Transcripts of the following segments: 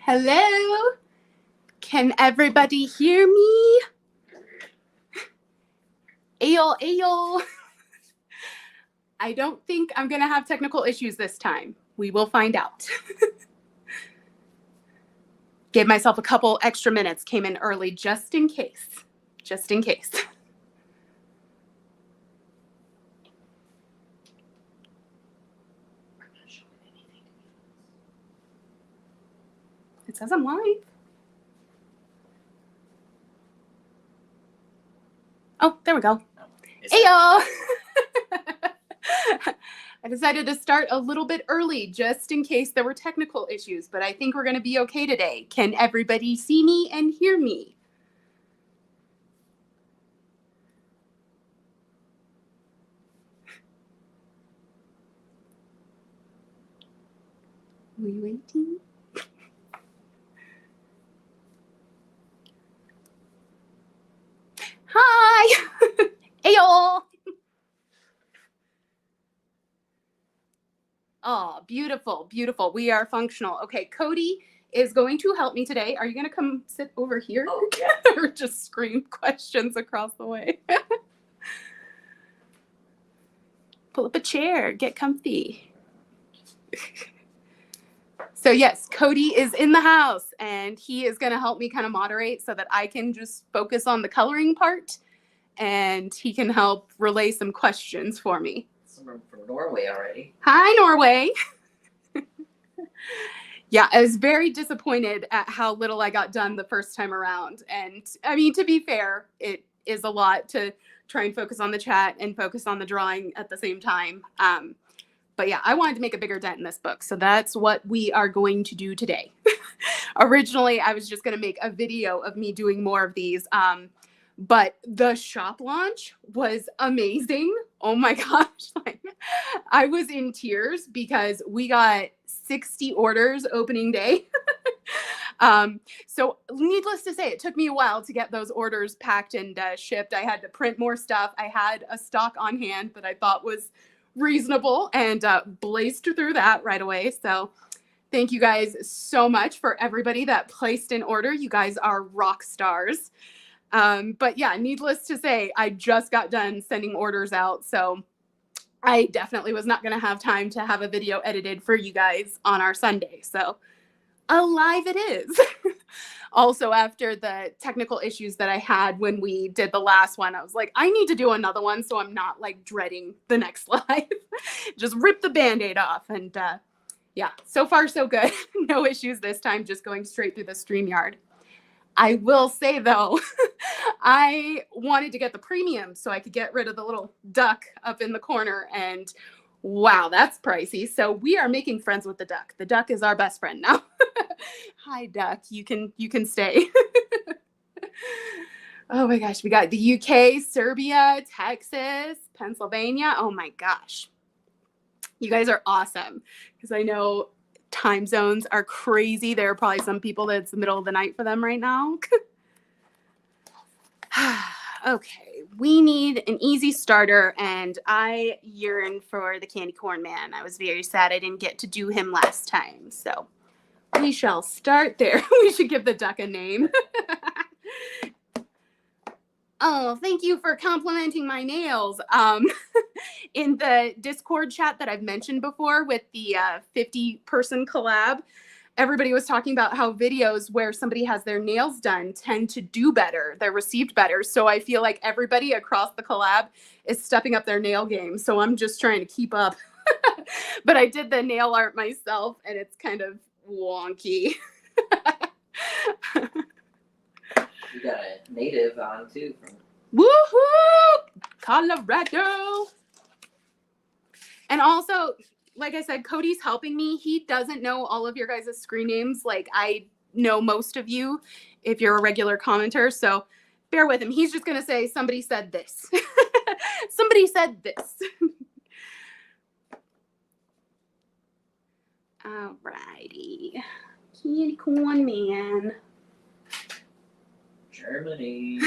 Hello? Can everybody hear me? Ayo, ayo. I don't think I'm going to have technical issues this time. We will find out. Gave myself a couple extra minutes, came in early just in case. Just in case. It says I'm live. Oh, there we go. Ayo! I decided to start a little bit early just in case there were technical issues, but I think we're going to be okay today. Can everybody see me and hear me? We waiting? Hi! Ayo! Oh, beautiful, beautiful. We are functional. Okay, Cody is going to help me today. Are you going to come sit over here? Oh, yeah. Or just scream questions across the way? Pull up a chair, get comfy. So yes, Cody is in the house and he is going to help me kind of moderate so that I can just focus on the coloring part and he can help relay some questions for me. Someone from Norway already. Hi, Norway. Yeah, I was very disappointed at how little I got done the first time around. And I mean, to be fair, it is a lot to try and focus on the chat and focus on the drawing at the same time. But yeah, I wanted to make a bigger dent in this book. So that's what we are going to do today. Originally, I was just going to make a video of me doing more of these. But the shop launch was amazing. Oh my gosh. Like, I was in tears because we got 60 orders opening day. So needless to say, it took me a while to get those orders packed and shipped. I had to print more stuff. I had a stock on hand that I thought was reasonable and blazed through that right away. So thank you guys so much for everybody that placed an order. You guys are rock stars. But yeah, needless to say, I just got done sending orders out. So I definitely was not going to have time to have a video edited for you guys on our Sunday. So alive it is. Also, after the technical issues that I had when we did the last one, I was like, I need to do another one so I'm not like dreading the next live. Just rip the Band-Aid off. And yeah, so far so good. No issues this time, just going straight through the StreamYard. I will say, though, I wanted to get the premium so I could get rid of the little duck up in the corner. And wow, that's pricey. So we are making friends with the duck. The duck is our best friend now. Hi, duck. You can stay. Oh my gosh. We got the UK, Serbia, Texas, Pennsylvania. Oh my gosh. You guys are awesome because I know time zones are crazy. There are probably some people that it's the middle of the night for them right now. Okay, we need an easy starter, and I yearn for the candy corn man. I was very sad I didn't get to do him last time, so we shall start there. We should give the duck a name. Oh, thank you for complimenting my nails. In the Discord chat that I've mentioned before with the 50-person collab, everybody was talking about how videos where somebody has their nails done tend to do better. They're received better. So I feel like everybody across the collab is stepping up their nail game. So I'm just trying to keep up. But I did the nail art myself, and it's kind of wonky. You got a native on too from Woohoo! Colorado. And also, like I said, Cody's helping me. He doesn't know all of your guys' screen names. Like I know most of you if you're a regular commenter. So bear with him. He's just going to say, somebody said this. Somebody said this. All righty. Candy corn man. Germany.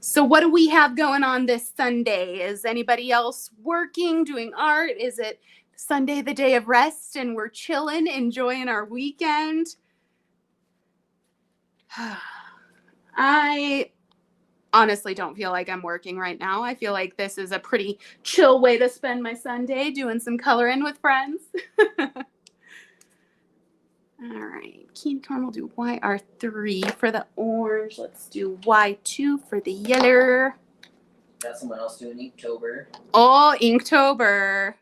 So what do we have going on this Sunday? Is anybody else working, doing art? Is it Sunday, the day of rest, and we're chilling, enjoying our weekend? I honestly don't feel like I'm working right now. I feel like this is a pretty chill way to spend my Sunday, doing some coloring with friends. All right, candy corn, we'll do YR3 for the orange. Let's do Y2 for the yellow. Got someone else doing Inktober. Oh, Inktober.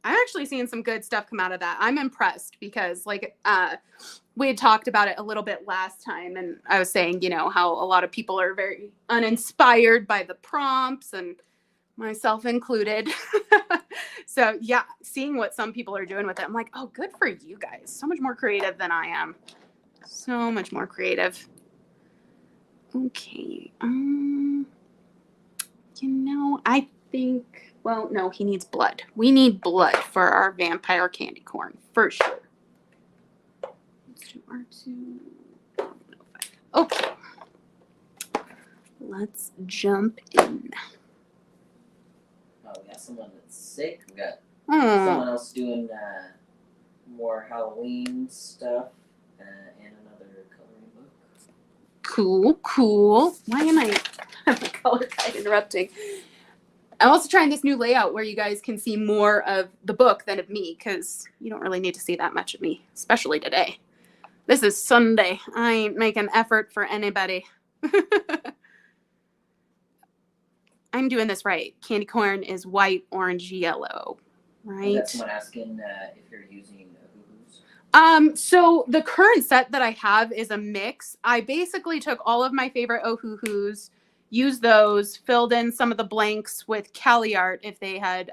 I'm actually seeing some good stuff come out of that. I'm impressed because we had talked about it a little bit last time, and I was saying, how a lot of people are very uninspired by the prompts, and myself included. So yeah, seeing what some people are doing with it, I'm like, oh, good for you guys. So much more creative than I am. So much more creative. Okay. I think, well, no, he needs blood. We need blood for our vampire candy corn, for sure. Let's do R2. Okay. Let's jump in. Oh, we got someone that's sick. We got Oh, someone else doing more Halloween stuff and another coloring book. cool. Why am I the color guide interrupting? I'm also trying this new layout where you guys can see more of the book than of me, because you don't really need to see that much of me, especially today. This is Sunday. I ain't making effort for anybody. I'm doing this right. Candy corn is white, orange, yellow, I right? got someone asking if you're using Hoo-Hoos. So the current set that I have is a mix. I basically took all of my favorite Ohuhus, used those, filled in some of the blanks with Cali Art if they had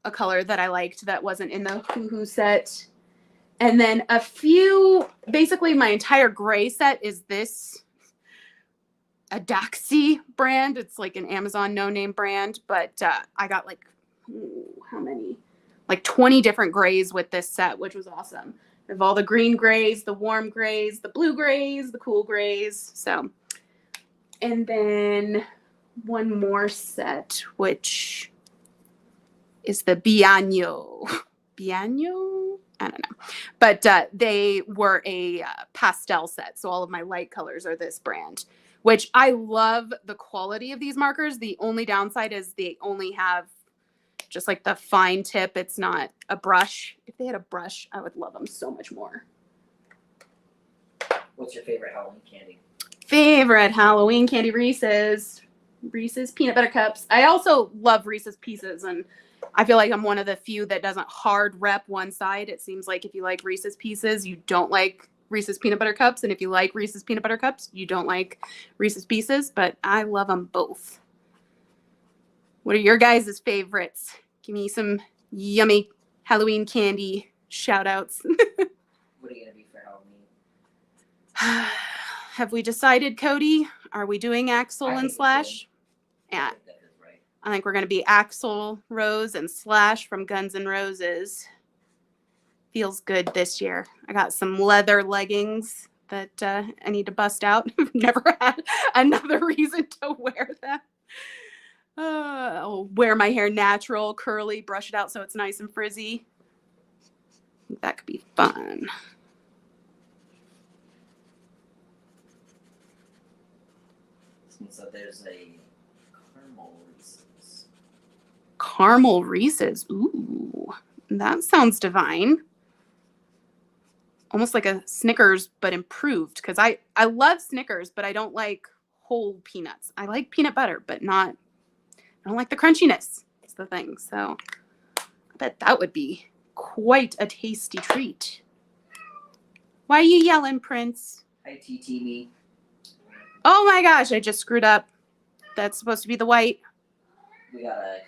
a color that I liked that wasn't in the Hoo-Hoo set. And then a few, basically my entire gray set is this Adaxi brand. It's like an Amazon no-name brand, but I got how many? Like 20 different grays with this set, which was awesome. I have all the green grays, the warm grays, the blue grays, the cool grays. So, and then one more set, which is the Bianyo. Bianyo? I don't know. But they were a pastel set. So all of my light colors are this brand, which I love the quality of these markers. The only downside is they only have just like the fine tip. It's not a brush. If they had a brush, I would love them so much more. What's your favorite Halloween candy? Favorite Halloween candy, Reese's. Reese's peanut butter cups. I also love Reese's Pieces, and I feel like I'm one of the few that doesn't hard rep one side. It seems like if you like Reese's Pieces, you don't like Reese's peanut butter cups, and if you like Reese's peanut butter cups, you don't like Reese's Pieces, but I love them both. What are your guys' favorites? Give me some yummy Halloween candy shout outs. What are you going to be for Halloween? Have we decided, Cody? Are we doing Axel and Slash? Yeah. That is right. I think we're going to be Axel Rose and Slash from Guns N' Roses. Feels good this year. I got some leather leggings that I need to bust out. I've never had another reason to wear them. I'll wear my hair natural, curly, brush it out so it's nice and frizzy. I think that could be fun. So there's a caramel Reese's. Caramel Reese's. Ooh, that sounds divine. Almost like a Snickers, but improved. Because I love Snickers, but I don't like whole peanuts. I like peanut butter, but I don't like the crunchiness. It's the thing. So I bet that would be quite a tasty treat. Why are you yelling, Prince? Hi, TT me. Oh my gosh, I just screwed up. That's supposed to be the white. We got a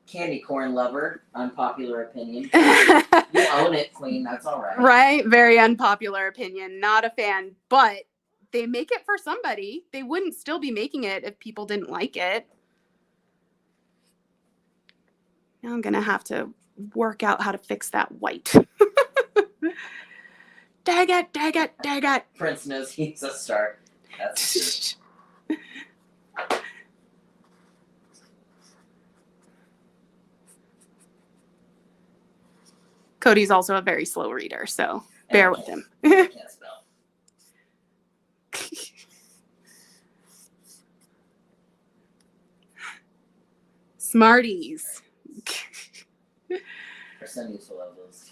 candy corn lover. Unpopular opinion. You own it, Queen. That's all right. Right? Very unpopular opinion. Not a fan, but they make it for somebody. They wouldn't still be making it if people didn't like it. Now I'm going to have to work out how to fix that white. Dag it. Prince knows he's a star. That's true. Cody's also a very slow reader, so Bear with him. I can't spell. Smarties. Our son used to love those.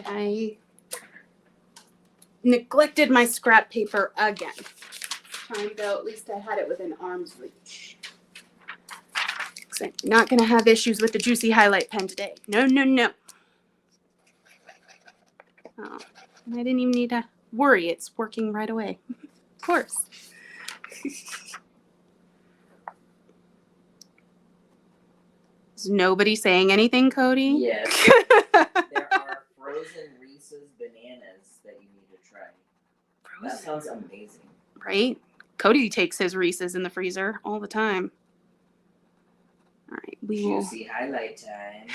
I neglected my scrap paper again. Time though, at least I had it within arm's reach. I'm not going to have issues with the juicy highlight pen today. No, no, no. Oh, I didn't even need to worry. It's working right away. Of course. Is nobody saying anything, Cody? Yes. There are frozen Reese's bananas that you need to try. That sounds amazing. Right? Cody takes his Reese's in the freezer all the time. All right, we will. Juicy highlight time.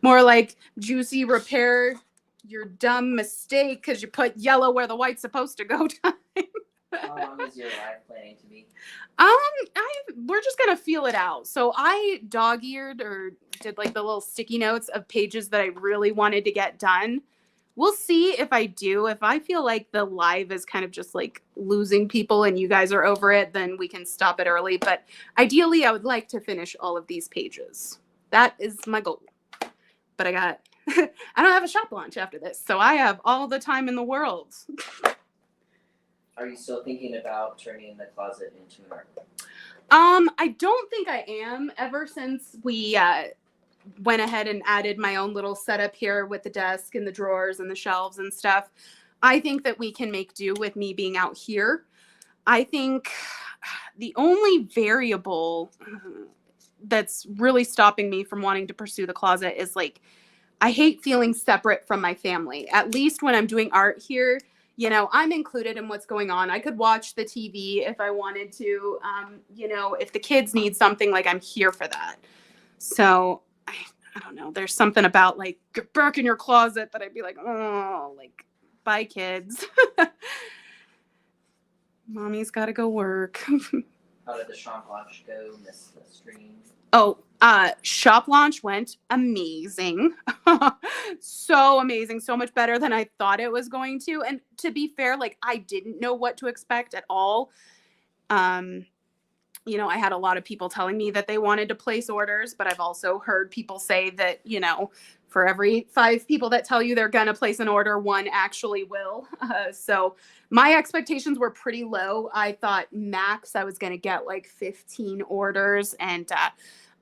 More like juicy repair your dumb mistake because you put yellow where the white's supposed to go time. How long is your live planning to be? We're just gonna feel it out. So I dog-eared or did like the little sticky notes of pages that I really wanted to get done. We'll see if I do. If I feel like the live is kind of just like losing people and you guys are over it, then we can stop it early. But ideally, I would like to finish all of these pages. That is my goal. But I don't have a shop launch after this, so I have all the time in the world. Are you still thinking about turning the closet into an art room? I don't think I am. Ever since we went ahead and added my own little setup here with the desk and the drawers and the shelves and stuff, I think that we can make do with me being out here. I think the only variable that's really stopping me from wanting to pursue the closet is like, I hate feeling separate from my family. At least when I'm doing art here, you know, I'm included in what's going on. I could watch the TV if I wanted to. You know, if the kids need something, like I'm here for that. So I don't know. There's something about like get back in your closet that I'd be like, oh, like bye kids. Mommy's got to go work. How did the shop launch go? Missed the stream. Oh, shop launch went amazing. So amazing. So much better than I thought it was going to. And to be fair, like I didn't know what to expect at all. You know, I had a lot of people telling me that they wanted to place orders, but I've also heard people say that, you know, for every 5 people that tell you they're going to place an order, 1 actually will. So my expectations were pretty low. I thought max I was going to get like 15 orders, and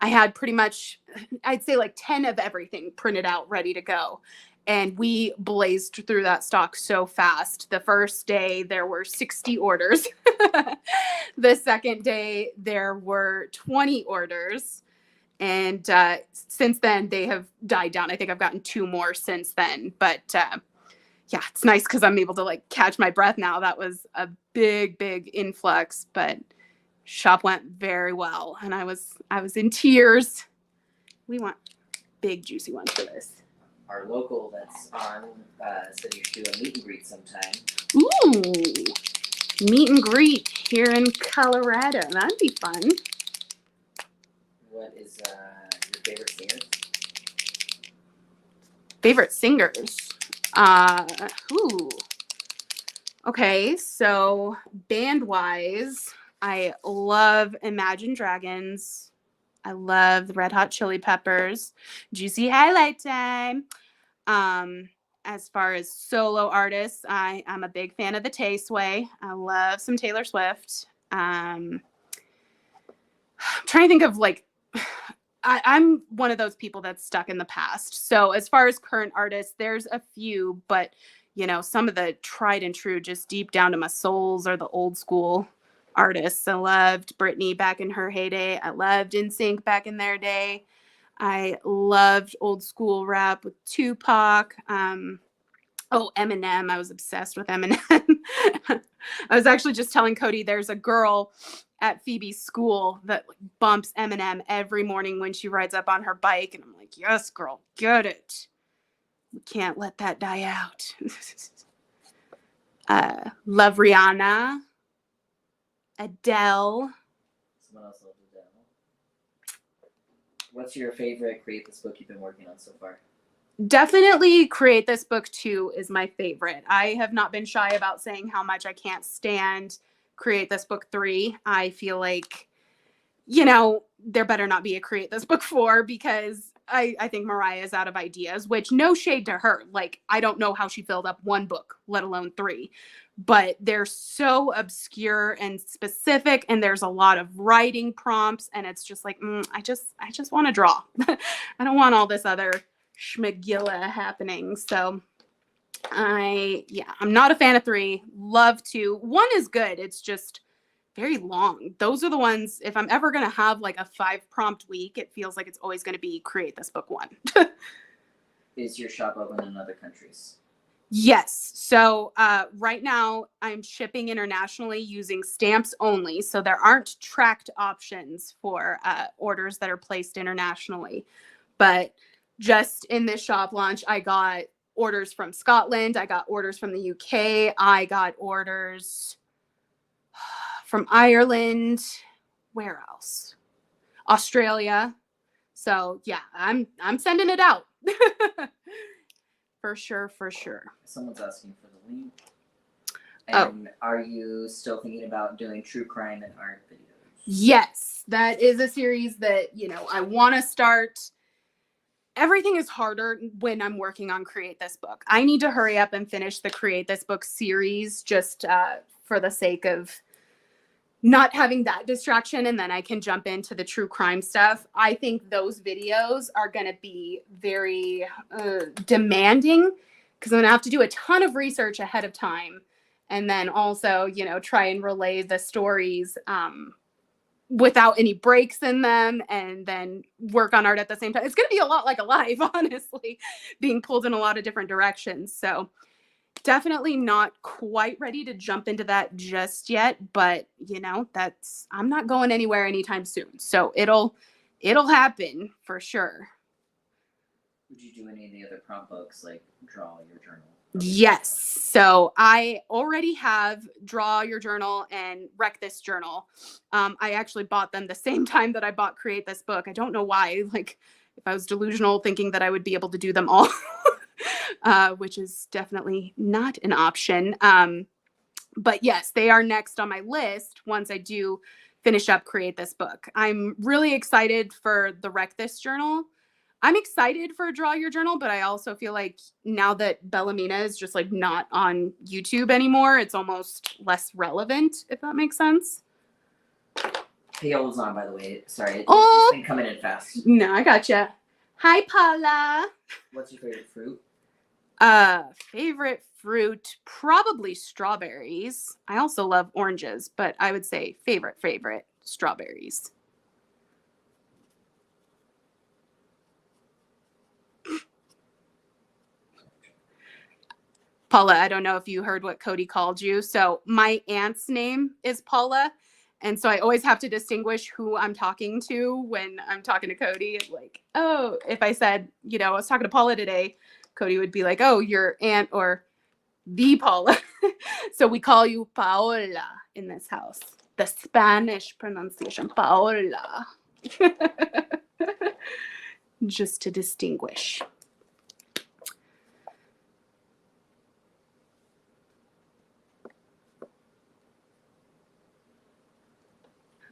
I had pretty much, I'd say like 10 of everything printed out, ready to go. And we blazed through that stock so fast. The first day, there were 60 orders. The second day, there were 20 orders. And since then, they have died down. I think I've gotten 2 more since then. But yeah, it's nice because I'm able to like catch my breath now. That was a big, big influx. But shop went very well. And I was in tears. We want big, juicy ones for this. Our local that's on said you should do a meet and greet sometime. Ooh, meet and greet here in Colorado. That'd be fun. What is your favorite singer? Favorite singers? Ooh. Okay, so band-wise, I love Imagine Dragons. I love the Red Hot Chili Peppers. Juicy highlight time. As far as solo artists, I'm a big fan of the Tay-Sway. I love some Taylor Swift. I'm trying to think of like, I'm one of those people that's stuck in the past. So as far as current artists, there's a few, but you know, some of the tried and true, just deep down to my souls, are the old school artists. I loved Britney back in her heyday. I loved NSYNC back in their day. I loved old school rap with Tupac. Eminem. I was obsessed with Eminem. I was actually just telling Cody there's a girl at Phoebe's school that bumps Eminem every morning when she rides up on her bike. And I'm like, yes, girl, get it. We can't let that die out. Love Rihanna. Adele. Someone else loves Adele. What's your favorite Create This Book you've been working on so far? Definitely Create This Book 2 is my favorite. I have not been shy about saying how much I can't stand Create This Book 3. I feel like, there better not be a Create This Book 4 because I think Mariah is out of ideas, which no shade to her. Like, I don't know how she filled up one book, let alone 3. But they're so obscure and specific, and there's a lot of writing prompts, and it's just like, I just want to draw. I don't want all this other schmagilla happening. So I'm not a fan of 3. Love 2. 1 is good. It's just very long. Those are the ones, if I'm ever going to have like a 5 prompt week, it feels like it's always going to be Create This Book 1. Is your shop open in other countries? Yes. So right now I'm shipping internationally using stamps only. So there aren't tracked options for orders that are placed internationally. But just in this shop launch, I got orders from Scotland. I got orders from the UK. I got orders from Ireland. Where else? Australia. So yeah, I'm sending it out. For sure. Someone's asking for the link. And are you still thinking about doing true crime and art videos? Yes, that is a series that, I want to start. Everything is harder when I'm working on Create This Book. I need to hurry up and finish the Create This Book series just for the sake of not having that distraction, and then I can jump into the true crime stuff. I think those videos are going to be very demanding because I'm going to have to do a ton of research ahead of time, and then also, try and relay the stories without any breaks in them, and then work on art at the same time. It's going to be a lot like a live, honestly, being pulled in a lot of different directions. So definitely not quite ready to jump into that just yet, but I'm not going anywhere anytime soon. So it'll happen for sure. Would you do any of the other prompt books like Draw Your Journal? Yes. So I already have Draw Your Journal and Wreck This Journal. I actually bought them the same time that I bought Create This Book. I don't know why. Like, if I was delusional thinking that I would be able to do them all. Which is definitely not an option. But yes, they are next on my list once I do finish up Create This Book. I'm really excited for the Wreck This Journal. I'm excited for Draw Your Journal, but I also feel like now that Bellamina is just like not on YouTube anymore, it's almost less relevant, if that makes sense. Paola's on, by the way. Sorry, it's been coming in fast. No, I gotcha. Hi, Paula. What's your favorite fruit? Favorite fruit, probably strawberries. I also love oranges, but I would say favorite, strawberries. Paula, I don't know if you heard what Cody called you. So my aunt's name is Paula. And so I always have to distinguish who I'm talking to when I'm talking to Cody. Like, oh, if I said, I was talking to Paula today, Cody would be like, oh, your aunt or the Paula. So we call you Paola in this house. The Spanish pronunciation, Paola. Just to distinguish.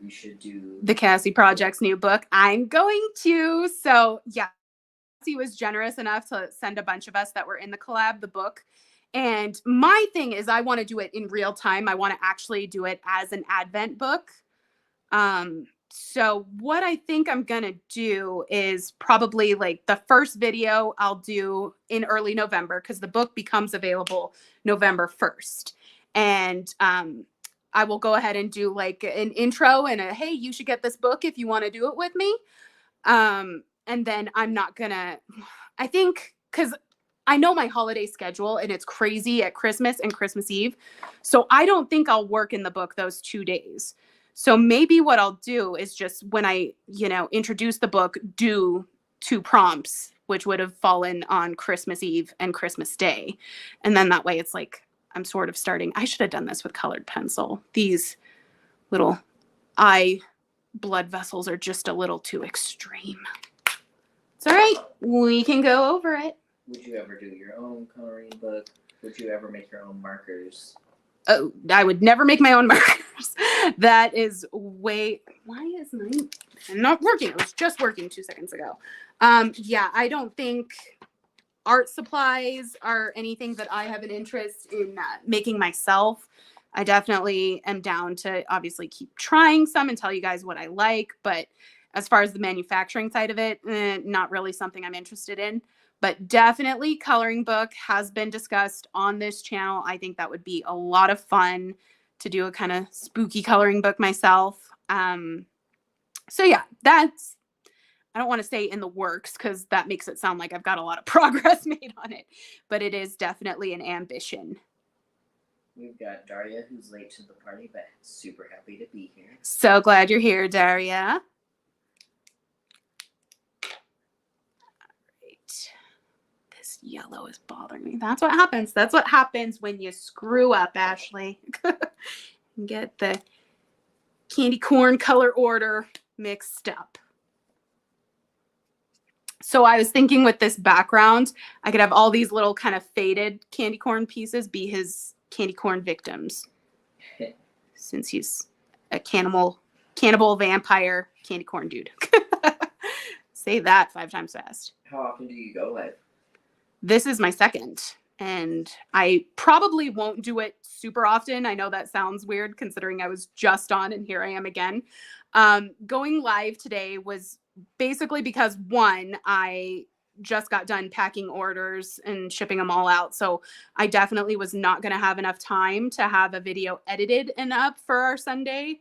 You should do the Cassie Project's new book. I'm going to. So yeah, Cassie was generous enough to send a bunch of us that were in the collab the book. And my thing is I want to do it in real time. I want to actually do it as an Advent book. So what I think I'm going to do is probably like the first video I'll do in early November because the book becomes available November 1st. And I will go ahead and do like an intro and a, hey, you should get this book if you want to do it with me. And then I'm not going to, I think, because I know my holiday schedule and it's crazy at Christmas and Christmas Eve. So I don't think I'll work in the book those 2 days. So maybe what I'll do is just when I, introduce the book, do 2 prompts, which would have fallen on Christmas Eve and Christmas Day. And then that way it's like, I'm sort of starting. I should have done this with colored pencil. These little eye blood vessels are just a little too extreme. It's all right. We can go over it. Would you ever do your own coloring book? Would you ever make your own markers? Oh, I would never make my own markers. That is way. Why is mine not working? It was just working 2 seconds ago. Yeah, I don't think art supplies are anything that I have an interest in making myself. I definitely am down to obviously keep trying some and tell you guys what I like. But as far as the manufacturing side of it, not really something I'm interested in. But definitely coloring book has been discussed on this channel. I think that would be a lot of fun to do a kind of spooky coloring book myself. So yeah, that's, I don't want to say in the works because that makes it sound like I've got a lot of progress made on it, but it is definitely an ambition. We've got Daria, who's late to the party, but super happy to be here. So glad you're here, Daria. Yellow is bothering me. That's what happens. That's what happens when you screw up, Ashley. Get the candy corn color order mixed up. So I was thinking with this background, I could have all these little kind of faded candy corn pieces be his candy corn victims. Since he's a cannibal vampire candy corn dude. Say that 5 times fast. How often do you go live? This is my second, and I probably won't do it super often. I know that sounds weird considering I was just on and here I am again. Going live today was basically because, one, I just got done packing orders and shipping them all out. So I definitely was not going to have enough time to have a video edited and up for our Sunday.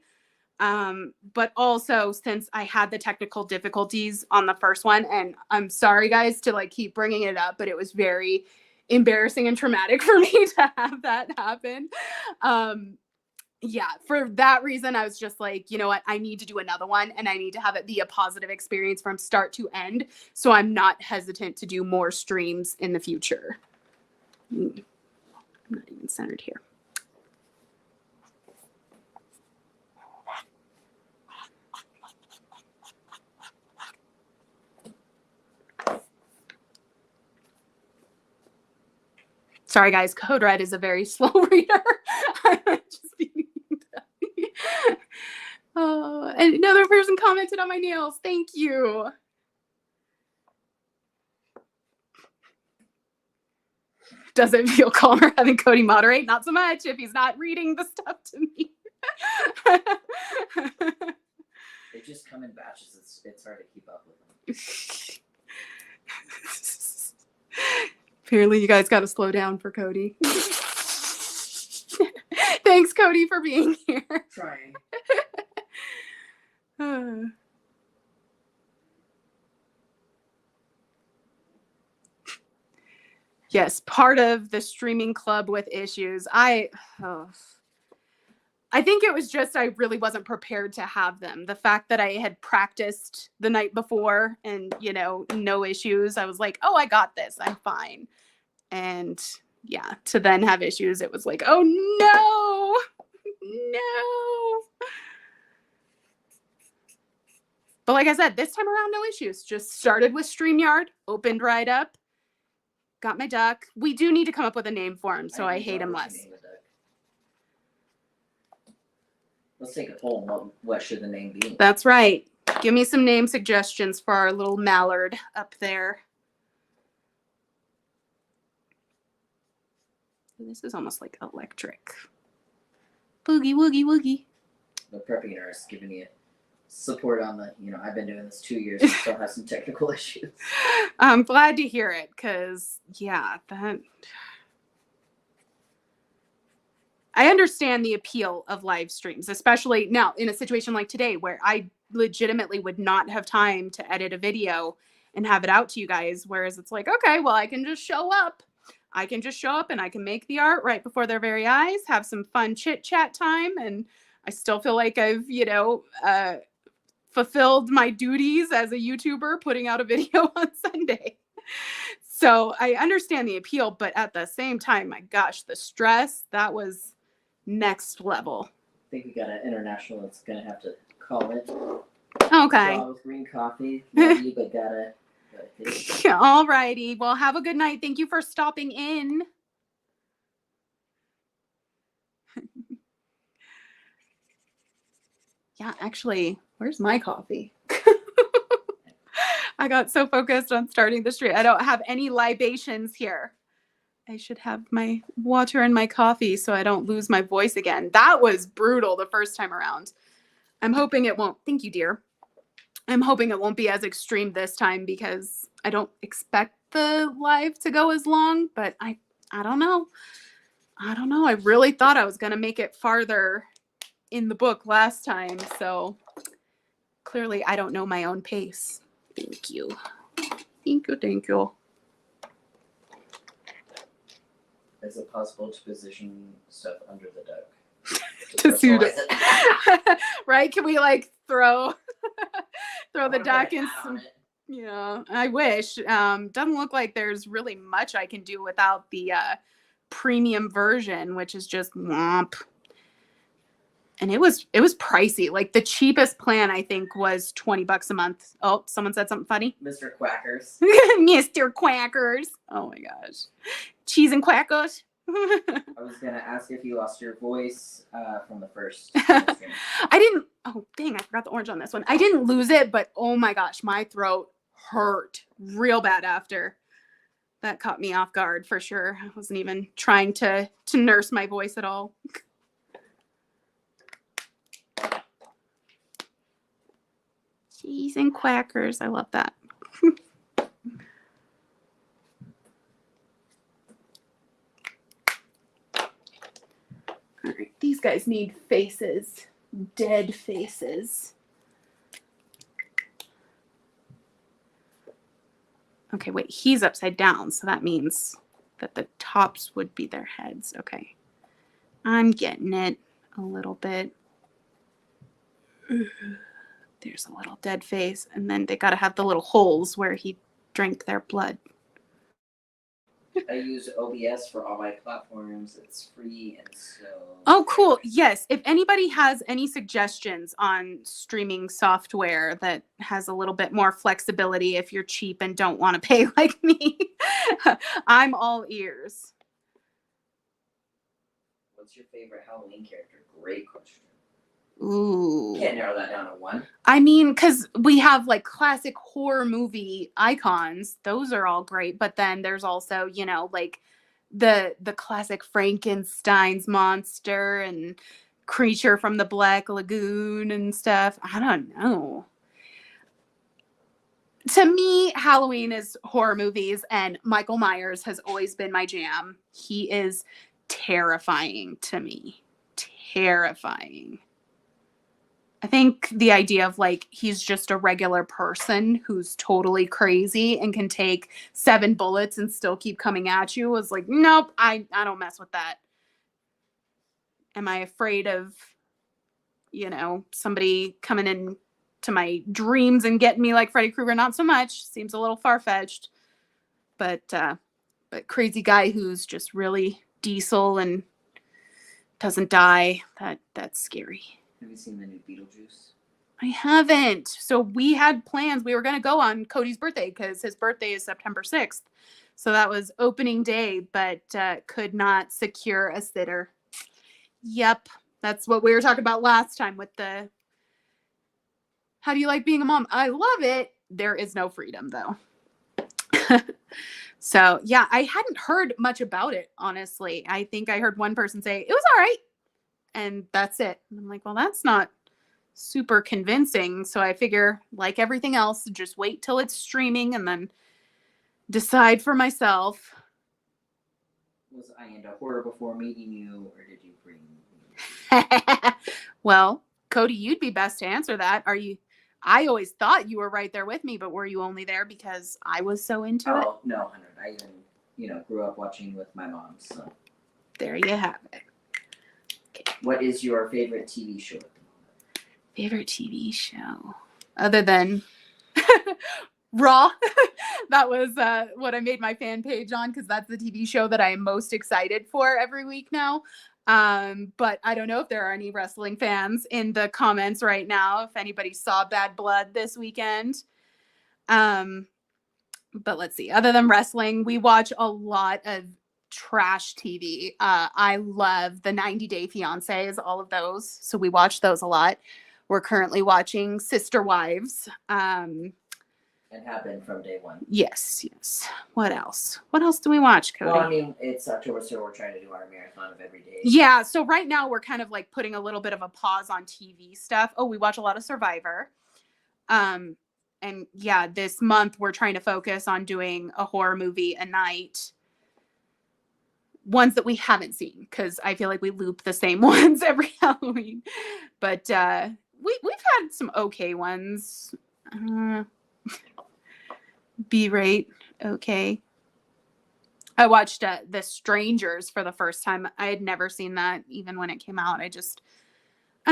But also since I had the technical difficulties on the first one, and I'm sorry guys to like keep bringing it up, but it was very embarrassing and traumatic for me to have that happen. Yeah, for that reason, I was just like, you know what, I need to do another one and I need to have it be a positive experience from start to end. So I'm not hesitant to do more streams in the future. I'm not even centered here. Sorry, guys. Code Red is a very slow reader. Oh, and another person commented on my nails. Thank you. Does it feel calmer having Cody moderate? Not so much if he's not reading the stuff to me. They just come in batches. It's hard to keep up with them. Apparently, you guys got to slow down for Cody. Thanks, Cody, for being here. Trying. Yes, part of the streaming club with issues. I think it was just I really wasn't prepared to have them. The fact that I had practiced the night before and, you know, no issues. I was like, oh, I got this. I'm fine. And yeah, to then have issues, it was like, oh, no. But like I said, this time around, no issues. Just started with StreamYard, opened right up, got my duck. We do need to come up with a name for him, so I hate him less. Let's take a poll. What should the name be? That's right. Give me some name suggestions for our little mallard up there. This is almost like electric. Boogie, woogie, woogie. The prepping nurse giving you support on the, you know, I've been doing this 2 years and still have some technical issues. I'm glad to hear it because, yeah, that... I understand the appeal of live streams, especially now in a situation like today where I legitimately would not have time to edit a video and have it out to you guys. Whereas it's like, okay, well, I can just show up. I can just show up and I can make the art right before their very eyes, have some fun chit chat time. And I still feel like I've, you know, fulfilled my duties as a YouTuber putting out a video on Sunday. So I understand the appeal, but at the same time, my gosh, the stress, that was next level. think we got an international that's gonna have to call it. Okay. Raw with green coffee. Love you, but gotta hit. All righty. Well, have a good night. Thank you for stopping in. Yeah, actually, where's my coffee? I got so focused on starting the stream. I don't have any libations here. I should have my water and my coffee so I don't lose my voice again. That was brutal the first time around. I'm hoping it won't. Thank you, dear. I'm hoping it won't be as extreme this time because I don't expect the live to go as long, but I don't know. I don't know. I really thought I was going to make it farther in the book last time, so clearly I don't know my own pace. Thank you. Thank you, thank you. Is it possible to position stuff under the duck? To suit it. Right? Can we like throw the duck in some... Yeah, I wish. Doesn't look like there's really much I can do without the premium version, which is just womp. And it was pricey. Like the cheapest plan I think was $20 a month. Oh, someone said something funny. Mr. Quackers. Mr. Quackers. Oh my gosh. Cheese and quackers. I was gonna ask if you lost your voice from the first. I didn't. Oh dang! I forgot the orange on this one. I didn't lose it, but oh my gosh, my throat hurt real bad after. That caught me off guard for sure. I wasn't even trying to nurse my voice at all. Cheese and quackers. I love that. All right, these guys need faces. Dead faces. Okay, wait, he's upside down, so that means that the tops would be their heads. Okay. I'm getting it a little bit. There's a little dead face, and then they got to have the little holes where he drank their blood. I use OBS for all my platforms. It's free, and so... Oh, cool. Yes. If anybody has any suggestions on streaming software that has a little bit more flexibility if you're cheap and don't want to pay like me, I'm all ears. What's your favorite Halloween character? Great question. Ooh. Can't narrow that down to one. I mean, because we have like classic horror movie icons. Those are all great. But then there's also, you know, like the classic Frankenstein's monster and Creature from the Black Lagoon and stuff. I don't know. To me, Halloween is horror movies, and Michael Myers has always been my jam. He is terrifying to me. Terrifying. I think the idea of like he's just a regular person who's totally crazy and can take 7 bullets and still keep coming at you was like, nope, I don't mess with that. Am I afraid of, you know, somebody coming in to my dreams and getting me like Freddy Krueger? Not so much. Seems a little far-fetched. But crazy guy who's just really diesel and doesn't die, that's scary. Have you seen the new Beetlejuice? I haven't. So we had plans. We were going to go on Cody's birthday because his birthday is September 6th. So that was opening day, but could not secure a sitter. Yep. That's what we were talking about last time with the, how do you like being a mom? I love it. There is no freedom though. So yeah, I hadn't heard much about it, honestly. I think I heard one person say, it was all right. And that's it. And I'm like, well, that's not super convincing. So I figure, like everything else, just wait till it's streaming and then decide for myself. Was I into horror before meeting you, or did you bring me? Well, Cody, you'd be best to answer that. Are you? I always thought you were right there with me, but were you only there because I was so into it? Oh, no, 100. I even, grew up watching with my mom. So there you have it. What is your favorite TV show at the moment? Favorite TV show? Other than Raw. That was what I made my fan page on because that's the TV show that I am most excited for every week now. But I don't know if there are any wrestling fans in the comments right now, if anybody saw Bad Blood this weekend. But let's see. Other than wrestling, we watch a lot of trash TV. I love the 90 Day Fiancés, all of those. So we watch those a lot. We're currently watching Sister Wives. And have been from day one. Yes. What else? What else do we watch, Cody? Well, I mean, it's October, so we're trying to do our marathon of every day. Yeah, so right now we're kind of like putting a little bit of a pause on TV stuff. Oh, we watch a lot of Survivor. And yeah, this month we're trying to focus on doing a horror movie a night. Ones that we haven't seen, because I feel like we loop the same ones every Halloween. But we've had some okay ones. B-rate, okay. I watched The Strangers for the first time. I had never seen that even when it came out. I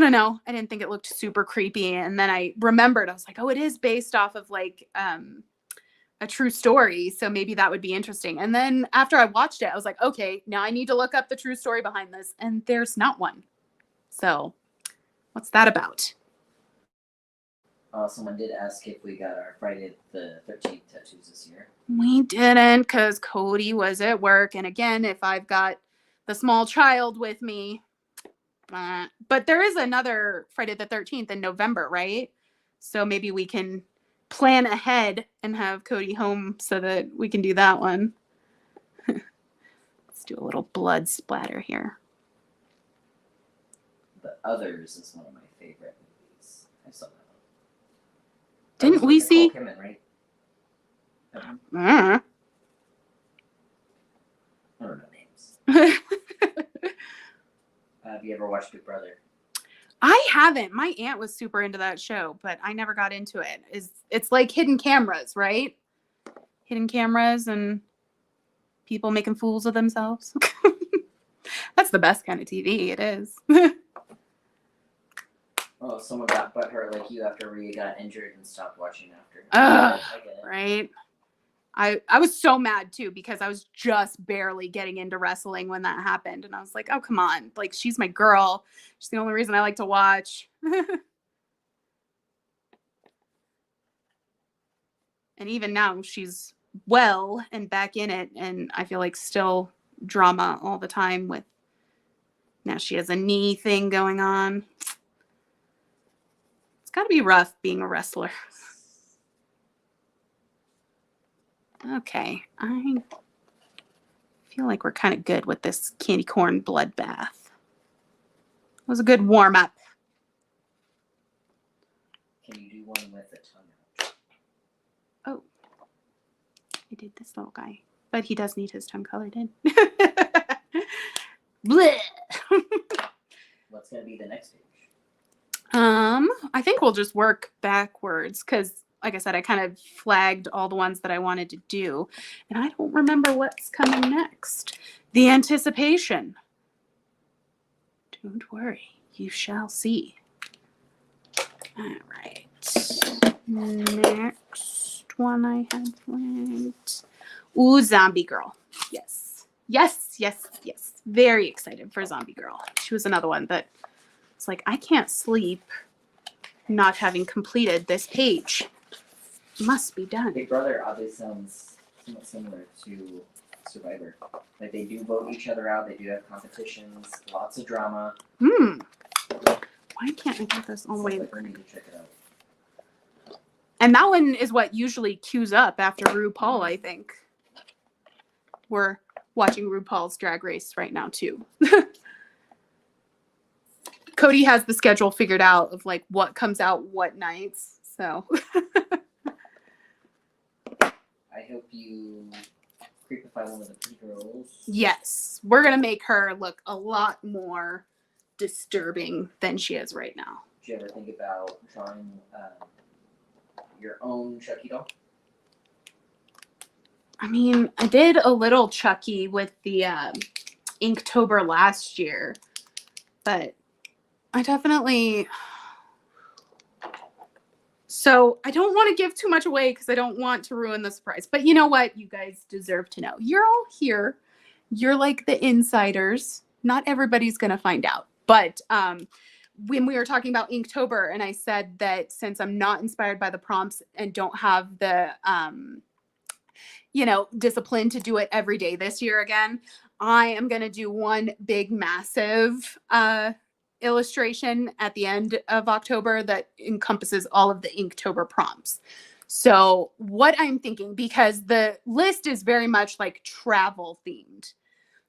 don't know. I didn't think it looked super creepy. And then I remembered, I was like, oh, it is based off of like a true story. So maybe that would be interesting. And then after I watched it, I was like, okay, now I need to look up the true story behind this. And there's not one. So what's that about? Someone did ask if we got our Friday the 13th tattoos this year. We didn't, because Cody was at work. And again, if I've got the small child with me, but there is another Friday the 13th in November, right? So maybe we can plan ahead and have Cody home so that we can do that one. Let's do a little blood splatter here. The Others is one of my favorite movies. I saw that one. Didn't we see? Kidman, right? Uh. I don't know names. Have you ever watched Big Brother? I haven't. My aunt was super into that show, but I never got into it. It's like hidden cameras, right? Hidden cameras and people making fools of themselves. That's the best kind of TV. It is. Oh, someone got butthurt like you after Rhea got injured and stopped watching after. Ugh, I get it. right? I was so mad too, because I was just barely getting into wrestling when that happened. And I was like, oh, come on. Like, she's my girl. She's the only reason I like to watch. And even now she's well and back in it. And I feel like still drama all the time with, now she has a knee thing going on. It's got to be rough being a wrestler. Okay, I feel like we're kind of good with this candy corn bloodbath. It was a good warm up. Can you do one with the tongue out? Oh, I did this little guy, but he does need his tongue colored in. Blech. What's gonna be the next page? I think we'll just work backwards, because like I said, I kind of flagged all the ones that I wanted to do, and I don't remember what's coming next. The anticipation. Don't worry, you shall see. All right. Next one I had flagged. Ooh, Zombie Girl. Yes. Very excited for Zombie Girl. She was another one that it's like, I can't sleep not having completed this page. Must be done. Big Brother obviously sounds somewhat similar to Survivor. Like, they do vote each other out. They do have competitions. Lots of drama. Why can't I get this all the way? Like, we need to check it out. And that one is what usually queues up after RuPaul, I think. We're watching RuPaul's Drag Race right now, too. Cody has the schedule figured out of like what comes out what nights. So I hope you creepify one of the pretty girls. yes, we're going to make her look a lot more disturbing than she is right now. Did you ever think about drawing your own Chucky doll? I mean, I did a little Chucky with the Inktober last year, but I definitely... So I don't want to give too much away because I don't want to ruin the surprise. But you know what? You guys deserve to know. You're all here. You're like the insiders. not everybody's going to find out. But when we were talking about Inktober, and I said that since I'm not inspired by the prompts and don't have the, discipline to do it every day this year again, I am going to do one big, massive illustration at the end of October that encompasses all of the Inktober prompts. So what I'm thinking, because the list is very much like travel themed.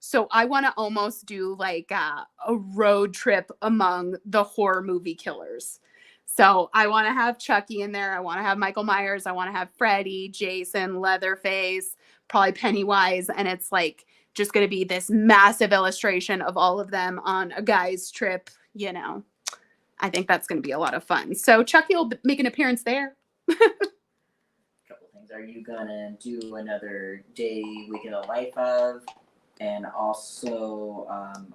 So I want to almost do like a road trip among the horror movie killers. So I want to have Chucky in there. I want to have Michael Myers. I want to have Freddy, Jason, Leatherface, probably Pennywise. And it's like just going to be this massive illustration of all of them on a guy's trip. I think that's going to be a lot of fun. So Chucky will make an appearance there. Couple things. Are you gonna do another day week in the life of? And also,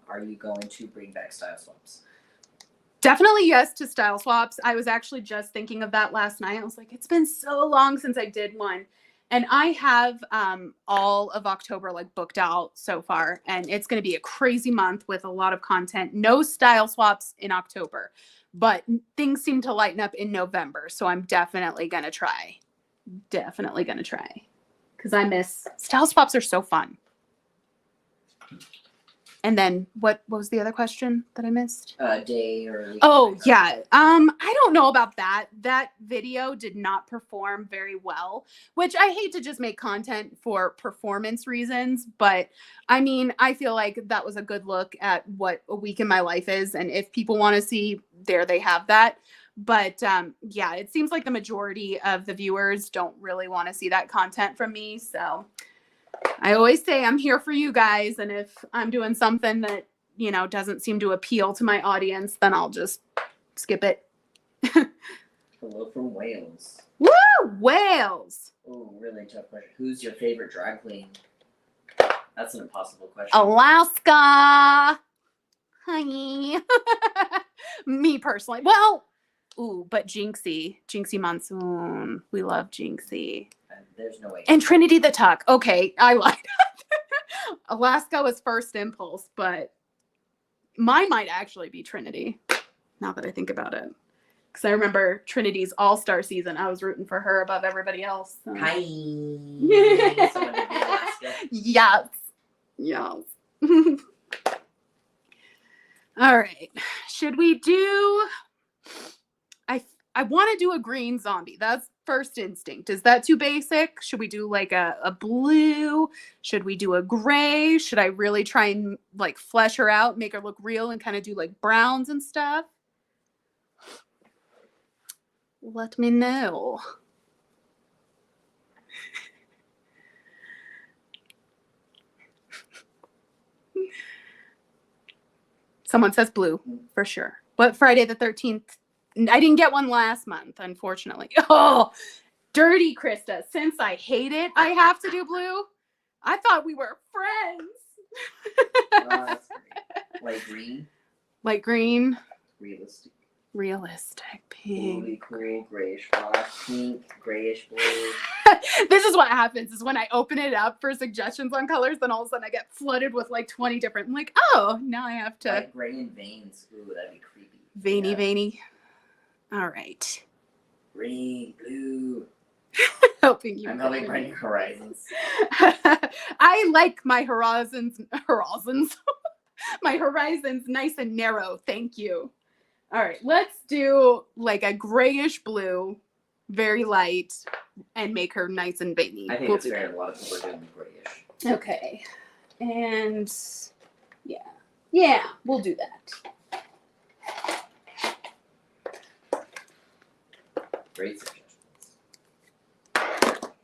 are you going to bring back style swaps? Definitely yes to style swaps. I was actually just thinking of that last night. I was like, it's been so long since I did one. And I have all of October like booked out so far. And it's going to be a crazy month with a lot of content. No style swaps in October. But things seem to lighten up in November. So I'm definitely going to try. Definitely going to try. Because I miss... Style swaps are so fun. And then what was the other question that I missed? Day or week. Oh, yeah. I don't know about that. That video did not perform very well, which I hate to just make content for performance reasons. But I mean, I feel like that was a good look at what a week in my life is. And if people want to see, there they have that. But yeah, it seems like the majority of the viewers don't really want to see that content from me. So I always say I'm here for you guys. And if I'm doing something that, doesn't seem to appeal to my audience, then I'll just skip it. Hello from Wales. Woo! Wales! Oh, really tough question. Who's your favorite drag queen? That's an impossible question. Alaska! Honey. Me personally. Well, but Jinxie Monsoon. We love Jinxie. There's no way. And Trinity the Tuck. Okay, I lied. Alaska was first impulse, but mine might actually be Trinity, now that I think about it. Because I remember Trinity's All-Star season. I was rooting for her above everybody else. So. Hi. Someone did the Alaska. Yes. All right. Should we do... I want to do a green zombie. That's first instinct. Is that too basic? Should we do like a blue? Should we do a gray? Should I really try and like flesh her out, make her look real and kind of do like browns and stuff? Let me know. Someone says blue for sure. What Friday the 13th? I didn't get one last month, unfortunately. Oh, dirty Krista. Since I hate it, I have to do blue. I thought we were friends. That's great. Light green. Light green. Realistic. Pink. Really cool. Grayish black. Pink. Grayish blue. This is what happens is when I open it up for suggestions on colors, then all of a sudden I get flooded with like 20 different. I'm like, oh, now I have to. Like gray and veins. Ooh, that'd be creepy. Veiny. All right. Green, blue. Helping you. I'm helping find your horizons. I like my horizons. My horizons nice and narrow. Thank you. All right, let's do like a grayish blue, very light, and make her nice and veiny. I think it's fair. A lot of people are doing grayish. Okay, and yeah, we'll do that. Great suggestions.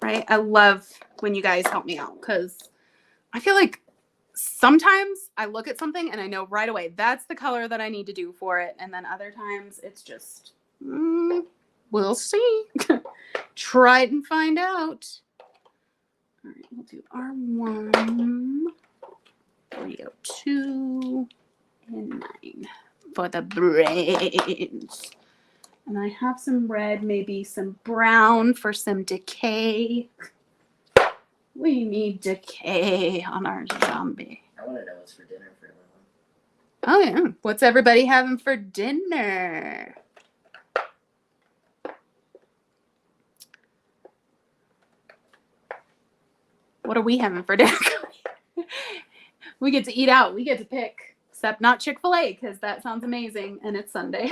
Right? I love when you guys help me out because I feel like sometimes I look at something and I know right away that's the color that I need to do for it. And then other times it's just, we'll see. Try it and find out. All right, we'll do R1, 302, and 9 for the brains. And I have some red, maybe some brown for some decay. We need decay on our zombie. I want to know what's for dinner for everyone. Oh, yeah. What's everybody having for dinner? What are we having for dinner? We get to eat out. We get to pick. Except not Chick-fil-A, because that sounds amazing, and it's Sunday.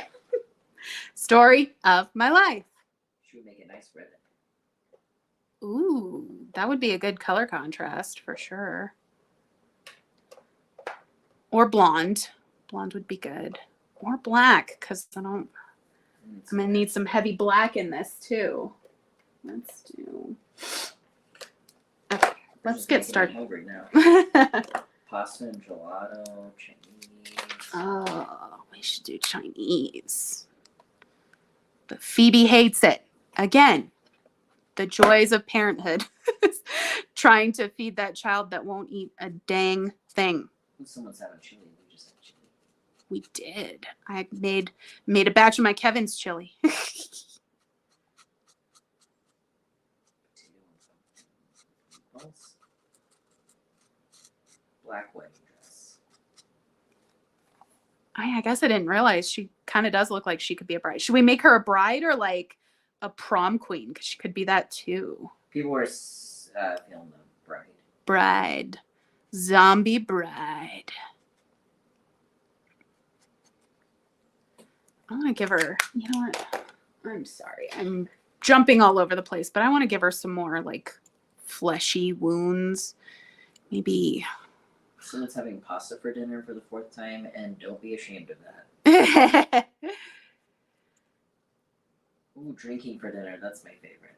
Story of my life. Should we make it nice red? Ooh, that would be a good color contrast for sure. Or blonde. Blonde would be good. Or black, because I'm gonna need some heavy black in this too. Let's do. Okay, let's get started. I'm hungry now. Pasta and gelato, Chinese. Oh, we should do Chinese. But Phoebe hates it. Again, the joys of parenthood. Trying to feed that child that won't eat a dang thing. Someone's having chili. We just had chili. We did. I made a batch of my Kevin's chili. Black wedding dress. I guess I didn't realize she kind of does look like she could be a bride. Should we make her a bride or like a prom queen? Because she could be that too. People were feeling the bride. Bride. Zombie bride. I want to give her, you know what? I'm sorry. I'm jumping all over the place, but I want to give her some more like fleshy wounds. Maybe. Someone's having pasta for dinner for the 4th time, and don't be ashamed of that. Ooh, drinking for dinner. That's my favorite.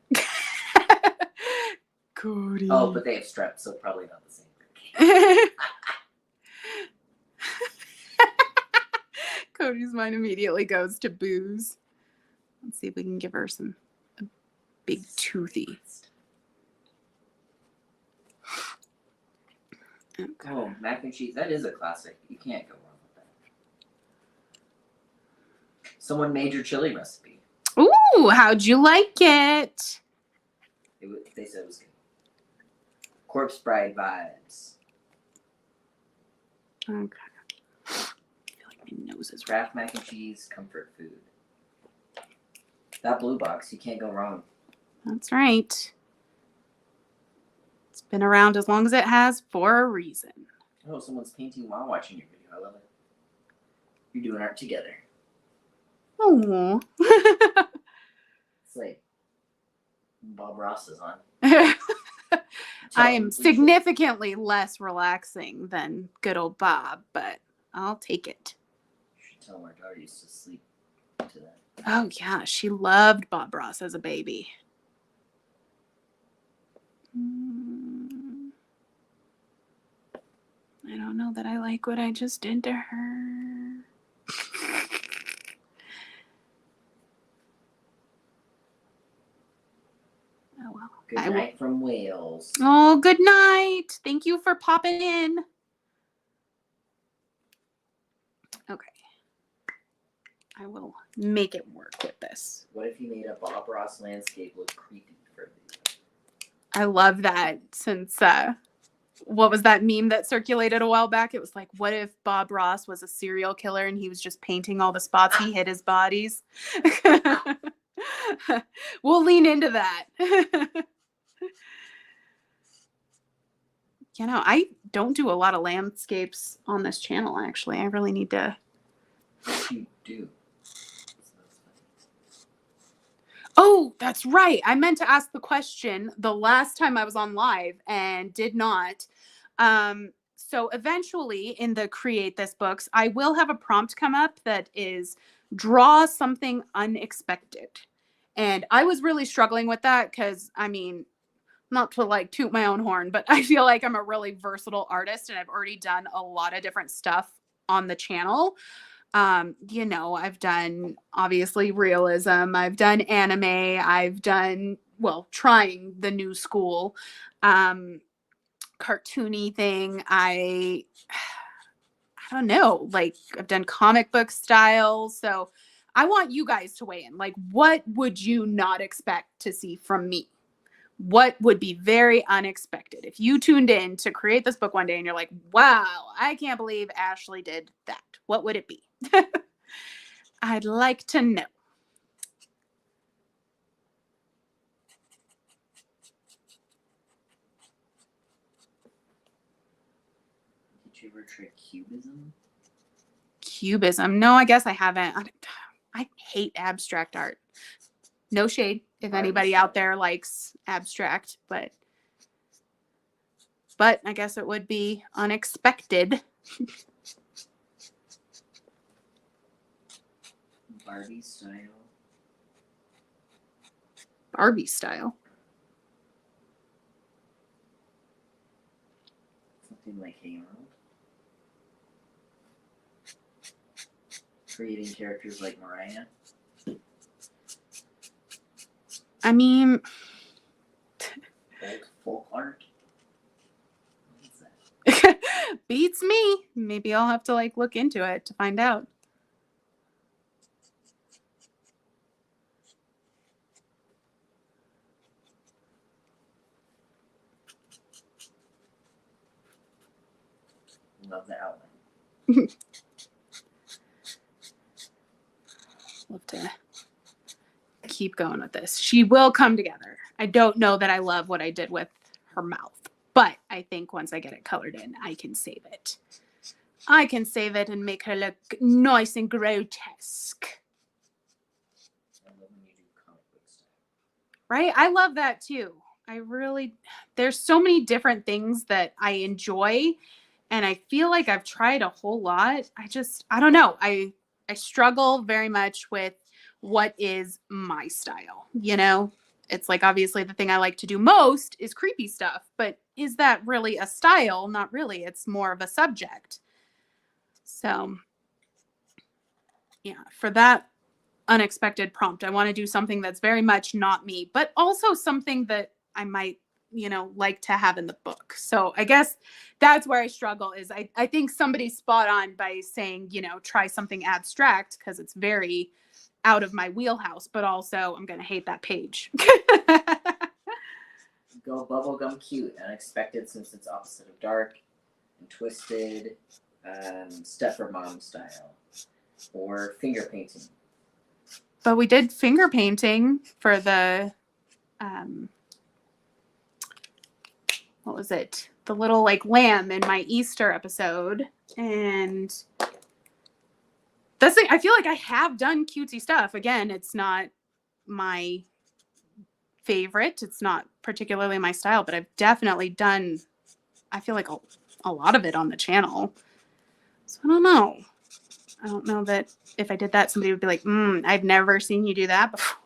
Cody. Oh, but they have strep, so probably not the same. Cody's mind immediately goes to booze. Let's see if we can give her some big toothy. Okay. Oh, mac and cheese. That is a classic. You can't go wrong with that. Someone made your chili recipe. Ooh, how'd you like it? They said it was good. Corpse bride vibes. Okay. I feel like my nose is Kraft mac and cheese, comfort food. That blue box, you can't go wrong. That's right. It's been around as long as it has for a reason. Oh, someone's painting while watching your video. I love it. You're doing art together. Oh. It's like Bob Ross is on. I am significantly less relaxing than good old Bob, but I'll take it. You should tell my daughter used to sleep to that. Oh, yeah. She loved Bob Ross as a baby. I don't know that I like what I just did to her. Oh, well. Good night from Wales. Oh, good night. Thank you for popping in. Okay. I will make it work with this. What if you made a Bob Ross landscape look creepy for you? I love that since, what was that meme that circulated a while back? It was like, what if Bob Ross was a serial killer and he was just painting all the spots he hid his bodies? We'll lean into that. You know, I don't do a lot of landscapes on this channel, actually. I really need to. What you do? Oh, that's right. I meant to ask the question the last time I was on live and did not. So eventually in the Create This books, I will have a prompt come up that is draw something unexpected. And I was really struggling with that because, I mean, not to like toot my own horn, but I feel like I'm a really versatile artist and I've already done a lot of different stuff on the channel. You know, I've done obviously realism, I've done anime, I've done, well, trying the new school, cartoony thing. I don't know, like I've done comic book style. So I want you guys to weigh in. Like, what would you not expect to see from me? What would be very unexpected? If you tuned in to Create This book one day and you're like, wow, I can't believe Ashley did that. What would it be? I'd like to know. Did you ever try cubism? Cubism? No, I guess I haven't. I hate abstract art. No shade if anybody out there likes abstract, but I guess it would be unexpected. Barbie style. Barbie style. Something like Hey Arnold. Creating characters like Mariah. I mean, Old folk art. What is that? beats me. Maybe I'll have to like look into it to find out. Love the outline. Love to keep going with this. She will come together. I don't know that I love what I did with her mouth, but I think once I get it colored in, I can save it. I can save it and make her look nice and grotesque. I love when you do comic book stuff. Right? I love that too. There's so many different things that I enjoy, and I feel like I've tried a whole lot. I don't know. I struggle very much with what is my style, you know? It's like, obviously the thing I like to do most is creepy stuff, but is that really a style? Not really. It's more of a subject. So yeah, for that unexpected prompt, I want to do something that's very much not me, but also something that I might, like to have in the book. So I guess that's where I struggle is I think somebody's spot on by saying, try something abstract because it's very out of my wheelhouse, but also I'm going to hate that page. Go bubblegum cute, unexpected since it's opposite of dark, and twisted, Stepford Mom style, or finger painting. But we did finger painting for the, what was it? The little like lamb in my Easter episode. And that's the thing. I feel like I have done cutesy stuff. Again, it's not my favorite. It's not particularly my style, but I've definitely done, I feel like a lot of it on the channel. So I don't know. I don't know that if I did that, somebody would be like, I've never seen you do that before.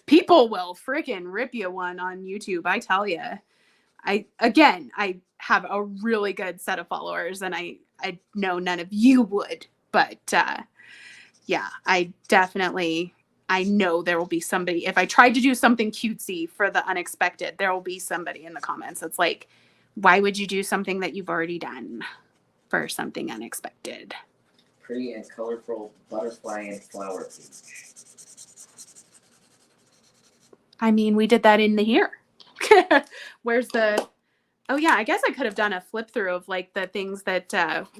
People will freaking rip you one on YouTube, I tell you. I have a really good set of followers, and I know none of you would, but yeah, I know there will be somebody. If I tried to do something cutesy for the unexpected, there will be somebody in the comments that's like, why would you do something that you've already done for something unexpected? Pretty and colorful butterfly and flower page. I mean, we did that in the here. Where's the... Oh, yeah, I guess I could have done a flip through of like the things that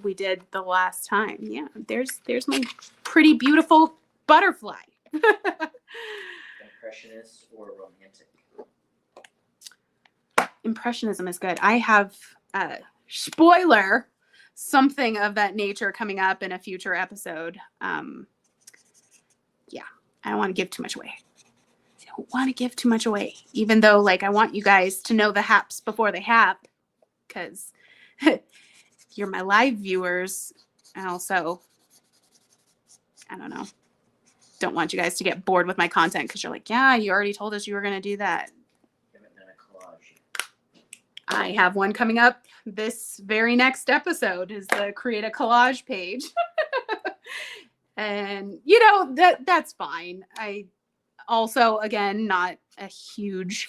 we did the last time. Yeah, there's my pretty beautiful butterfly. Impressionist or romantic? Impressionism is good. I have, spoiler, something of that nature coming up in a future episode. Yeah, I don't want to give too much away. Even though like I want you guys to know the haps before they hap, because you're my live viewers, and also I don't want you guys to get bored with my content because you're like, yeah, you already told us you were going to do that. You haven't done a collage. I have one coming up this very next episode is the create a collage page. And that's fine. I also, again, not a huge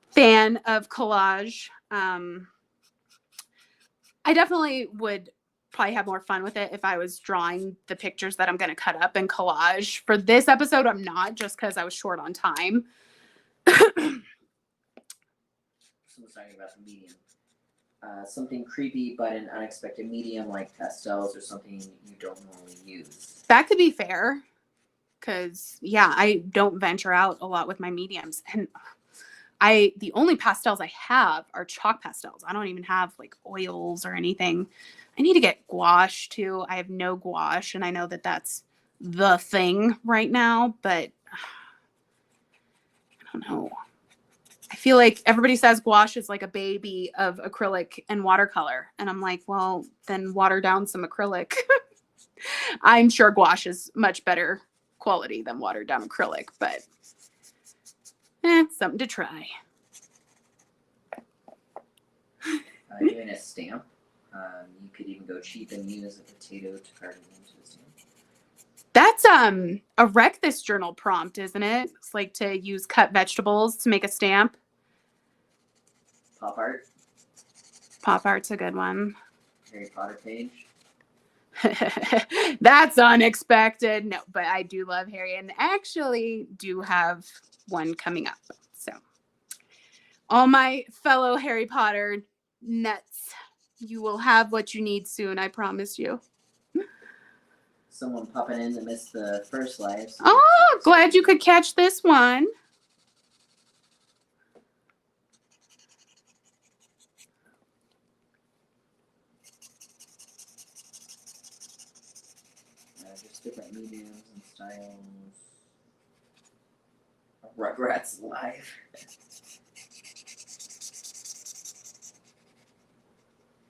fan of collage. I definitely would probably have more fun with it if I was drawing the pictures that I'm going to cut up in collage. For this episode, I'm not, just because I was short on time. Someone's talking about the medium. something creepy but an unexpected medium like pastels or something you don't normally use. That could be fair. Because, yeah, I don't venture out a lot with my mediums. And the only pastels I have are chalk pastels. I don't even have like oils or anything. I need to get gouache too. I have no gouache, and I know that that's the thing right now, but I don't know. I feel like everybody says gouache is like a baby of acrylic and watercolor. And I'm like, well, then water down some acrylic. I'm sure gouache is much better quality than watered down acrylic, but something to try. Doing a stamp. You could even go cheap and use a potato to carve it into the stamp. That's a Wreck This Journal prompt, isn't it? It's like to use cut vegetables to make a stamp. Pop art. Pop art's a good one. Harry Potter page. That's unexpected. No, but I do love Harry and actually do have one coming up. So all my fellow Harry Potter nuts, you will have what you need soon, I promise you. Someone popping in to miss the first live. So oh, glad you could catch this one. Just different mediums and styles. Rugrats live.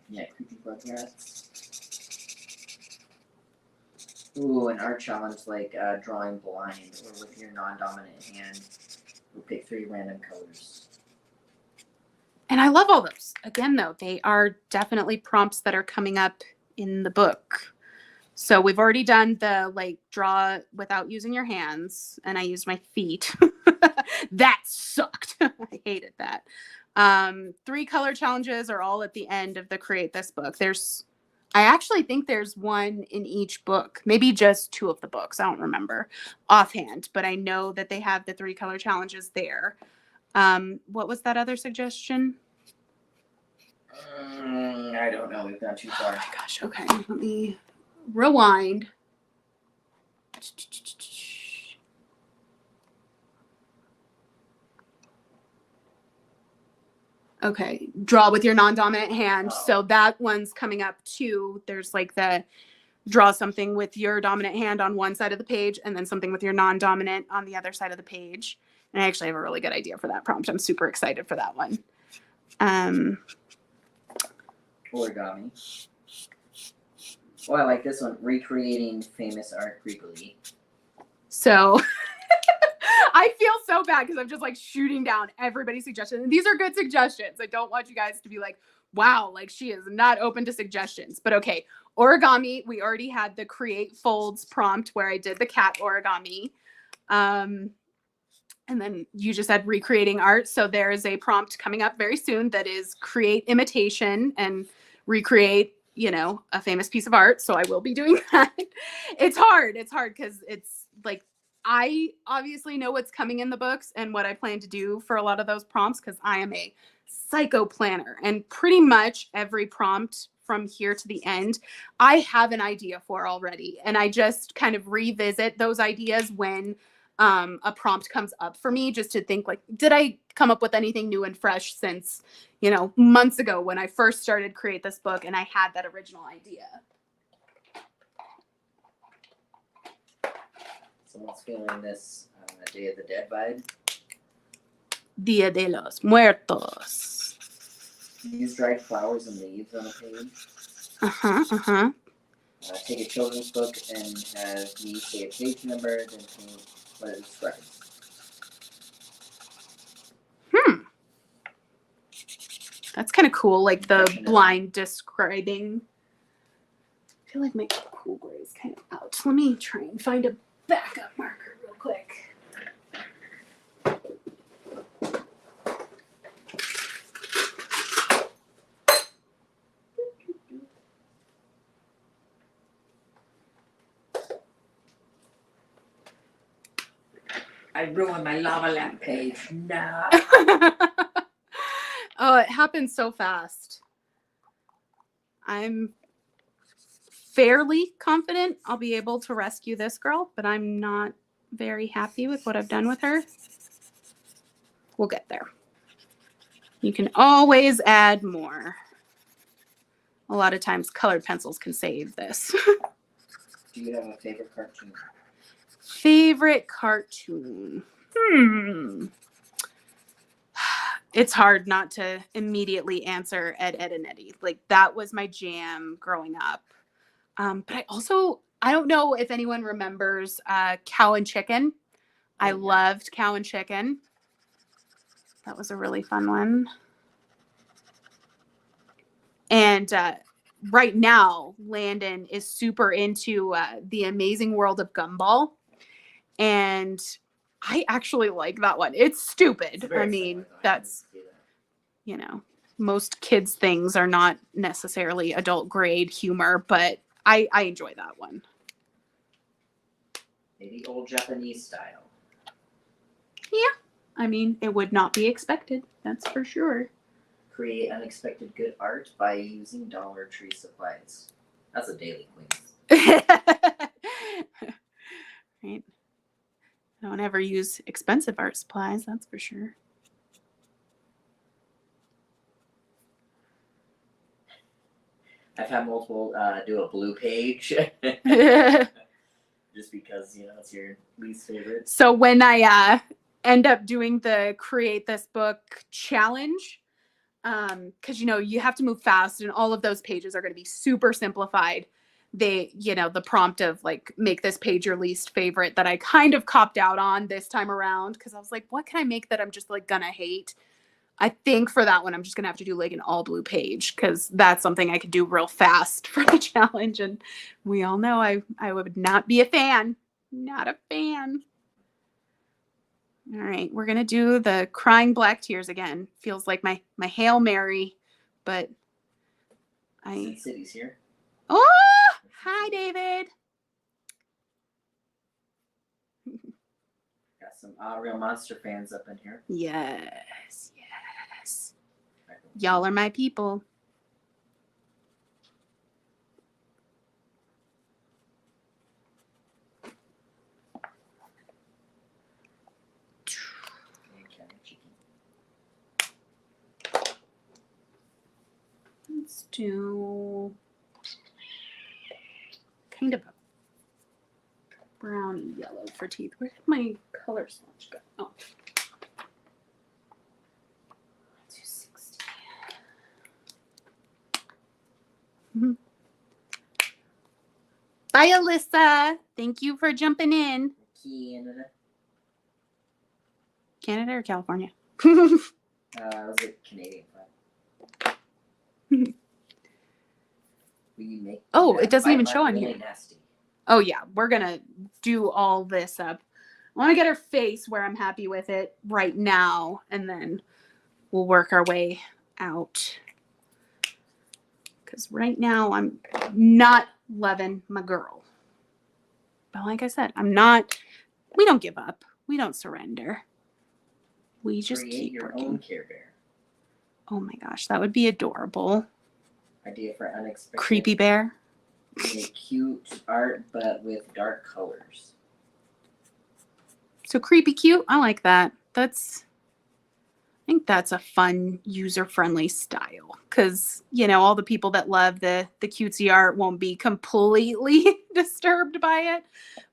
Yeah, creepy Rugrats. Ooh, an art challenge like drawing blind or with your non-dominant hand. We'll pick 3 random colors. And I love all those. Again, though, they are definitely prompts that are coming up in the book. So we've already done the like draw without using your hands, and I used my feet. That sucked. I hated that. 3 color challenges are all at the end of the Create This book. I actually think there's one in each book, maybe just 2 of the books. I don't remember offhand, but I know that they have the 3 color challenges there. What was that other suggestion? I don't know. We've gone too far. Oh my gosh. Okay. Let me rewind. Okay. Draw with your non-dominant hand. Oh. So that one's coming up too. There's like the draw something with your dominant hand on one side of the page and then something with your non-dominant on the other side of the page. And I actually have a really good idea for that prompt. I'm super excited for that one. Origami. Oh, I like this one. Recreating famous art creepily. So I feel so bad because I'm just like shooting down everybody's suggestions. And these are good suggestions. I don't want you guys to be like, wow, like she is not open to suggestions. But okay, origami. We already had the create folds prompt where I did the cat origami. And then you just said recreating art. So there is a prompt coming up very soon that is create imitation and recreate, a famous piece of art. So I will be doing that. It's hard. It's hard because it's like, I obviously know what's coming in the books and what I plan to do for a lot of those prompts because I am a psycho planner, and pretty much every prompt from here to the end, I have an idea for already. And I just kind of revisit those ideas when a prompt comes up for me, just to think like, did I come up with anything new and fresh since, months ago when I first started Create This book and I had that original idea. Someone's feeling this Day of the Dead vibe. Dia de los Muertos. Use dried flowers and leaves on a page. Take a children's book and have me say a page number, then paint what it describes. That's kind of cool, like the blind describing. I feel like my cool gray is kind of out. Let me try and find a backup marker real quick. I ruined my lava lamp page. No. Oh, it happened so fast. I'm fairly confident I'll be able to rescue this girl, but I'm not very happy with what I've done with her. We'll get there. You can always add more. A lot of times colored pencils can save this. Do you have a favorite cartoon? Favorite cartoon? It's hard not to immediately answer Ed, Ed, and Eddie. Like, that was my jam growing up. But I don't know if anyone remembers Cow and Chicken. I loved Cow and Chicken. That was a really fun one. And right now, Landon is super into The Amazing World of Gumball. And I actually like that one. It's stupid. I mean, that's, you know, most kids' things are not necessarily adult grade humor, but I enjoy that one. Maybe old Japanese style. Yeah. I mean, it would not be expected. That's for sure. Create unexpected good art by using Dollar Tree supplies. That's a daily quiz. Right. I don't ever use expensive art supplies, that's for sure. I've had multiple do a blue page. Just because, you know, it's your least favorite. So when I end up doing the create this book challenge, because, you know, you have to move fast and all of those pages are going to be super simplified. They, you know, the prompt of like, make this page your least favorite, that I kind of copped out on this time around, because I was like, what can I make that I'm just like gonna hate? I think for that one, I'm just gonna have to do like an all blue page, because that's something I could do real fast for the challenge. And we all know I would not be a fan. Not a fan. All right, we're gonna do the crying black tears again. Feels like my Hail Mary, but Sin City's here. Oh, hi, David. Got some Real Monster fans up in here. Yes. Y'all are my people. Let's do kind of a browny yellow for teeth. Where did my color swatch go? Oh. 260. Bye, Alyssa. Thank you for jumping in. Canada or California? Was it Canadian flag? Oh, it doesn't even show on really here. Nasty. Oh yeah, we're gonna do all this up. I want to get her face where I'm happy with it right now, and then we'll work our way out. Because right now I'm not loving my girl. But like I said, we don't give up. We don't surrender. We just keep your working. Own Care Bear. Oh my gosh, that would be adorable. Idea for unexpected. Creepy bear. Make cute art, but with dark colors. So creepy cute. I like that. I think that's a fun, user-friendly style. Because, you know, all the people that love the cutesy art won't be completely disturbed by it.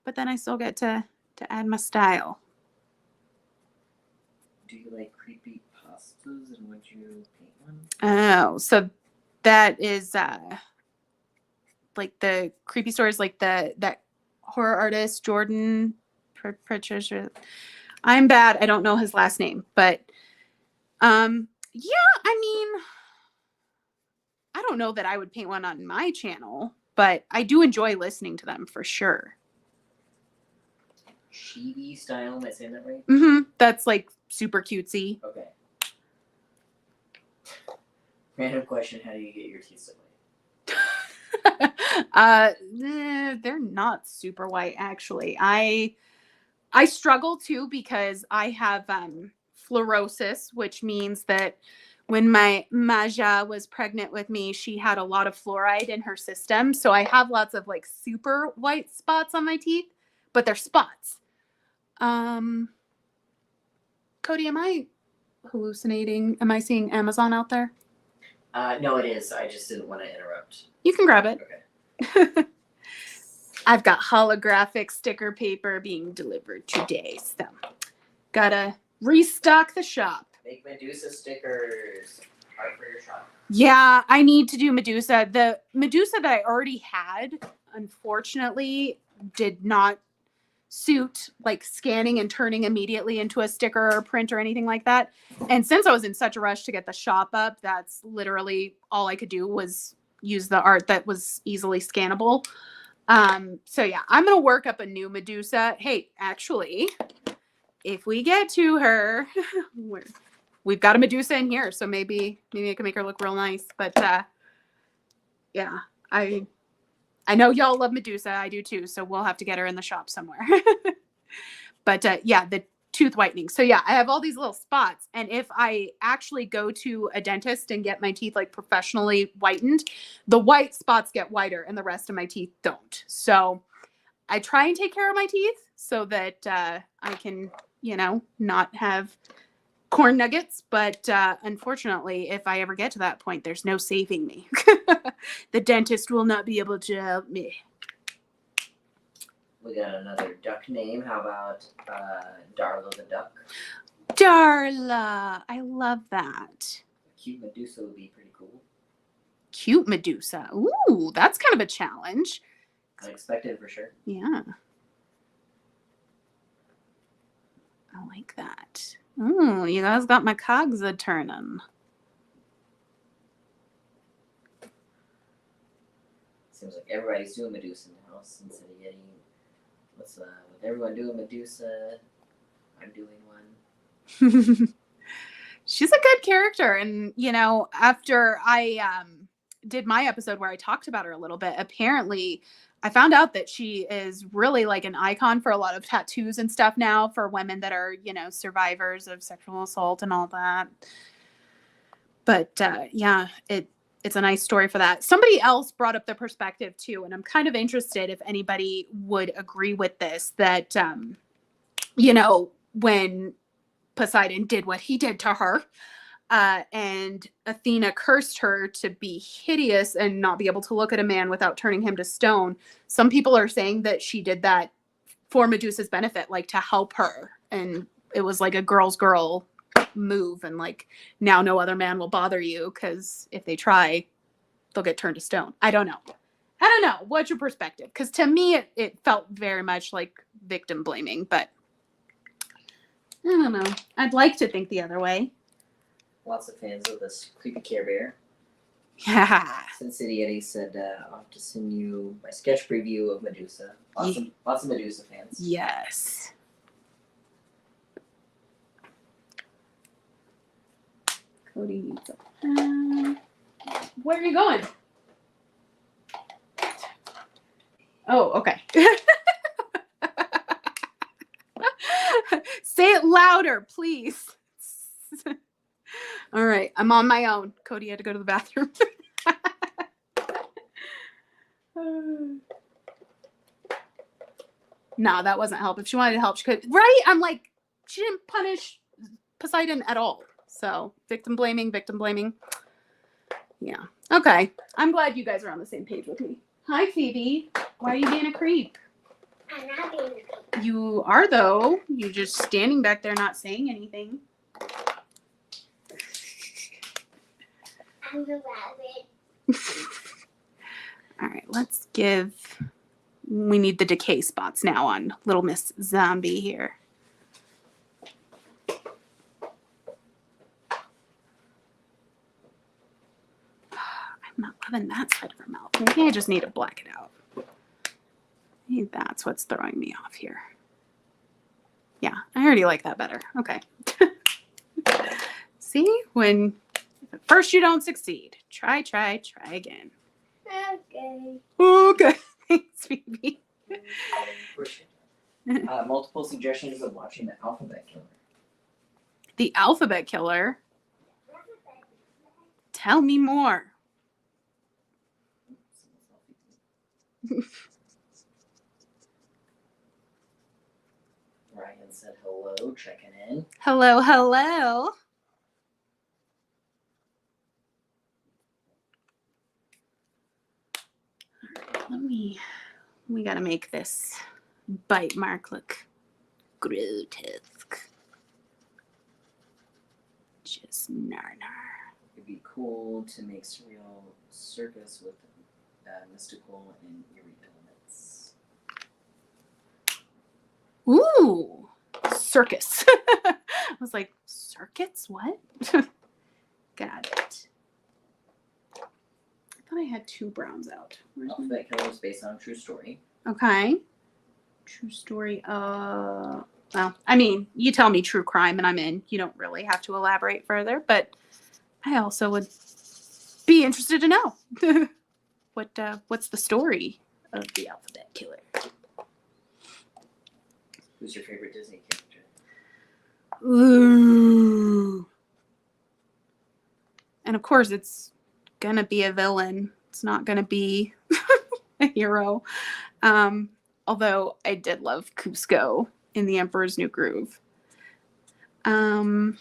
But then I still get to add my style. Do you like creepy pastas, and would you paint one? Oh, so that is like the creepy stories, like that horror artist Jordan Patricia. I'm bad. I don't know his last name, but yeah, I mean, I don't know that I would paint one on my channel, but I do enjoy listening to them for sure. Chibi style, am I saying that right? Mm-hmm. That's like super cutesy. Okay. Random question: how do you get your teeth so white? They're not super white, actually. I struggle too, because I have fluorosis, which means that when my Maja was pregnant with me, she had a lot of fluoride in her system. So I have lots of like super white spots on my teeth, but they're spots. Cody, am I hallucinating? Am I seeing Amazon out there? No, it is. I just didn't want to interrupt. You can grab it. Okay. I've got holographic sticker paper being delivered today. So gotta restock the shop. Make Medusa stickers. Hard for your shop. Yeah, I need to do Medusa. The Medusa that I already had, unfortunately, did not suit like scanning and turning immediately into a sticker or print or anything like that. And since I was in such a rush to get the shop up, that's literally all I could do was use the art that was easily scannable. So yeah, I'm gonna work up a new Medusa. Hey, actually, if we get to her, we've got a Medusa in here, so maybe I can make her look real nice. But yeah, I know y'all love Medusa. I do too. So we'll have to get her in the shop somewhere. But yeah, the tooth whitening. So yeah, I have all these little spots. And if I actually go to a dentist and get my teeth like professionally whitened, the white spots get whiter and the rest of my teeth don't. So I try and take care of my teeth so that I can, not have corn nuggets. But unfortunately, if I ever get to that point, there's no saving me. The dentist will not be able to help me. We got another duck name. How about Darla the duck? Darla. I love that. Cute Medusa would be pretty cool. Cute Medusa. Ooh, that's kind of a challenge. Unexpected for sure. Yeah. I like that. Ooh, you guys got my cogs a turning. Seems like everybody's doing Medusa now since getting. With everyone doing Medusa, I'm doing one. She's a good character. And, after I did my episode where I talked about her a little bit, apparently I found out that she is really like an icon for a lot of tattoos and stuff now for women that are, survivors of sexual assault and all that. But yeah, it's a nice story for that. Somebody else brought up the perspective too, and I'm kind of interested if anybody would agree with this, that, when Poseidon did what he did to her, and Athena cursed her to be hideous and not be able to look at a man without turning him to stone. Some people are saying that she did that for Medusa's benefit, like to help her. And it was like a girl's girl move. And like, now no other man will bother you because if they try, they'll get turned to stone. I don't know. What's your perspective? Because to me, it felt very much like victim blaming, but I don't know. I'd like to think the other way. Lots of fans of this creepy Care Bear. Yeah. Sin City Eddie said, I'll have to send you my sketch preview of Medusa. Lots of Medusa fans. Yes. Cody needs a pen. Where are you going? Oh, okay. Say it louder, please. All right, I'm on my own. Cody had to go to the bathroom. No, that wasn't help. If she wanted to help, she could. Right? I'm like, she didn't punish Poseidon at all. So victim blaming. Yeah. Okay. I'm glad you guys are on the same page with me. Hi, Phoebe. Why are you being a creep? I'm not being a creep. You are, though. You're just standing back there not saying anything. I'm a rabbit. All right, we need the decay spots now on Little Miss Zombie here. I'm not loving that side of her mouth. Maybe I just need to black it out. Maybe that's what's throwing me off here. Yeah, I already like that better. Okay. See, when at first you don't succeed, try again. Okay. Thanks, Phoebe. Multiple suggestions of watching The Alphabet Killer. The Alphabet Killer. Tell me more. Ryan said hello, checking in. Hello, hello. We gotta make this bite mark look grotesque. Just nar. It'd be cool to make surreal circus with mystical and eerie elements. Ooh, circus. I was like, circuits? What? Got it. I thought I had 2 browns out. Where's my... Alphabet Killer is based on a true story. Okay. True story. Well, I mean, you tell me true crime and I'm in. You don't really have to elaborate further, but I also would be interested to know what's the story of the Alphabet Killer. Who's your favorite Disney character? Ooh. And of course, it's gonna be a villain. It's not gonna be a hero. Although I did love Cusco in The Emperor's New Groove. Let's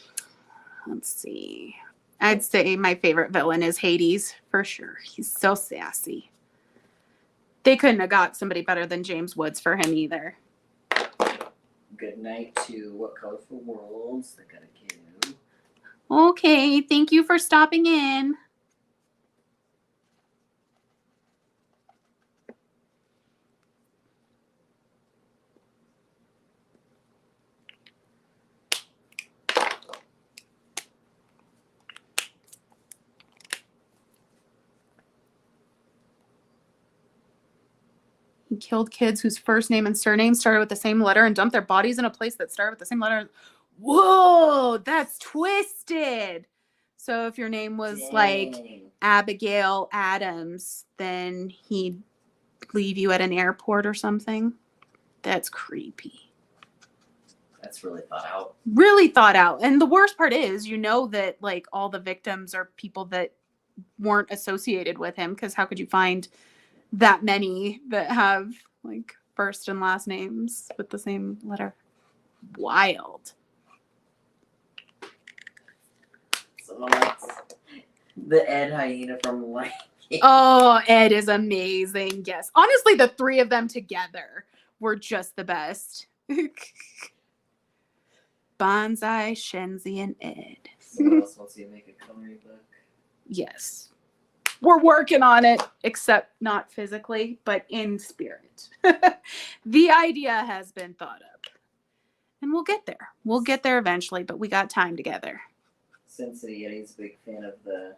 see. I'd say my favorite villain is Hades, for sure. He's so sassy. They couldn't have got somebody better than James Woods for him either. Good night to What Colorful Worlds. They got a kid. Okay, thank you for stopping in. He killed kids whose first name and surname started with the same letter and dumped their bodies in a place that started with the same letter. Whoa, that's twisted. So if your name was like Abigail Adams, then he'd leave you at an airport or something. That's creepy. That's really thought out. Really thought out. And the worst part is, you know that like all the victims are people that weren't associated with him, because how could you find that many that have like first and last names with the same letter? Wild. So that's the Ed Hyena from Lion King. Oh, Ed is amazing. Yes. Honestly, the 3 of them together were just the best. Bonsai, Shenzi, and Ed. Someone else wants you to make a coloring book. Yes. We're working on it, except not physically, but in spirit. The idea has been thought up. And we'll get there. We'll get there eventually, but we got time together. Sensei Yeti's a big fan of the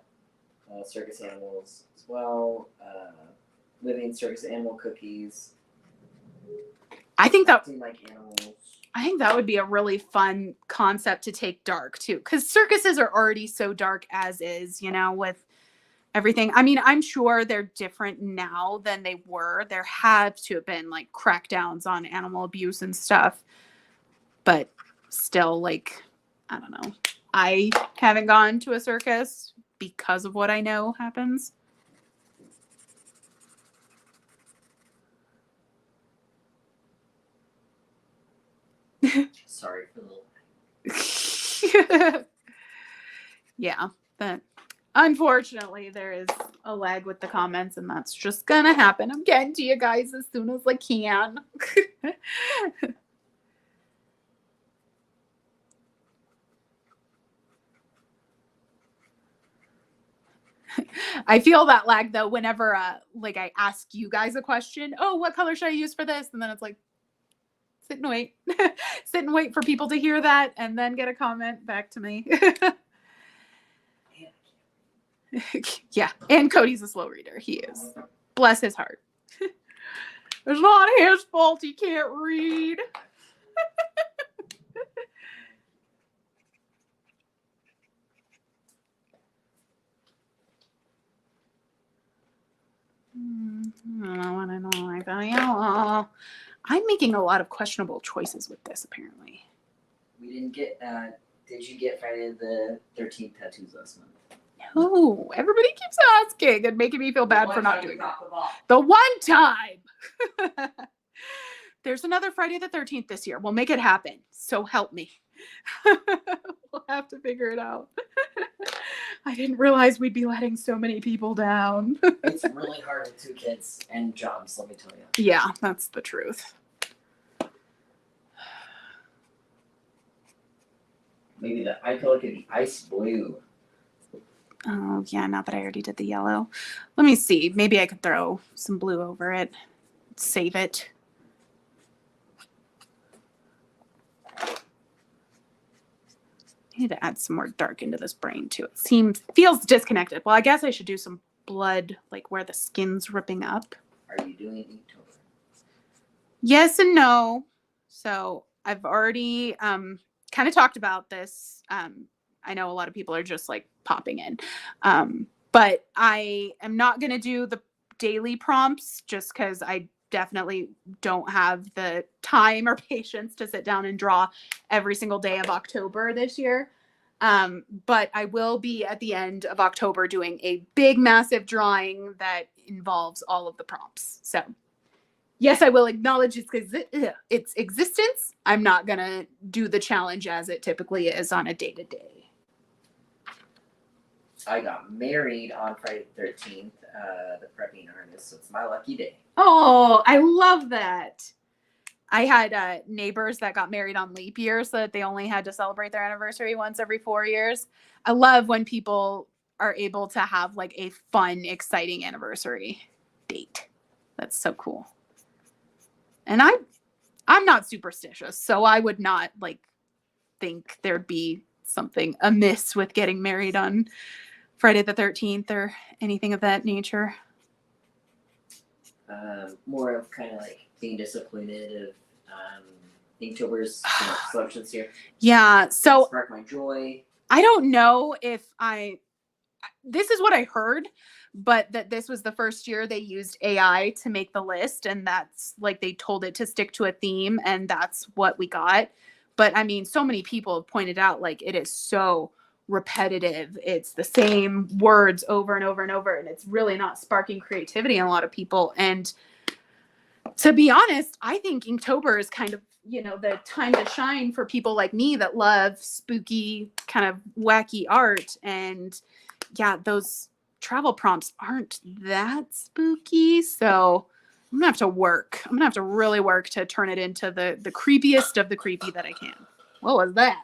circus animals as well. Living circus animal cookies. I think that Acting like animals. I think that would be a really fun concept to take dark too, because circuses are already so dark as is, you know, with everything. I mean, I'm sure they're different now than they were. There had to have been like crackdowns on animal abuse and stuff, but still, like, I don't know. I haven't gone to a circus because of what I know happens. Sorry for the Yeah, but unfortunately there is a lag with the comments, and that's just gonna happen. I'm getting to you guys as soon as I can. I feel that lag though whenever like I ask you guys a question. Oh, what color should I use for this? And then it's like, sit and wait. Sit and wait for people to hear that and then get a comment back to me. Yeah, and Cody's a slow reader. He is. Bless his heart. It's not his fault he can't read. I don't know. I'm making a lot of questionable choices with this, apparently. We didn't get. Did you get Friday the 13th tattoos last month? No. No, everybody keeps asking and making me feel bad for not doing that. Drop the ball. The one time. There's another Friday the 13th this year. We'll make it happen. So help me. We'll have to figure it out. I didn't realize we'd be letting so many people down. It's really hard with 2 kids and jobs, let me tell you. Yeah, that's the truth. Maybe the eye color could be ice blue. Oh, yeah, now that I already did the yellow. Let me see. Maybe I could throw some blue over it. Save it. I need to add some more dark into this brain too. It feels disconnected. Well, I guess I should do some blood, like where the skin's ripping up. Are you doing Inktober? Yes and no. So I've already kind of talked about this. I know a lot of people are just like popping in. But I am not going to do the daily prompts just because I definitely don't have the time or patience to sit down and draw every single day of October this year. But I will be at the end of October doing a big, massive drawing that involves all of the prompts. So yes, I will acknowledge its existence. I'm not going to do the challenge as it typically is on a day-to-day. I got married on Friday the 13th, the prepping artist, so it's my lucky day. Oh, I love that. I had neighbors that got married on leap year so that they only had to celebrate their anniversary once every 4 years. I love when people are able to have like a fun, exciting anniversary date. That's so cool. And I'm not superstitious, so I would not like think there'd be something amiss with getting married on Friday the 13th or anything of that nature. More of kind of like being disappointed of Inktober's selections here. Yeah, so Spark my joy. I don't know if this is what I heard, but that this was the first year they used AI to make the list, and that's like they told it to stick to a theme, and that's what we got. But I mean, so many people have pointed out like it is so repetitive. It's the same words over and over and over, and it's really not sparking creativity in a lot of people. And to be honest, I think Inktober is kind of, the time to shine for people like me that love spooky, kind of wacky art. And yeah, those travel prompts aren't that spooky. So I'm gonna have to work. I'm gonna have to really work to turn it into the creepiest of the creepy that I can. What was that?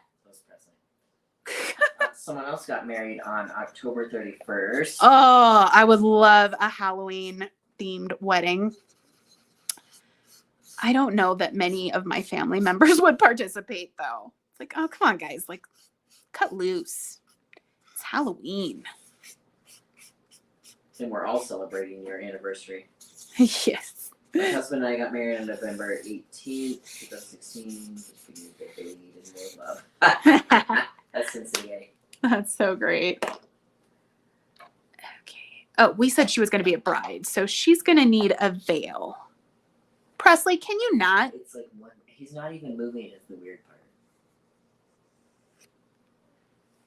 Someone else got married on October 31st. Oh, I would love a Halloween themed wedding. I don't know that many of my family members would participate though. It's like, oh, come on guys, like cut loose. It's Halloween. And we're all celebrating your anniversary. Yes. My husband and I got married on November 18th, 2016. Just being a good baby and more love. That's Cincinnati. That's so great. Okay. Oh, we said she was going to be a bride, so she's going to need a veil. Presley, can you not? It's like he's not even moving is the weird part.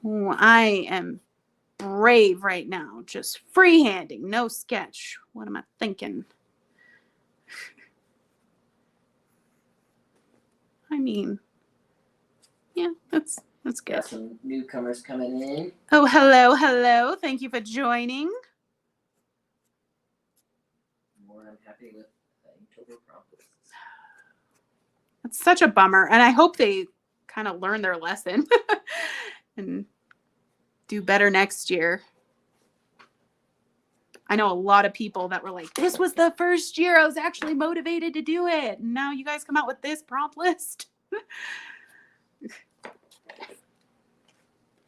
Oh, I am brave right now. Just freehanding, no sketch. What am I thinking? I mean, yeah, that's good. Got some newcomers coming in. Oh, hello. Thank you for joining. More I'm happy with Inktober prompts. It's such a bummer. And I hope they kind of learn their lesson and do better next year. I know a lot of people that were like, this was the first year I was actually motivated to do it. And now you guys come out with this prompt list.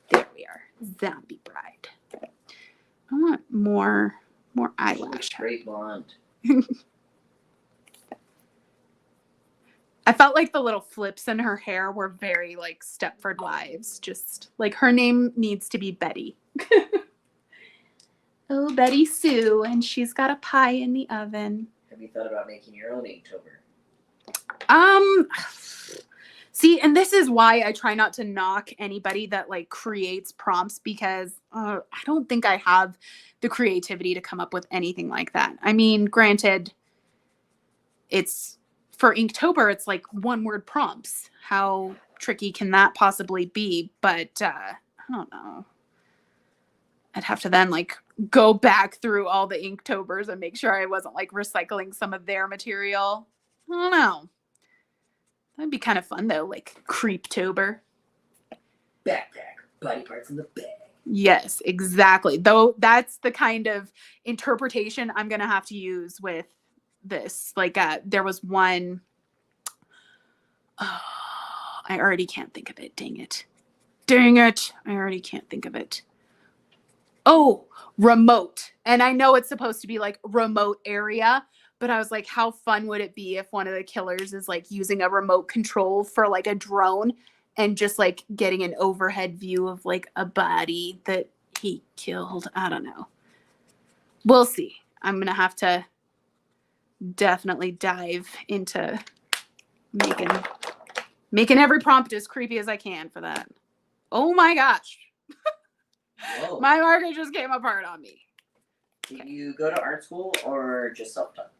There we are. Zombie bride. I want more eyelash. Straight blonde. I felt like the little flips in her hair were very like Stepford Wives. Just like her name needs to be Betty. Oh, Betty Sue, and she's got a pie in the oven. Have you thought about making your own Inktober? See, and this is why I try not to knock anybody that like creates prompts, because I don't think I have the creativity to come up with anything like that. I mean, granted, it's for Inktober, it's like one word prompts. How tricky can that possibly be? But I don't know. I'd have to then like go back through all the Inktobers and make sure I wasn't like recycling some of their material. I don't know. That'd be kind of fun though, like Creeptober. Backpack, body parts in the bag. Yes, exactly. Though that's the kind of interpretation I'm gonna have to use with this. Like, there was one. Oh, I already can't think of it. Dang it! Dang it! I already can't think of it. Oh, remote. And I know it's supposed to be like remote area, but I was like, how fun would it be if one of the killers is like using a remote control for like a drone and just like getting an overhead view of like a body that he killed? I don't know. We'll see. I'm going to have to definitely dive into making every prompt as creepy as I can for that. Oh my gosh. Whoa. My marker just came apart on me. Did you go to art school or just self-taught?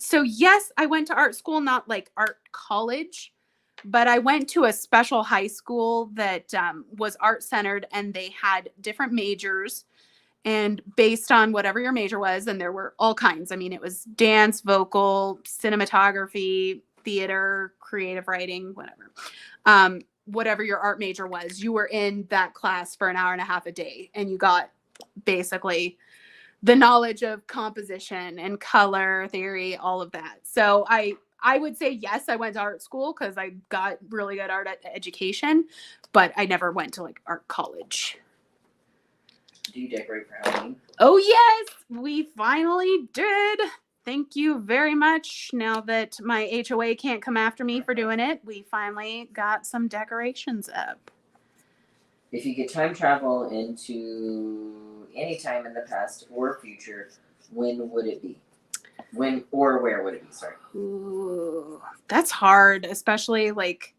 So yes, I went to art school, not like art college, but I went to a special high school that was art centered, and they had different majors, and based on whatever your major was, and there were all kinds. I mean, it was dance, vocal, cinematography, theater, creative writing, whatever. Whatever your art major was, you were in that class for an hour and a half a day, and you got basically the knowledge of composition and color theory, all of that. So I would say yes, I went to art school because I got really good art education, but I never went to like art college. Do you decorate for Halloween? Oh yes, we finally did. Thank you very much. Now that my HOA can't come after me for doing it, we finally got some decorations up. If you could time travel into any time in the past or future, when would it be? When or where would it be? Sorry. Ooh, that's hard, especially like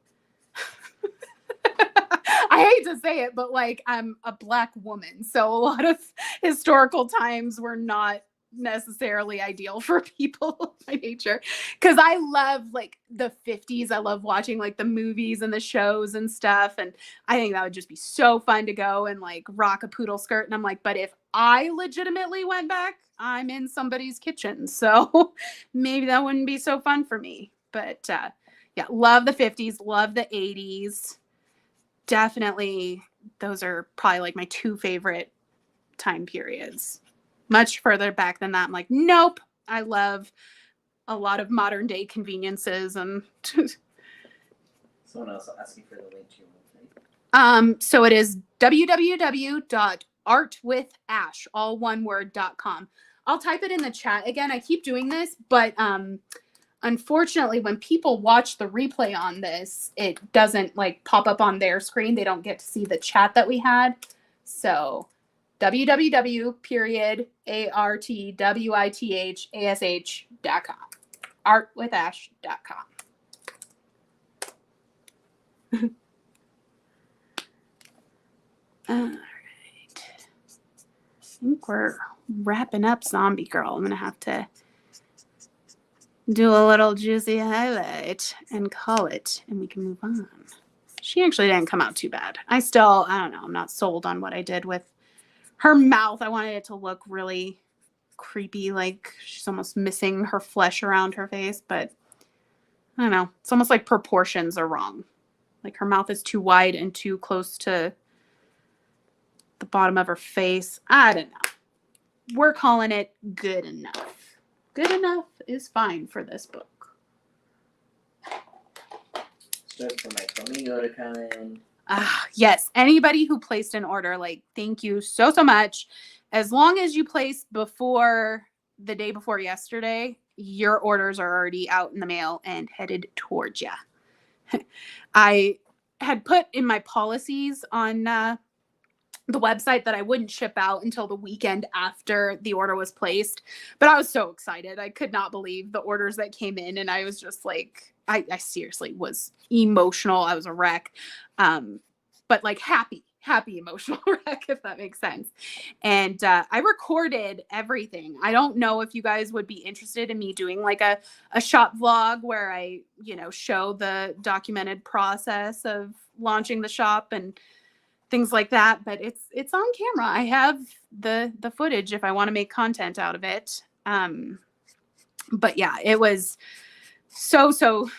I hate to say it, but like I'm a Black woman, so a lot of historical times were not necessarily ideal for people by nature, because I love like the 50s. I love watching like the movies and the shows and stuff, and I think that would just be so fun to go and like rock a poodle skirt. And I'm like, but if I legitimately went back, I'm in somebody's kitchen, so maybe that wouldn't be so fun for me. But yeah, love the 50s, love the 80s. Definitely, those are probably like my two favorite time periods. Much further back than that, I'm like, nope. I love a lot of modern day conveniences and Someone else asking for the link to your website. so it is www.artwithash, all one word.com. I'll type it in the chat. Again, I keep doing this, but unfortunately, when people watch the replay on this, it doesn't like pop up on their screen. They don't get to see the chat that we had. So www.artwithash.com. artwithash.com. All right. I think we're wrapping up Zombie Girl. I'm going to have to do a little juicy highlight and call it, and we can move on. She actually didn't come out too bad. I don't know. I'm not sold on what I did with her mouth. I wanted it to look really creepy, like she's almost missing her flesh around her face, but I don't know. It's almost like proportions are wrong. Like her mouth is too wide and too close to the bottom of her face. I don't know. We're calling it good enough. Good enough is fine for this book. Start for my flamingo to come in. Yes. Anybody who placed an order, like, thank you so, so much. As long as you placed before the day before yesterday, your orders are already out in the mail and headed towards you. I had put in my policies on the website that I wouldn't ship out until the weekend after the order was placed. But I was so excited. I could not believe the orders that came in. And I was just like, I seriously was emotional. I was a wreck. But like happy emotional wreck, if that makes sense. And I recorded everything. I don't know if you guys would be interested in me doing like a shop vlog where I, show the documented process of launching the shop and things like that, but it's on camera. I have the footage if I want to make content out of it. But yeah, it was so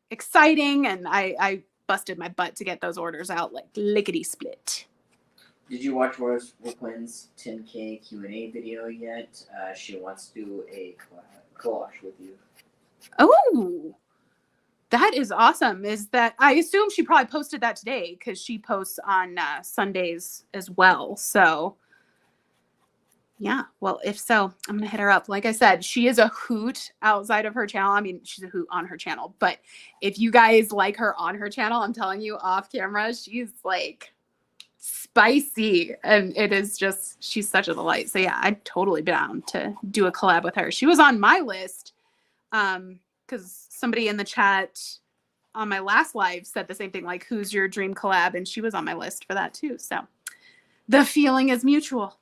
exciting, and I busted my butt to get those orders out like lickety split. Did you watch Rose Quinn's 10K Q&A video yet? She wants to do a collage with you. Oh, that is awesome. Is that, I assume she probably posted that today because she posts on Sundays as well. So yeah, well, if so, I'm gonna hit her up. Like I said, she is a hoot outside of her channel. I mean, she's a hoot on her channel, but if you guys like her on her channel, I'm telling you off camera, she's like spicy, and it is just, she's such a delight. So yeah, I'd totally be down to do a collab with her. She was on my list because somebody in the chat on my last live said the same thing, like, who's your dream collab? And she was on my list for that too. So the feeling is mutual.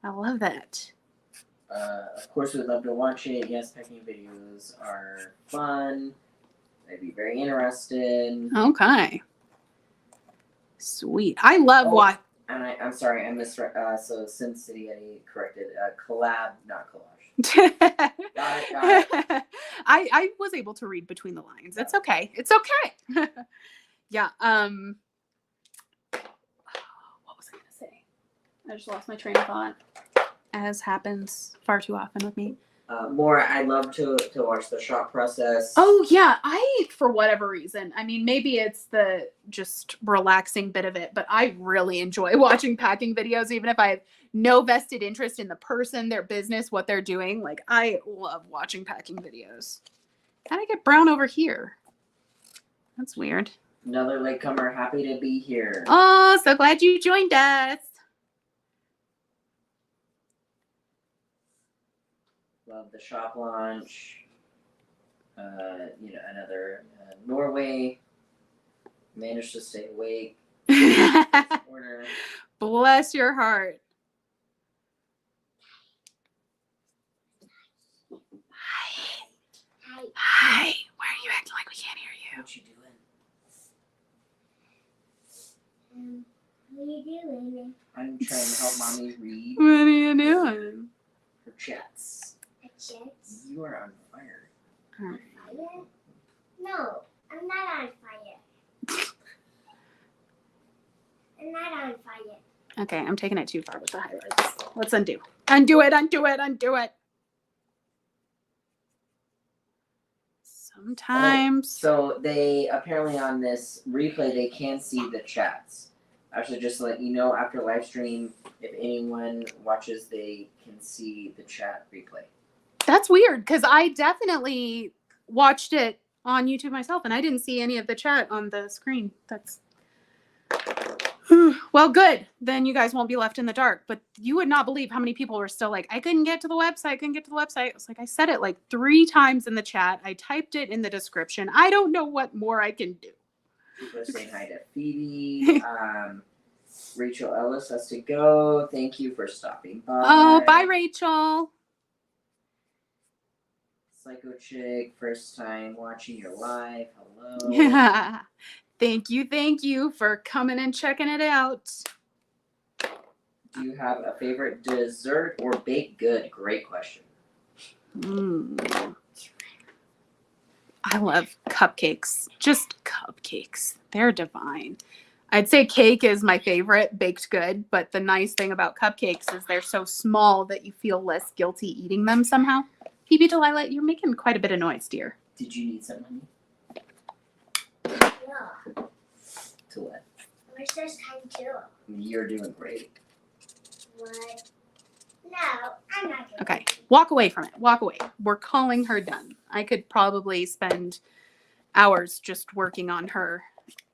I love that. Of course, we'd love to watch it. Yes, packing videos are fun. I'd be very interested. Okay. Sweet. I love what. And I'm sorry, I misread. So Sim City, I corrected. Collab, not collage. Got it. I was able to read between the lines. It's okay. It's okay. Yeah. What was I gonna say? I just lost my train of thought, as happens far too often with me. More, I love to watch the shop process. Oh yeah, for whatever reason, I mean, maybe it's the just relaxing bit of it, but I really enjoy watching packing videos, even if I have no vested interest in the person, their business, what they're doing. Like, I love watching packing videos. How'd I get brown over here? That's weird. Another latecomer, happy to be here. Oh, so glad you joined us. Love the shop launch. Another Norway. Managed to stay awake. Order. Bless your heart. Hi. Why are you acting like we can't hear you? What you doing? What are you doing? I'm trying to help mommy read What are you doing? her chats. A chance? You are on fire. Fire? No, I'm not on fire. I'm not on fire. Okay, I'm taking it too far with the highlights. Let's undo. Undo it, undo it, undo it. Sometimes. So they apparently on this replay they can see the chats. Actually, just to let you know, after live stream, if anyone watches, they can see the chat replay. That's weird because I definitely watched it on YouTube myself and I didn't see any of the chat on the screen. That's well, good. Then you guys won't be left in the dark. But you would not believe how many people were still like, I couldn't get to the website. I was like, I said it like 3 times in the chat. I typed it in the description. I don't know what more I can do. People are saying hi to Phoebe. Rachel Ellis has to go. Thank you for stopping by. Oh, bye, Rachel. Psycho Chick, first time watching your live. Hello. Thank you for coming and checking it out. Do you have a favorite dessert or baked good? Great question. I love cupcakes. Just cupcakes. They're divine. I'd say cake is my favorite baked good, but the nice thing about cupcakes is they're so small that you feel less guilty eating them somehow. Phoebe Delilah, you're making quite a bit of noise, dear. Did you need some honey? Yeah. To what? Where's this time too? You're doing great. What? No, I'm not doing Okay, walk away from it. Walk away. We're calling her done. I could probably spend hours just working on her,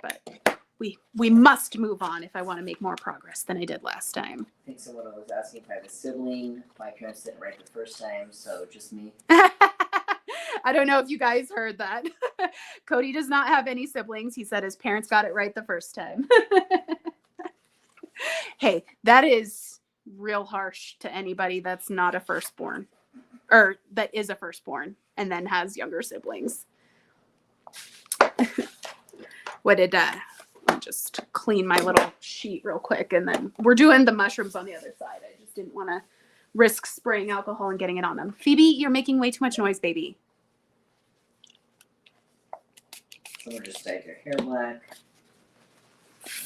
but we must move on if I want to make more progress than I did last time. I think someone was asking if I have a sibling. My parents didn't write the first time, so just me. I don't know if you guys heard that. Cody does not have any siblings. He said his parents got it right the first time. Hey, that is real harsh to anybody that's not a firstborn or that is a firstborn and then has younger siblings. What did I'll just clean my little sheet real quick and then we're doing the mushrooms on the other side. I just didn't want to risk spraying alcohol and getting it on them. Phoebe, you're making way too much noise, baby. Someone just dyed your hair black.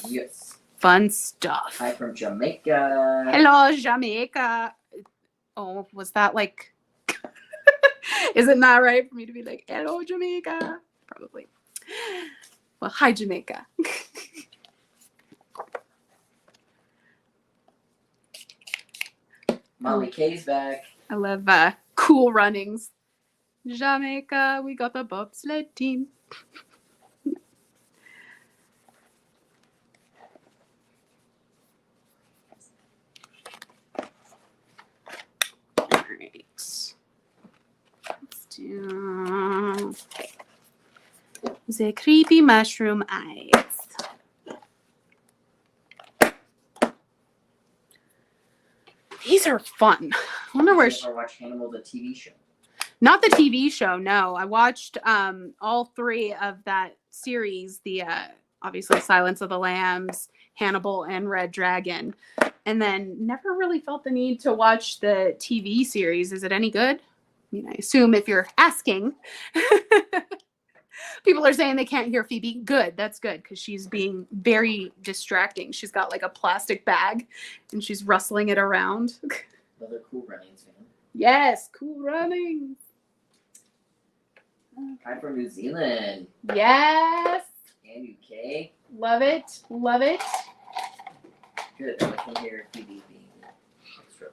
Yes. Fun stuff. Hi from Jamaica. Hello, Jamaica. Oh, was that like... Is it not right for me to be like, hello, Jamaica? Probably. Well, hi, Jamaica. Molly K's back. I love cool runnings. Jamaica, we got the bobsled team. All right. Let's do the creepy mushroom eyes. These are fun. I wonder where. Did you ever watch Hannibal, the TV show? Not the TV show, no. I watched all three of that series, the obviously Silence of the Lambs, Hannibal, and Red Dragon, and then never really felt the need to watch the TV series. Is it any good? I mean, I assume if you're asking. People are saying they can't hear Phoebe. Good, that's good, because she's being very distracting. She's got like a plastic bag, and she's rustling it around. Another Cool Runnings fan. Yes, Cool Runnings. Hi from New Zealand Yes. and UK. Love it. Love it. Good, I can hear Phoebe being extra.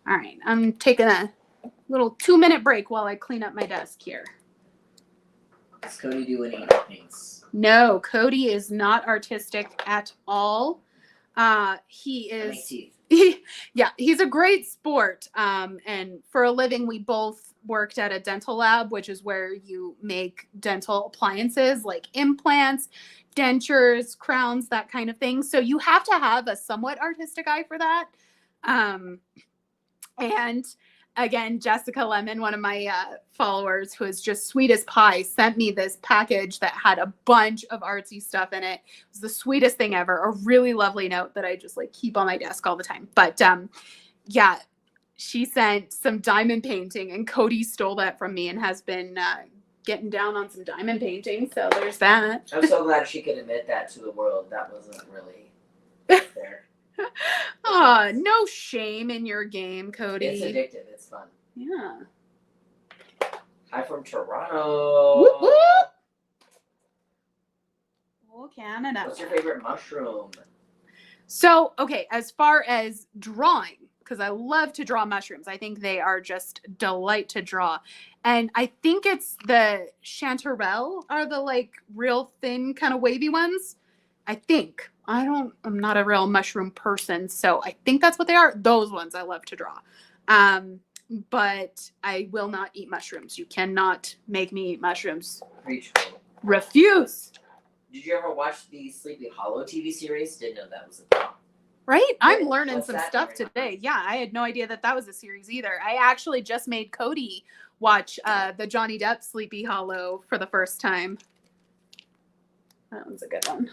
All right. I'm taking a little 2-minute break while I clean up my desk here. Does Cody do any things? No, Cody is not artistic at all. He is. Any teeth? Yeah, he's a great sport. And for a living, we both worked at a dental lab, which is where you make dental appliances like implants, dentures, crowns, that kind of thing. So you have to have a somewhat artistic eye for that. And again, Jessica Lemon, one of my followers who is just sweet as pie, sent me this package that had a bunch of artsy stuff in it. It was the sweetest thing ever. A really lovely note that I just like keep on my desk all the time. But yeah, she sent some diamond painting and Cody stole that from me and has been getting down on some diamond painting. So there's that. I'm so glad she could admit that to the world. That wasn't really fair. Oh, no shame in your game, Cody. It's addictive. It's fun. Yeah. Hi from Toronto. Whoop, whoop. Oh, Canada. What's your favorite mushroom? So, okay, as far as drawing, because I love to draw mushrooms. I think they are just delight to draw. And I think it's the chanterelle are the like real thin kind of wavy ones. I think. I'm not a real mushroom person, so I think that's what they are. Those ones I love to draw. But I will not eat mushrooms. You cannot make me eat mushrooms. Preach. Refuse. Did you ever watch the Sleepy Hollow TV series? Didn't know that was a thing. Right? I'm learning What's some that, stuff Mary? today. Yeah, I had no idea that was a series either. I actually just made Cody watch the Johnny Depp Sleepy Hollow for the first time. That one's a good one.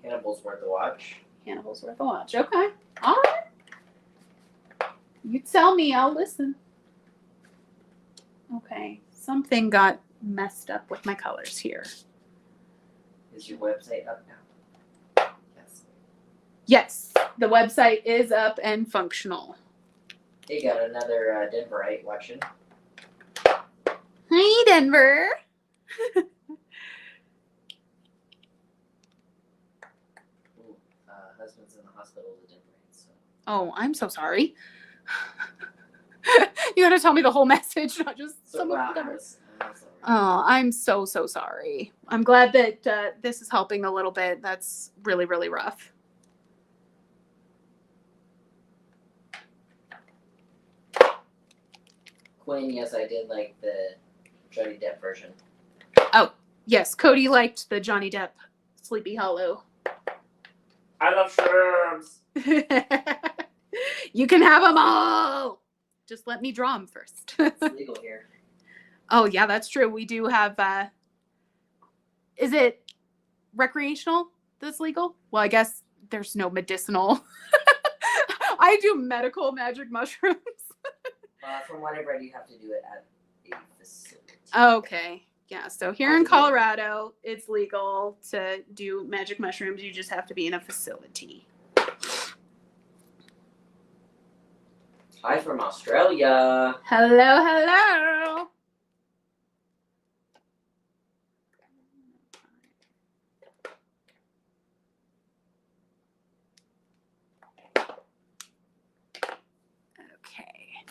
Hannibal's worth a watch. Hannibal's worth a watch. Okay. All right. You tell me, I'll listen. Okay. Something got messed up with my colors here. Is your website up now? Yes. Yes, the website is up and functional. Hey, got another Denverite watching. Hi, Denver. Husband's in the hospital with Denverite. So. Oh, I'm so sorry. You gotta tell me the whole message, not just So some of wow, whatever. I'm sorry. Oh, I'm so sorry. I'm glad that this is helping a little bit. That's really, really rough. Quinn, yes, I did like the Johnny Depp version. Oh, yes, Cody liked the Johnny Depp Sleepy Hollow. I love shrooms. You can have them all. Just let me draw them first. It's legal here. Oh, yeah, that's true. We do have, is it recreational that's legal? Well, I guess there's no medicinal. I do medical magic mushrooms. From what I've read, you have to do it at a facility. Okay. Yeah. So here in Colorado, it's legal to do magic mushrooms. You just have to be in a facility. Hi from Australia. Hello, hello. Okay.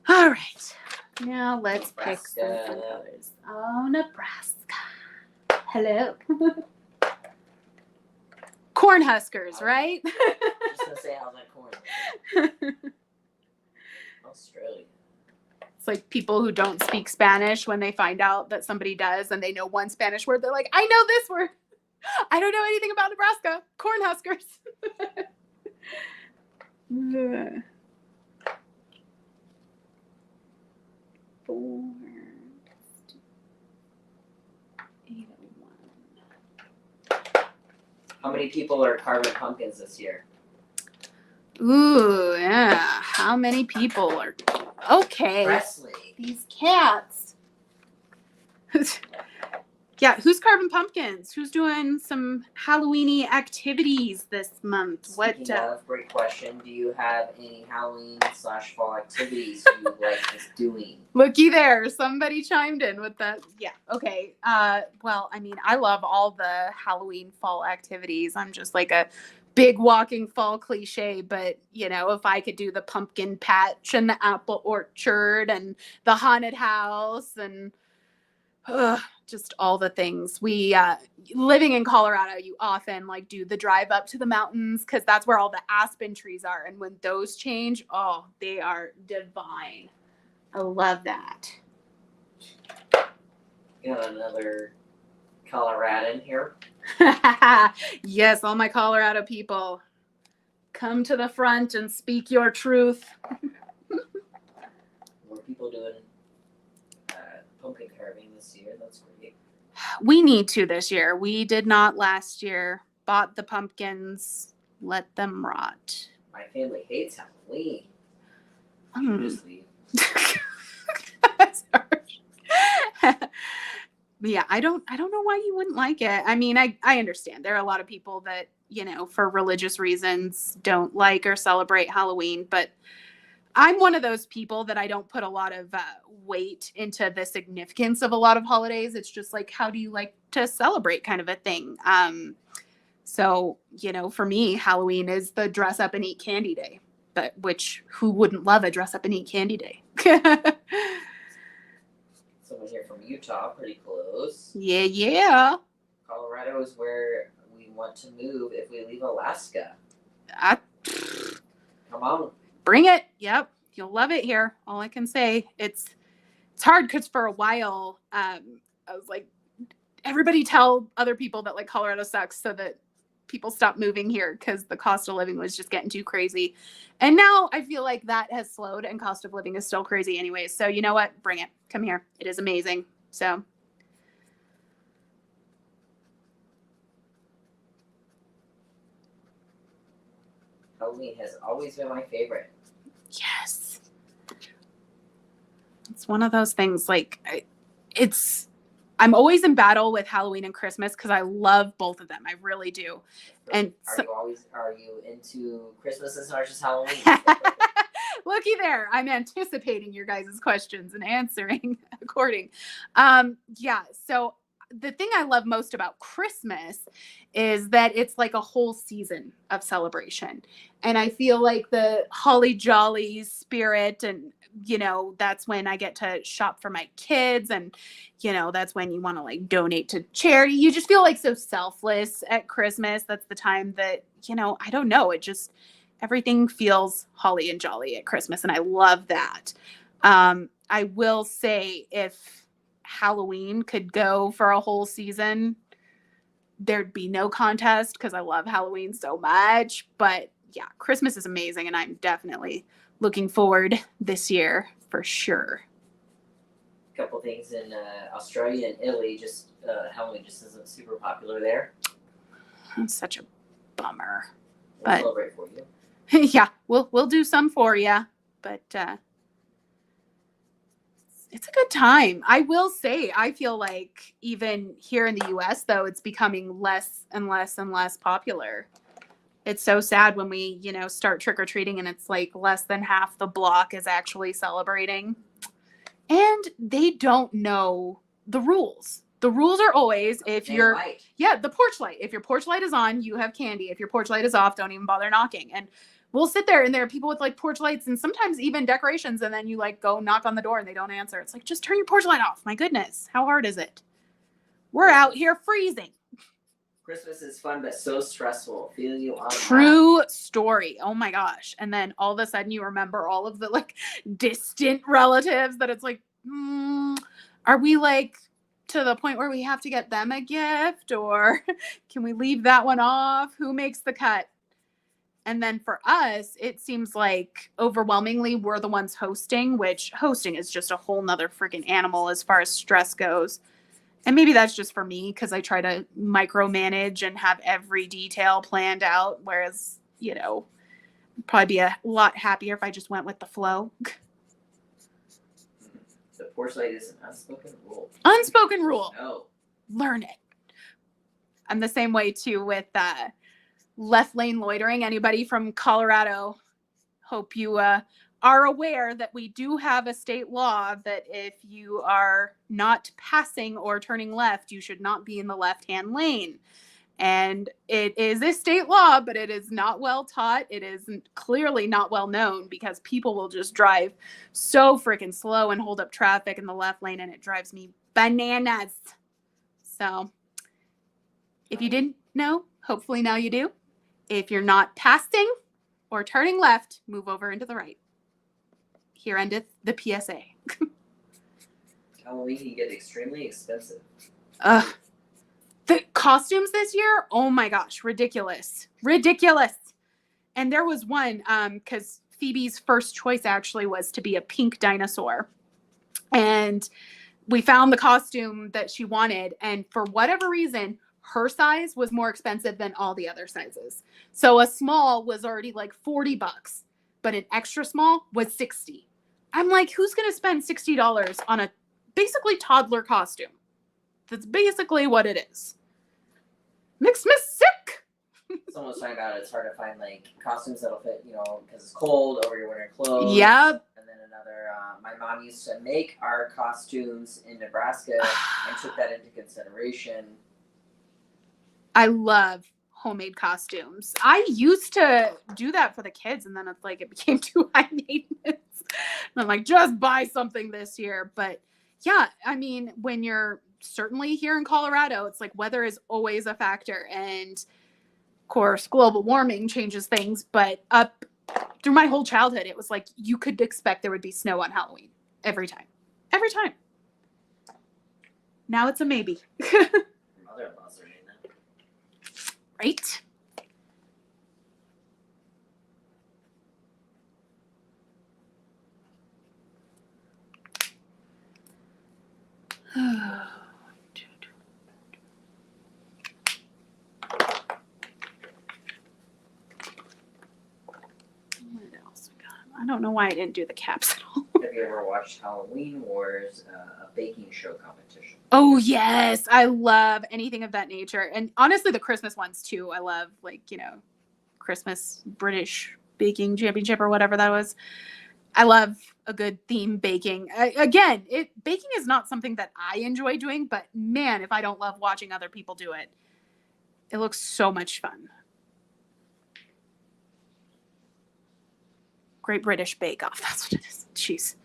All right. Now let's pick some colors. Oh, Nebraska. Hello. Cornhuskers, right? Just gonna say how's that corn? Australia. It's like people who don't speak Spanish when they find out that somebody does and they know one Spanish word, they're like, I know this word. I don't know anything about Nebraska. Cornhuskers. Four. 801. How many people are carving pumpkins this year? Ooh, yeah. How many people are okay? Presley. These cats. Yeah, who's carving pumpkins? Who's doing some Halloweeny activities this month? Speaking of, great question. Do you have any Halloween/fall activities you like us doing? Looky there, somebody chimed in with that. Yeah, okay. Well, I mean, I love all the Halloween fall activities. I'm just like a big walking fall cliche, but you know, if I could do the pumpkin patch and the apple orchard and the haunted house and just all the things. We living in Colorado, you often like do the drive up to the mountains because that's where all the aspen trees are, and when those change, oh, they are divine. I love that. Got another Coloradan here. Yes, all my Colorado people, come to the front and speak your truth. More people doing pumpkin carving this year. That's great. We need to this year. We did not last year. Bought the pumpkins, let them rot. My family hates Halloween. Just leave. That's harsh. Yeah, I don't know why you wouldn't like it. I mean, I understand. There are a lot of people that, you know, for religious reasons don't like or celebrate Halloween, but I'm one of those people that I don't put a lot of weight into the significance of a lot of holidays. It's just like, how do you like to celebrate kind of a thing? So, you know, for me, Halloween is the dress up and eat candy day, but who wouldn't love a dress up and eat candy day? Someone here from Utah, pretty close. Yeah. Colorado is where we want to move if we leave Alaska. Come on. Bring it. Yep. You'll love it here. All I can say. It's hard because for a while, I was like, everybody tell other people that like Colorado sucks so that people stop moving here because the cost of living was just getting too crazy. And now I feel like that has slowed and cost of living is still crazy anyway. So you know what? Bring it. Come here. It is amazing. So. Halloween has always been my favorite. Yes. It's one of those things like I'm always in battle with Halloween and Christmas because I love both of them. I really do. And are you into Christmas as much as Halloween? Looky there. I'm anticipating your guys' questions and answering according. Yeah. So the thing I love most about Christmas is that it's like a whole season of celebration. And I feel like the holly jolly spirit, and that's when I get to shop for my kids, and that's when you want to like donate to charity. You just feel like so selfless at Christmas. That's the time that, I don't know, it just everything feels holly and jolly at Christmas, and I love that. I will say, if Halloween could go for a whole season, there'd be no contest because I love Halloween so much. But yeah, Christmas is amazing, and I'm definitely looking forward this year for sure. A couple things in Australia and Italy, just Halloween just isn't super popular there. It's such a bummer. We'll But celebrate for you. yeah, we'll do some for you, but it's a good time. I will say, I feel like even here in the US, though, it's becoming less and less and less popular. It's so sad when we, start trick-or-treating and it's like less than half the block is actually celebrating. And they don't know the rules. The rules are always, if you're, the porch light. If your porch light is on, you have candy. If your porch light is off, don't even bother knocking. And we'll sit there, and there are people with like porch lights and sometimes even decorations, and then you like go knock on the door and they don't answer. It's like, just turn your porch light off. My goodness, how hard is it? We're out here freezing. Christmas is fun, but so stressful. Feel you on True story. Oh my gosh. And then all of a sudden you remember all of the like distant relatives that it's like, are we like to the point where we have to get them a gift, or can we leave that one off? Who makes the cut? And then for us, it seems like overwhelmingly we're the ones hosting, which hosting is just a whole nother freaking animal as far as stress goes. And maybe that's just for me because I try to micromanage and have every detail planned out, whereas, I'd probably be a lot happier if I just went with the flow. The porch light is an unspoken rule. Unspoken rule. No. Learn it. I'm the same way too with left lane loitering. Anybody from Colorado, hope you are aware that we do have a state law that if you are not passing or turning left, you should not be in the left-hand lane. And it is a state law, but it is not well taught. It is clearly not well known because people will just drive so freaking slow and hold up traffic in the left lane, and it drives me bananas. So if you didn't know, hopefully now you do. If you're not passing or turning left, move over into the right. Here endeth the PSA. Halloween can get extremely expensive. The costumes this year, oh my gosh, ridiculous. And there was one, because Phoebe's first choice actually was to be a pink dinosaur. And we found the costume that she wanted, and for whatever reason, her size was more expensive than all the other sizes. So a small was already like $40, but an extra small was $60. I'm like, who's going to spend $60 on a basically toddler costume? That's basically what it is. Makes me sick. Someone was talking about it's hard to find like costumes that'll fit, because it's cold over your winter clothes. Yep. And then another, my mom used to make our costumes in Nebraska and took that into consideration. I love homemade costumes. I used to do that for the kids, and then it's like it became too high maintenance. And I'm like, just buy something this year. But yeah, I mean, when you're certainly here in Colorado, it's like weather is always a factor. And of course, global warming changes things. But up through my whole childhood, it was like you could expect there would be snow on Halloween every time. Every time. Now it's a maybe. Mother-in-law's are doing that. Right? What else we got? I don't know why I didn't do the caps at all. Have you ever watched Halloween Wars, a baking show competition? Oh, yes. I love anything of that nature. And honestly, the Christmas ones too. I love, like, Christmas British Baking Championship or whatever that was. I love a good theme baking. Again, baking is not something that I enjoy doing, but man, if I don't love watching other people do it, it looks so much fun. Great British Bake Off. That's what it is. Jeez.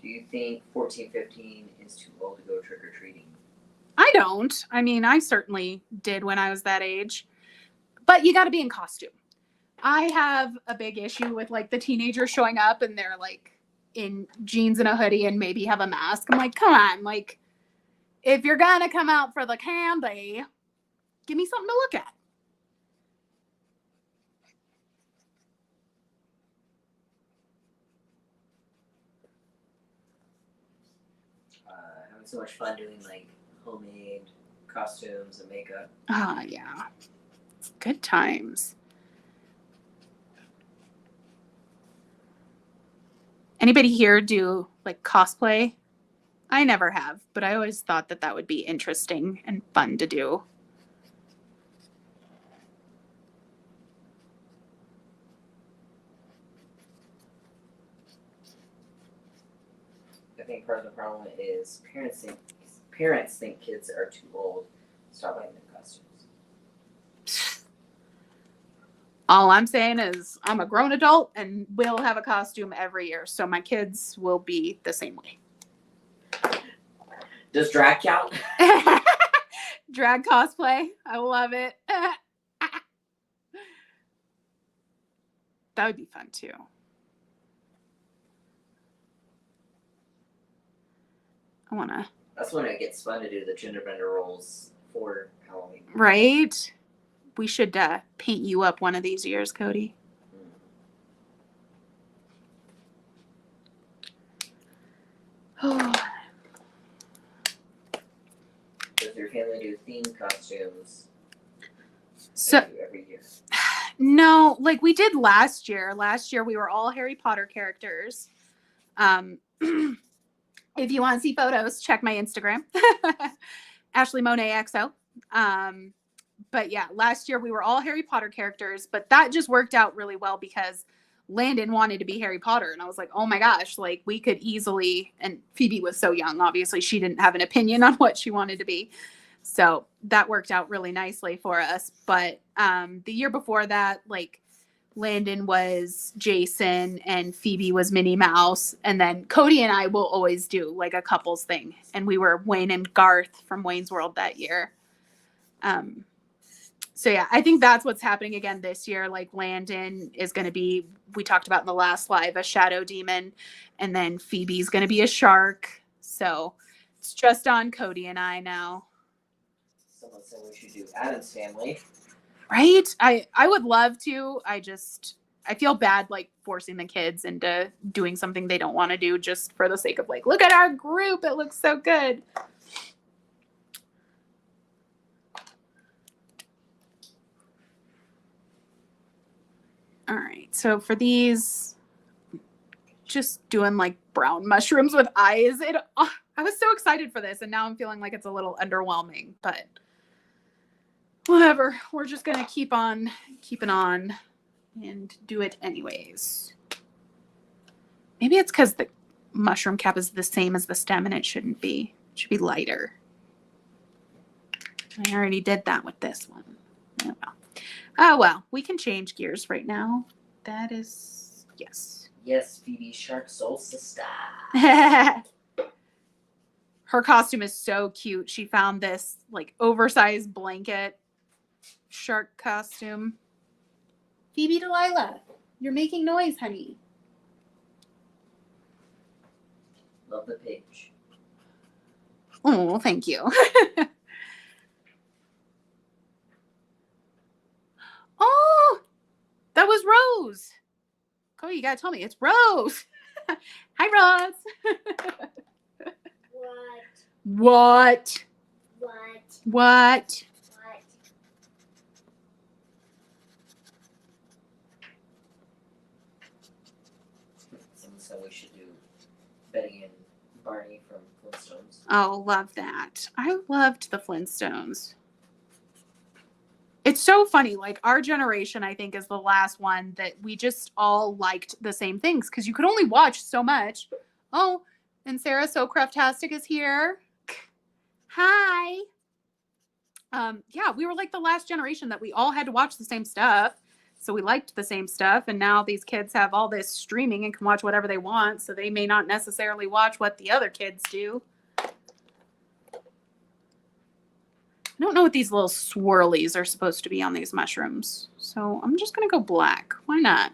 Do you think 14, 15 is too old to go trick-or-treating? I don't. I mean, I certainly did when I was that age. But you got to be in costume. I have a big issue with like the teenagers showing up and they're like in jeans and a hoodie and maybe have a mask. I'm like, come on. Like, if you're going to come out for the candy, give me something to look at. Having so much fun doing like homemade costumes and makeup. Yeah. It's good times. Anybody here do like cosplay? I never have, but I always thought that that would be interesting and fun to do. I think part of the problem is parents think kids are too old to stop buying them costumes. All I'm saying is I'm a grown adult and will have a costume every year, so my kids will be the same way. Does drag count? Drag cosplay. I love it. That would be fun too. I want to. That's when it gets fun to do the gender bender roles for Halloween. Right? We should paint you up one of these years, Cody. Does your family do themed costumes So every year? no, like we did last year. Last year we were all Harry Potter characters. If you want to see photos, check my Instagram, Ashley Monet XO. But yeah, last year we were all Harry Potter characters, but that just worked out really well because Landon wanted to be Harry Potter. And I was like, oh my gosh, like we could easily, and Phoebe was so young, obviously she didn't have an opinion on what she wanted to be. So that worked out really nicely for us. But the year before that, like Landon was Jason and Phoebe was Minnie Mouse. And then Cody and I will always do like a couples thing. And we were Wayne and Garth from Wayne's World that year. So yeah, I think that's what's happening again this year. Like Landon is going to be, we talked about in the last live, a shadow demon. And then Phoebe's going to be a shark. So it's just on Cody and I now. Someone said we should do Adam's Family. Right? I would love to. I feel bad like forcing the kids into doing something they don't want to do just for the sake of like, look at our group. It looks so good. All right. So for these, just doing like brown mushrooms with eyes. I was so excited for this and now I'm feeling like it's a little underwhelming, but whatever. We're just going to keep on keeping on and do it anyways. Maybe it's because the mushroom cap is the same as the stem and it shouldn't be. It should be lighter. I already did that with this one. Oh well, we can change gears right now. That is, yes. Yes, Phoebe Shark Soul Sister. Her costume is so cute. She found this like oversized blanket shark costume. Phoebe Delilah, you're making noise, honey. Love the page. Oh, thank you. Oh, that was Rose. Cody, you gotta tell me it's Rose. Hi, Rose. What? Someone said we should do Betty and Barney from Flintstones. Oh, love that. I loved the Flintstones. It's so funny. Like our generation, I think, is the last one that we just all liked the same things because you could only watch so much. Oh, and Sarah So Craftastic is here. Hi. Yeah, we were like the last generation that we all had to watch the same stuff. So we liked the same stuff. And now these kids have all this streaming and can watch whatever they want. So they may not necessarily watch what the other kids do. I don't know what these little swirlies are supposed to be on these mushrooms. So I'm just going to go black. Why not?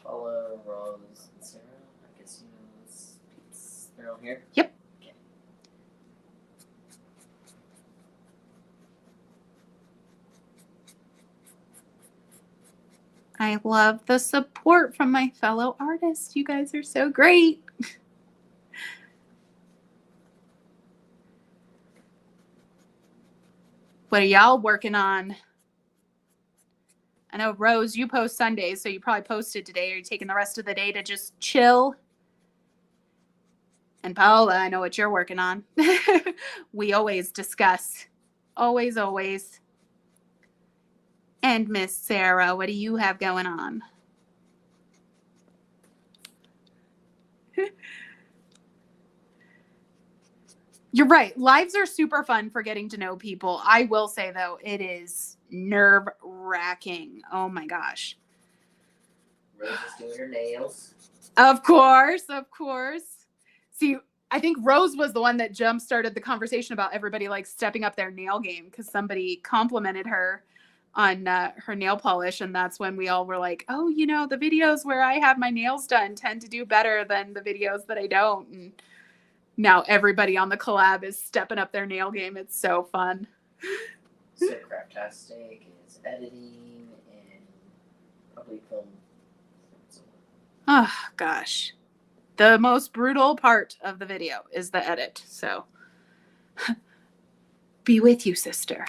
Paula, Rose, and Sarah. I guess you know they're all here. Yep. Okay. I love the support from my fellow artists. You guys are so great. What are y'all working on? I know, Rose, you post Sundays, so you probably posted today. Are you taking the rest of the day to just chill? And Paola, I know what you're working on. We always discuss. Always, always. And Miss Sarah, what do you have going on? You're right. Lives are super fun for getting to know people. I will say, though, it is nerve-wracking. Oh, my gosh. Rose is doing her nails. Of course, of course. See, I think Rose was the one that jump-started the conversation about everybody, like, stepping up their nail game because somebody complimented her on her nail polish, and that's when we all were like, oh, you know, the videos where I have my nails done tend to do better than the videos that I don't. And now everybody on the collab is stepping up their nail game. It's so fun. So Craftastic is editing and probably film. Oh, gosh. The most brutal part of the video is the edit. So be with you, sister.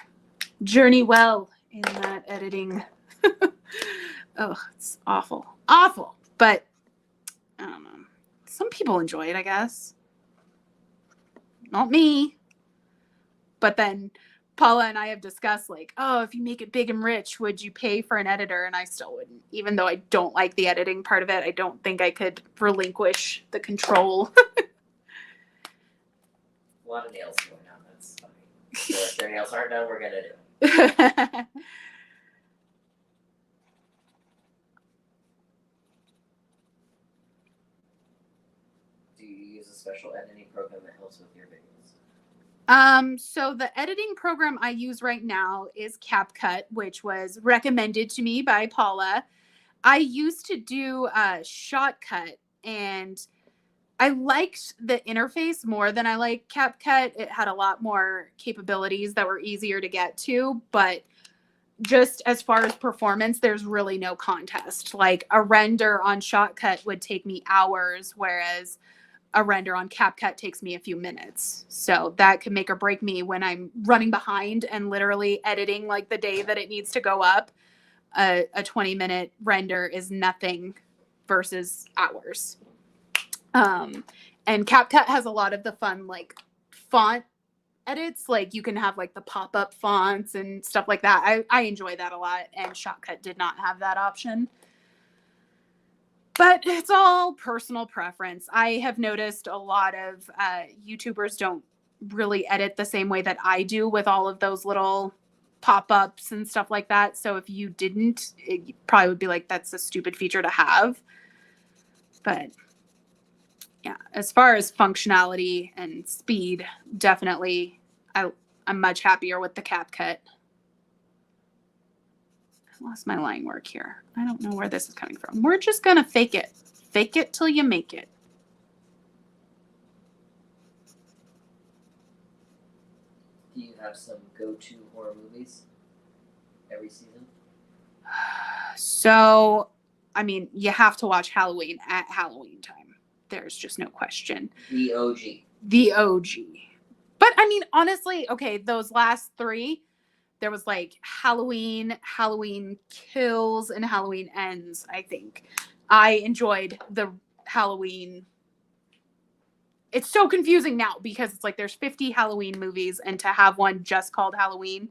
Journey well in that editing. Oh, it's awful. Awful. But I don't know. Some people enjoy it, I guess. Not me. But then Paula and I have discussed, like, oh, if you make it big and rich, would you pay for an editor? And I still wouldn't. Even though I don't like the editing part of it, I don't think I could relinquish the control. A lot of nails going on. That's funny. So if their nails aren't done, we're going to do it. Do you use a special editing program that helps with your videos? So the editing program I use right now is CapCut, which was recommended to me by Paula. I used to do Shotcut, and I liked the interface more than I like CapCut. It had a lot more capabilities that were easier to get to, but just as far as performance, there's really no contest. Like a render on Shotcut would take me hours, whereas a render on CapCut takes me a few minutes. So that could make or break me when I'm running behind and literally editing like the day that it needs to go up. A 20-minute render is nothing versus hours. And CapCut has a lot of the fun like font edits. Like you can have like the pop-up fonts and stuff like that. I enjoy that a lot, and Shotcut did not have that option. But it's all personal preference. I have noticed a lot of YouTubers don't really edit the same way that I do with all of those little pop-ups and stuff like that. So if you didn't, it probably would be like, that's a stupid feature to have. But yeah, as far as functionality and speed, definitely I'm much happier with the CapCut. Lost my line work here. I don't know where this is coming from. We're just gonna fake it. Fake it till you make it. Do you have some go-to horror movies every season? So, I mean, you have to watch Halloween at Halloween time. There's just no question. The OG. The OG. But I mean, honestly, okay, those last three, there was like Halloween, Halloween Kills, and Halloween Ends, I think. I enjoyed the Halloween it's so confusing now because it's like there's 50 Halloween movies, and to have one just called Halloween,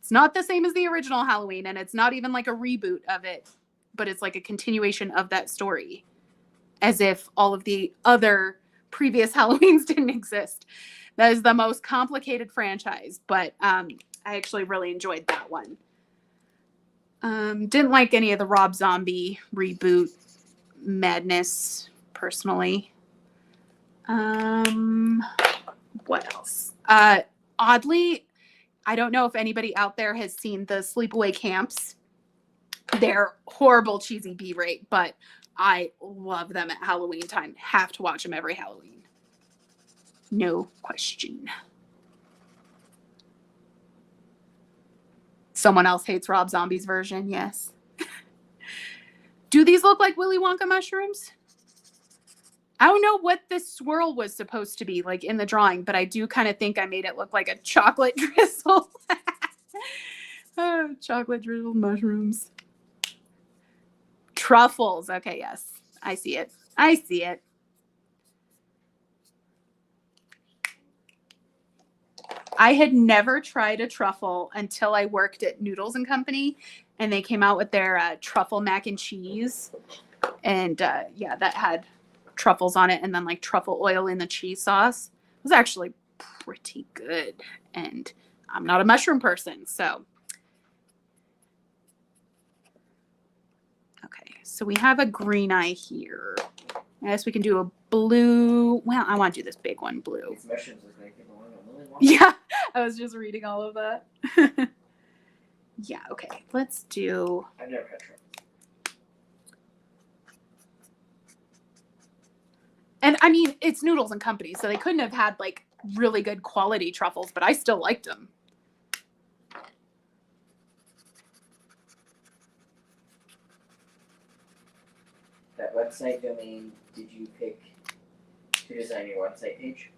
it's not the same as the original Halloween, and it's not even like a reboot of it, but it's like a continuation of that story, as if all of the other previous Halloweens didn't exist. That is the most complicated franchise, but I actually really enjoyed that one. Didn't like any of the Rob Zombie reboot madness personally. What else? Oddly, I don't know if anybody out there has seen the Sleepaway Camps. They're horrible, cheesy B-rate, but I love them at Halloween time. Have to watch them every Halloween. No question. Someone else hates Rob Zombie's version, yes. Do these look like Willy Wonka mushrooms? I don't know what this swirl was supposed to be like in the drawing, but I do kind of think I made it look like a chocolate drizzle. Oh, chocolate drizzle mushrooms. Truffles. Okay, yes. I see it. I see it. I had never tried a truffle until I worked at Noodles and Company, and they came out with their truffle mac and cheese. And yeah, that had truffles on it and then like truffle oil in the cheese sauce. It was actually pretty good. And I'm not a mushroom person, so. Okay, so we have a green eye here. I guess we can do a blue. Well, I want to do this big one, blue. These mushrooms look like they belong on Willy Wonka. Yeah, I was just reading all of that. Yeah, okay, let's do. I've never had truffles. And I mean, it's Noodles and Company, so they couldn't have had like really good quality truffles, but I still liked them. That website domain, did you pick to design your website page?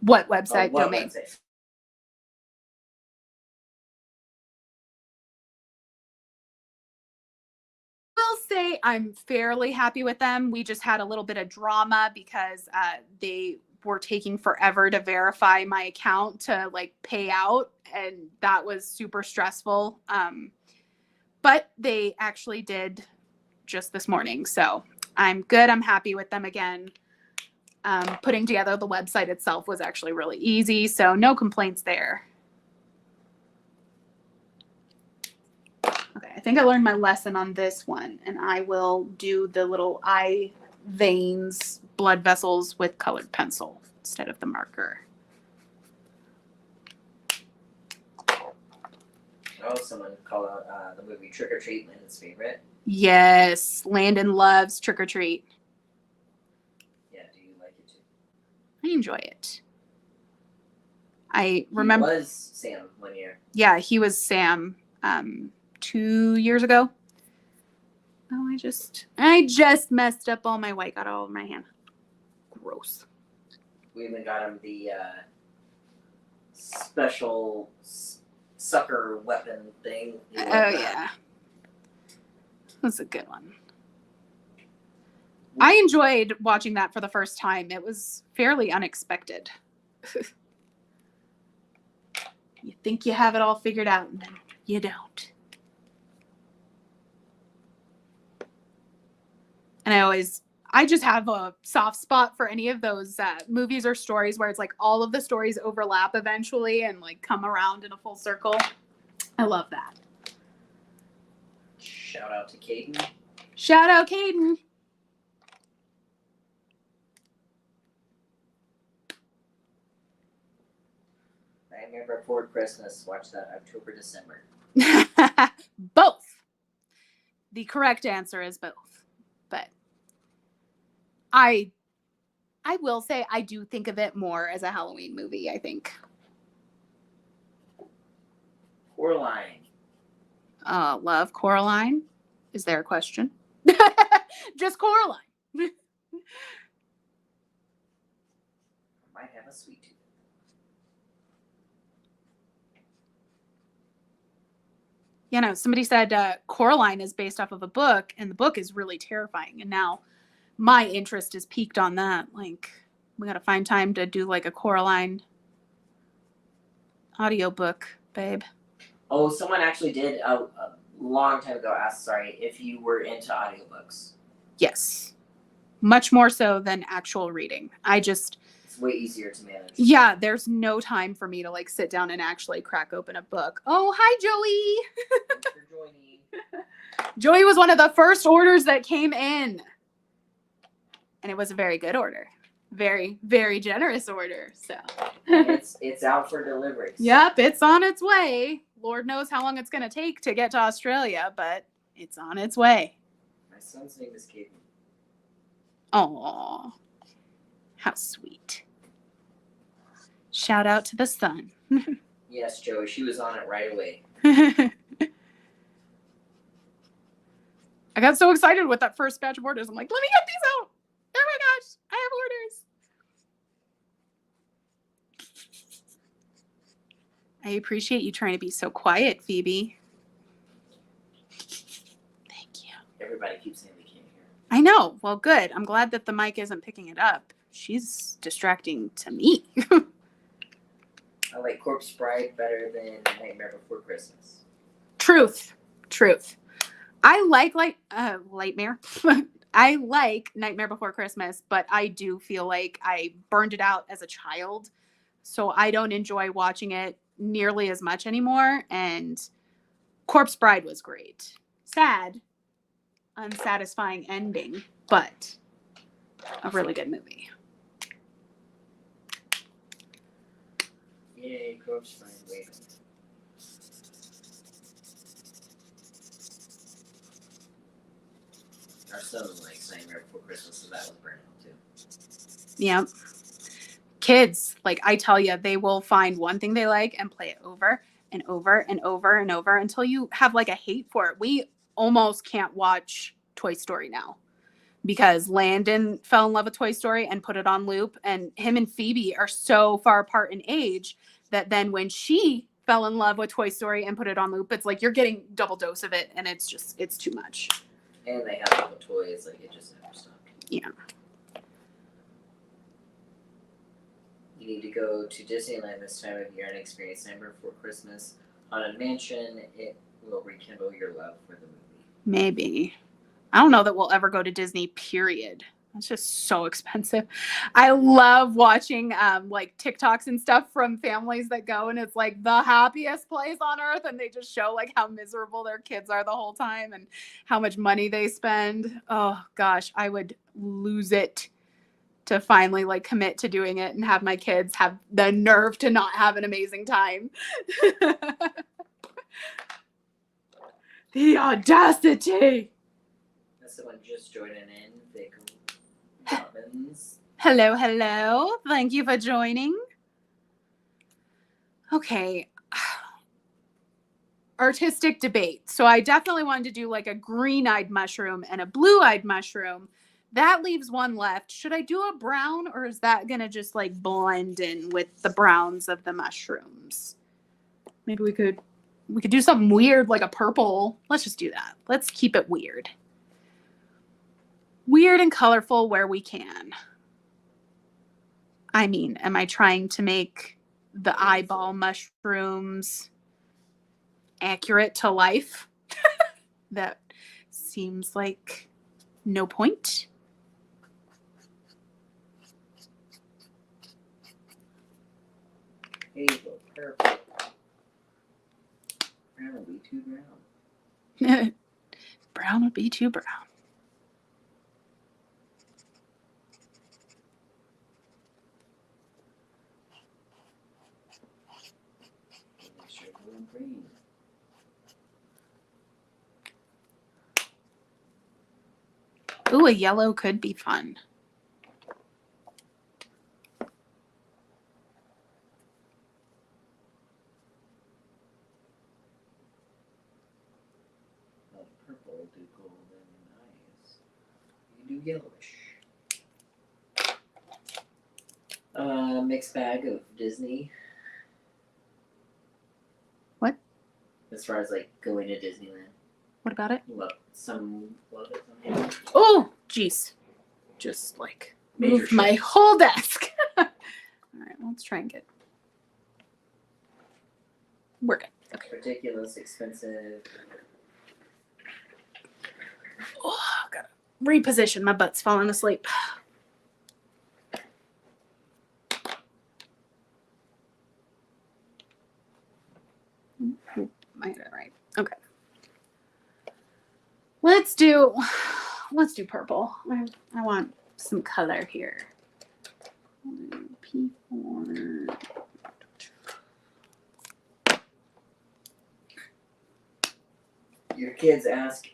What website What domain? website? Will say I'm fairly happy with them. We just had a little bit of drama because they were taking forever to verify my account to like pay out, and that was super stressful. But they actually did just this morning, so I'm good. I'm happy with them again. Putting together the website itself was actually really easy, so no complaints there. Okay, I think I learned my lesson on this one, and I will do the little eye veins, blood vessels with colored pencil instead of the marker. Oh, someone called out the movie Trick or Treat, Landon's favorite. Yes, Landon loves Trick or Treat. Yeah, do you like it too? I enjoy it. I remember. He was Sam 1 year. Yeah, he was Sam 2 years ago. Oh, I just messed up all my white, got all over my hand. Gross. We even got him the special sucker weapon thing. Oh, yeah. That's a good one. I enjoyed watching that for the first time. It was fairly unexpected. You think you have it all figured out, and then you don't. And I just have a soft spot for any of those movies or stories where it's like all of the stories overlap eventually and like come around in a full circle. I love that. Shout out to Caden. Shout out, Caden. Nightmare Before Christmas. Watch that October, December. Both. The correct answer is both. But I will say I do think of it more as a Halloween movie, I think. Coraline. Love Coraline. Is there a question? Just Coraline. Might have a sweet tooth. Somebody said Coraline is based off of a book, and the book is really terrifying. And now my interest is piqued on that. Like, we got to find time to do like a Coraline audiobook, babe. Oh, someone actually did a long time ago ask, sorry, if you were into audiobooks. Yes. Much more so than actual reading. It's way easier to manage. Yeah, there's no time for me to like sit down and actually crack open a book. Oh, hi, Joey. Thanks for joining. Joey was one of the first orders that came in. And it was a very good order. Very, very generous order. So it's out for delivery. Yep, it's on its way. Lord knows how long it's going to take to get to Australia, but it's on its way. My son's name is Caden. Oh, how sweet. Shout out to the son. Yes, Joey, she was on it right away. I got so excited with that first batch of orders. I'm like, let me get these out. Oh my gosh, I have orders. I appreciate you trying to be so quiet, Phoebe. Thank you. Everybody keeps saying they can't hear. I know. Well, good. I'm glad that the mic isn't picking it up. She's distracting to me. I like Corpse Bride better than Nightmare Before Christmas. Truth. I like Lightmare. I like Nightmare Before Christmas, but I do feel like I burned it out as a child. So I don't enjoy watching it nearly as much anymore. And Corpse Bride was great. Sad, unsatisfying ending, but a really good movie. Yay, Corpse Bride, wait. Our son likes Nightmare Before Christmas, so that was burnout too. Yeah. Kids, like I tell you, they will find one thing they like and play it over and over and over and over until you have like a hate for it. We almost can't watch Toy Story now because Landon fell in love with Toy Story and put it on loop. And him and Phoebe are so far apart in age that then when she fell in love with Toy Story and put it on loop, it's like you're getting double dose of it and it's too much. And they have all the toys, like it just never stopped. Yeah. You need to go to Disneyland this time of year and experience Nightmare Before Christmas. Haunted Mansion, it will rekindle your love for the movie. Maybe. I don't know that we'll ever go to Disney, period. It's just so expensive. I love watching like TikToks and stuff from families that go and it's like the happiest place on earth and they just show like how miserable their kids are the whole time and how much money they spend. Oh gosh, I would lose it to finally like commit to doing it and have my kids have the nerve to not have an amazing time. The audacity. That's someone just joining in. Vic Robbins. Hello. Thank you for joining. Okay. Artistic debate. So I definitely wanted to do like a green-eyed mushroom and a blue-eyed mushroom. That leaves one left. Should I do a brown or is that going to just like blend in with the browns of the mushrooms? Maybe we could do something weird like a purple. Let's just do that. Let's keep it weird. Weird and colorful where we can. I mean, am I trying to make the eyeball mushrooms accurate to life? That seems like no point. Hazel, purple. Brown would be too brown. Brown would be too brown. Green. Ooh, a yellow could be fun. Well, purple will do golden eyes. You do yellowish. Mixed bag of Disney. What? As far as like going to Disneyland. What about it? Love it, some hate. Oh, jeez. just like Major move my shifts. whole desk. All right, let's try and get. We're good. Okay. Ridiculous, expensive. Oh, gotta reposition. My butt's falling asleep. I got it right. Okay. Let's do purple. I want some color here. P4. Your kids ask,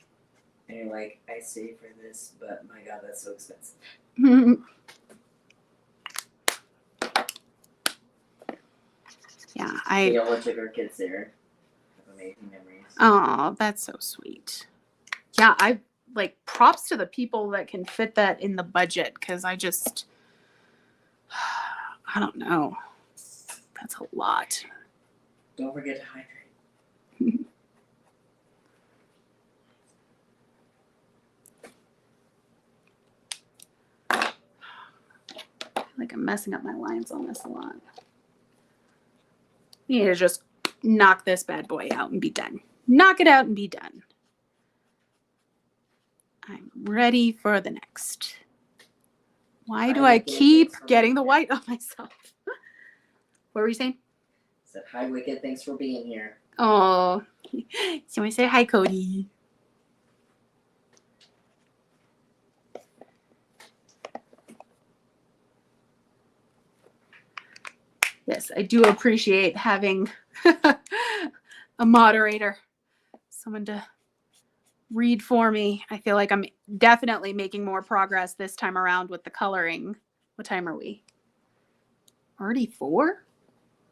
and you're like, I save for this, but my God, that's so expensive. Yeah, We all took our kids there. Have amazing memories. Oh, that's so sweet. Yeah, I like props to the people that can fit that in the budget because I don't know. That's a lot. Don't forget to hydrate. Like I'm messing up my lines on this a lot. You need to just knock this bad boy out and be done. Knock it out and be done. I'm ready for the next. Why do I keep getting the white on myself? What were you saying? Said, hi, Wicked. Thanks for being here. Oh, so I say hi, Cody. Yes, I do appreciate having a moderator, someone to read for me. I feel like I'm definitely making more progress this time around with the coloring. What time are we? Already 4?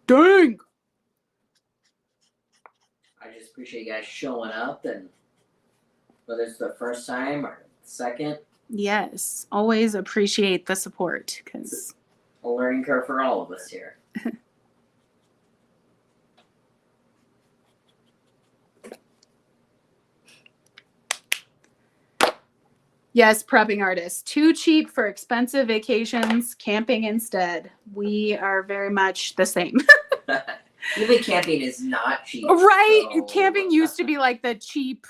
Dang! I just appreciate you guys showing up, and whether it's the first time or second, Yes, always appreciate the support because a learning curve for all of us here. yes, prepping artists. Too cheap for expensive vacations, camping instead. We are very much the same. Even camping is not cheap. Right? So... Camping used to be like the cheap,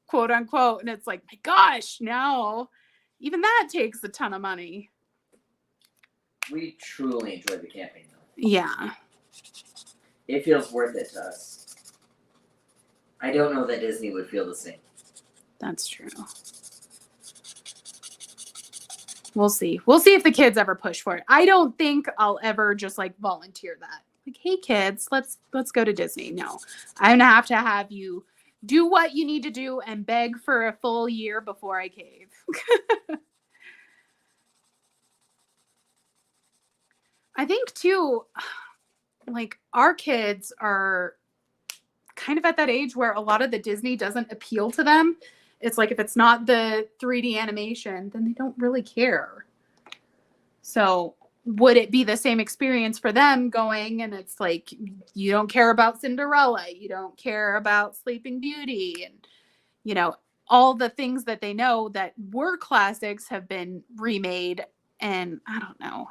quote unquote, and it's like, my gosh, now even that takes a ton of money. We truly enjoy the camping, though. Yeah. It feels worth it to us. I don't know that Disney would feel the same. That's true. We'll see. We'll see if the kids ever push for it. I don't think I'll ever just like volunteer that. Like, hey kids, let's go to Disney. No. I'm gonna have you do what you need to do and beg for a full year before I cave. I think too, like our kids are kind of at that age where a lot of the Disney doesn't appeal to them. It's like if it's not the 3D animation, then they don't really care. So would it be the same experience for them going and it's like you don't care about Cinderella, you don't care about Sleeping Beauty, and you know all the things that they know that were classics have been remade, and I don't know.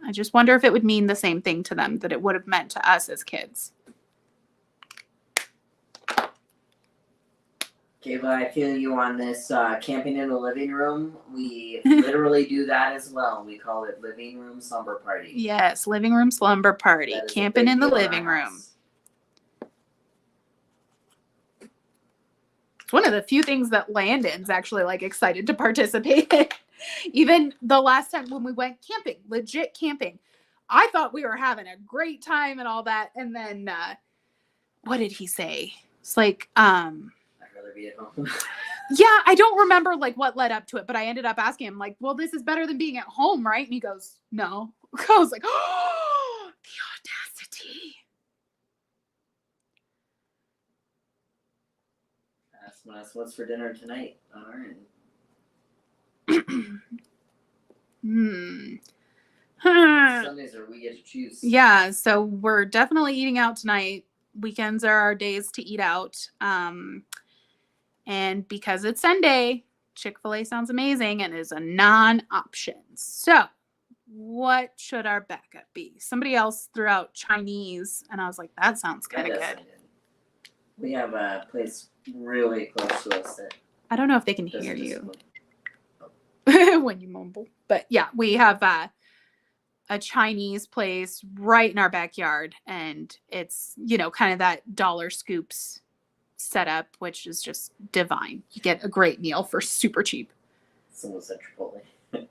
I just wonder if it would mean the same thing to them that it would have meant to us as kids. Kayla, I feel you on this camping in the living room. We literally do that as well. We call it living room slumber party. Yes, living room slumber party. Camping in the living room. It's one of the few things that Landon's actually like excited to participate in. Even the last time when we went camping, legit camping, I thought we were having a great time and all that. And then, what did he say? It's like, I'd rather be at home. yeah, I don't remember like what led up to it, but I ended up asking him like, well, this is better than being at home, right? And he goes, no. I was like, oh, the audacity. Asking us what's for dinner tonight on our end. Sundays are we get to choose. Yeah, so we're definitely eating out tonight. Weekends are our days to eat out. And because it's Sunday, Chick-fil-A sounds amazing and is a non-option. So what should our backup be? Somebody else threw out Chinese, and I was like, that sounds kind of That does good. sound good. We have a place really close to us that I don't know if they can doesn't hear you discipline. when you mumble. But yeah, we have a Chinese place right in our backyard, and it's, kind of that dollar scoops setup, which is just divine. You get a great meal for super cheap. Someone said Chipotle.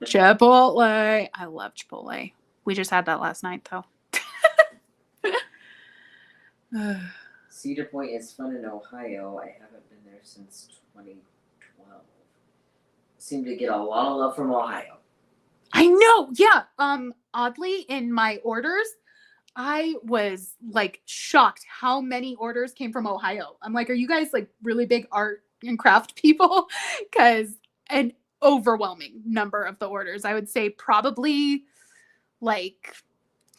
Chipotle. I love Chipotle. We just had that last night, though. Cedar Point is fun in Ohio. I haven't been there since 2012. Seem to get a lot of love from Ohio. I know. Yeah. Oddly, in my orders, I was like shocked how many orders came from Ohio. I'm like, are you guys like really big art and craft people? Because an overwhelming number of the orders, I would say probably like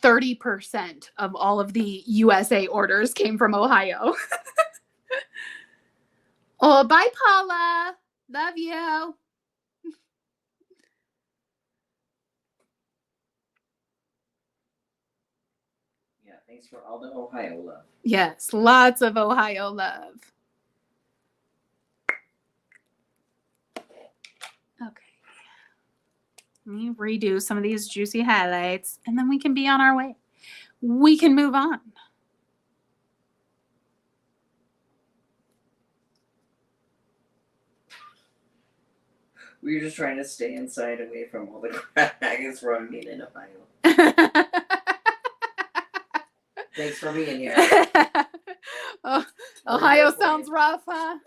30% of all of the USA orders came from Ohio. Oh, bye, Paula. Love you. Yeah, thanks for all the Ohio love. Yes, lots of Ohio love. Okay. Let me redo some of these juicy highlights, and then we can be on our way. We can move on. We were just trying to stay inside away from all the crap Agnes running in Ohio. Thanks for being here. Oh, Ohio sounds rough, huh?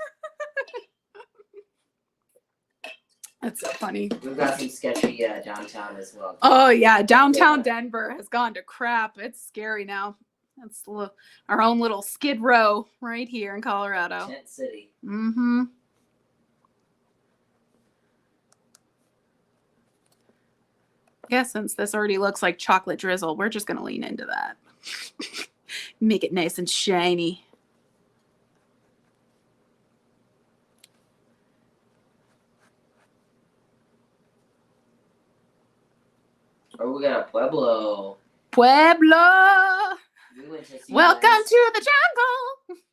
That's so funny. We've got some sketchy downtown as well. Oh, yeah. Downtown Denver has gone to crap. It's scary now. That's our own little Skid Row right here in Colorado. Tent City. Mm-hmm. Yeah, since this already looks like chocolate drizzle, we're just going to lean into that. Make it nice and shiny. Oh, we got a Pueblo. Pueblo! We went to see Welcome guys. to the jungle!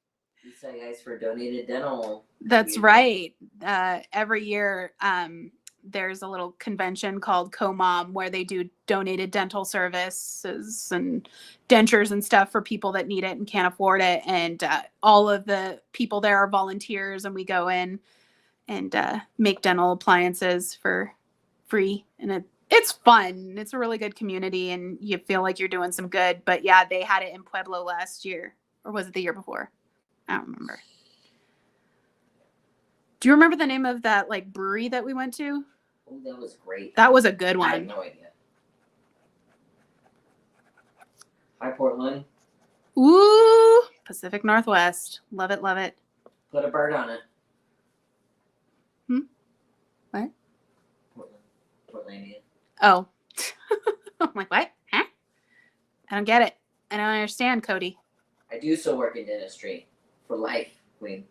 We saw guys for donated dental. That's right. Every year, there's a little convention called Co-Mom where they do donated dental services and dentures and stuff for people that need it and can't afford it. And all of the people there are volunteers, and we go in and make dental appliances for free. And it's fun. It's a really good community, and you feel like you're doing some good. But yeah, they had it in Pueblo last year, or was it the year before? I don't remember. Do you remember the name of that like brewery that we went to? Oh, that was great. That was a good one. I have no idea. Hi, Portland. Ooh, Pacific Northwest. Love it, love it. Put a bird on it. What? Portland. Portlandia. Oh. I'm like, what? Huh? I don't get it. I don't understand, Cody. I do still work in dentistry. For life, Queen.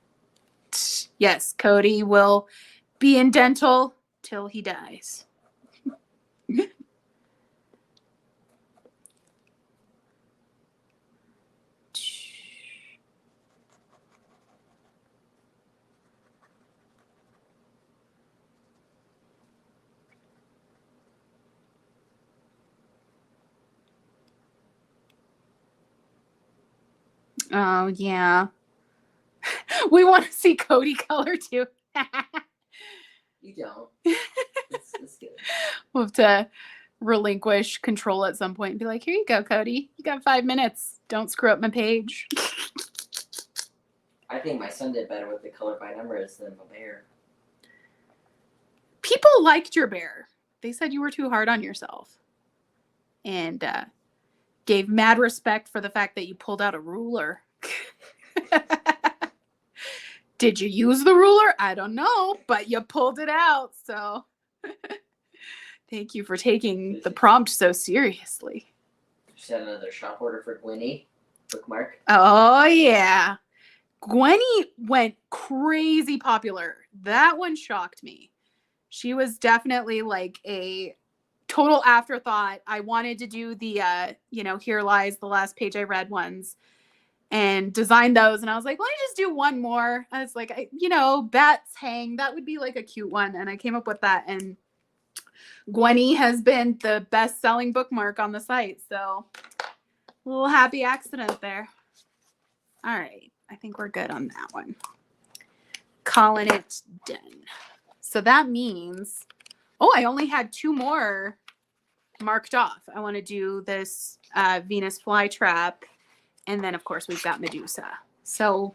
Yes, Cody will be in dental till he dies. Oh, yeah. We want to see Cody color too. You don't. It's good. We'll have to relinquish control at some point and be like, here you go, Cody. You got 5 minutes. Don't screw up my page. I think my son did better with the color by numbers than the bear. People liked your bear. They said you were too hard on yourself. And gave mad respect for the fact that you pulled out a ruler. Did you use the ruler? I don't know, but you pulled it out. So thank you for taking the prompt so seriously. Just had another shop order for Gwenny. Bookmark. Oh, yeah. Gwenny went crazy popular. That one shocked me. She was definitely like a total afterthought. I wanted to do the, Here Lies the Last Page I Read ones and design those. And I was like, let me just do one more. I was like, bats hang. That would be like a cute one. And I came up with that. And Gwenny has been the best-selling bookmark on the site. So a little happy accident there. All right. I think we're good on that one. Calling it done. So that means, I only had 2 more marked off. I want to do this Venus flytrap. And then, of course, we've got Medusa. So,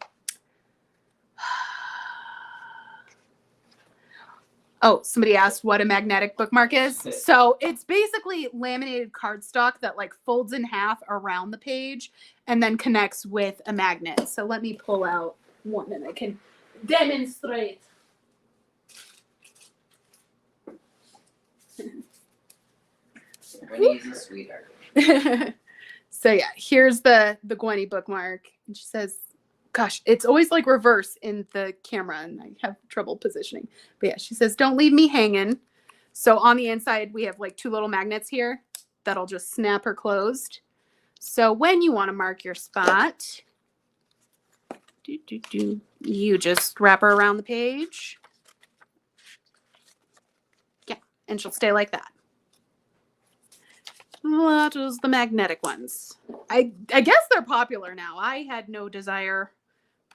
somebody asked what a magnetic bookmark is. So it's basically laminated cardstock that like folds in half around the page and then connects with a magnet. So let me pull out one and I can demonstrate. Winnie's a sweetheart. So yeah, here's the Gwenny bookmark. And she says, gosh, it's always like reverse in the camera and I have trouble positioning. But yeah, she says, don't leave me hanging. So on the inside, we have like 2 little magnets here that'll just snap her closed. So when you want to mark your spot, you just wrap her around the page. Yeah, and she'll stay like that. That is the magnetic ones. I guess they're popular now. I had no desire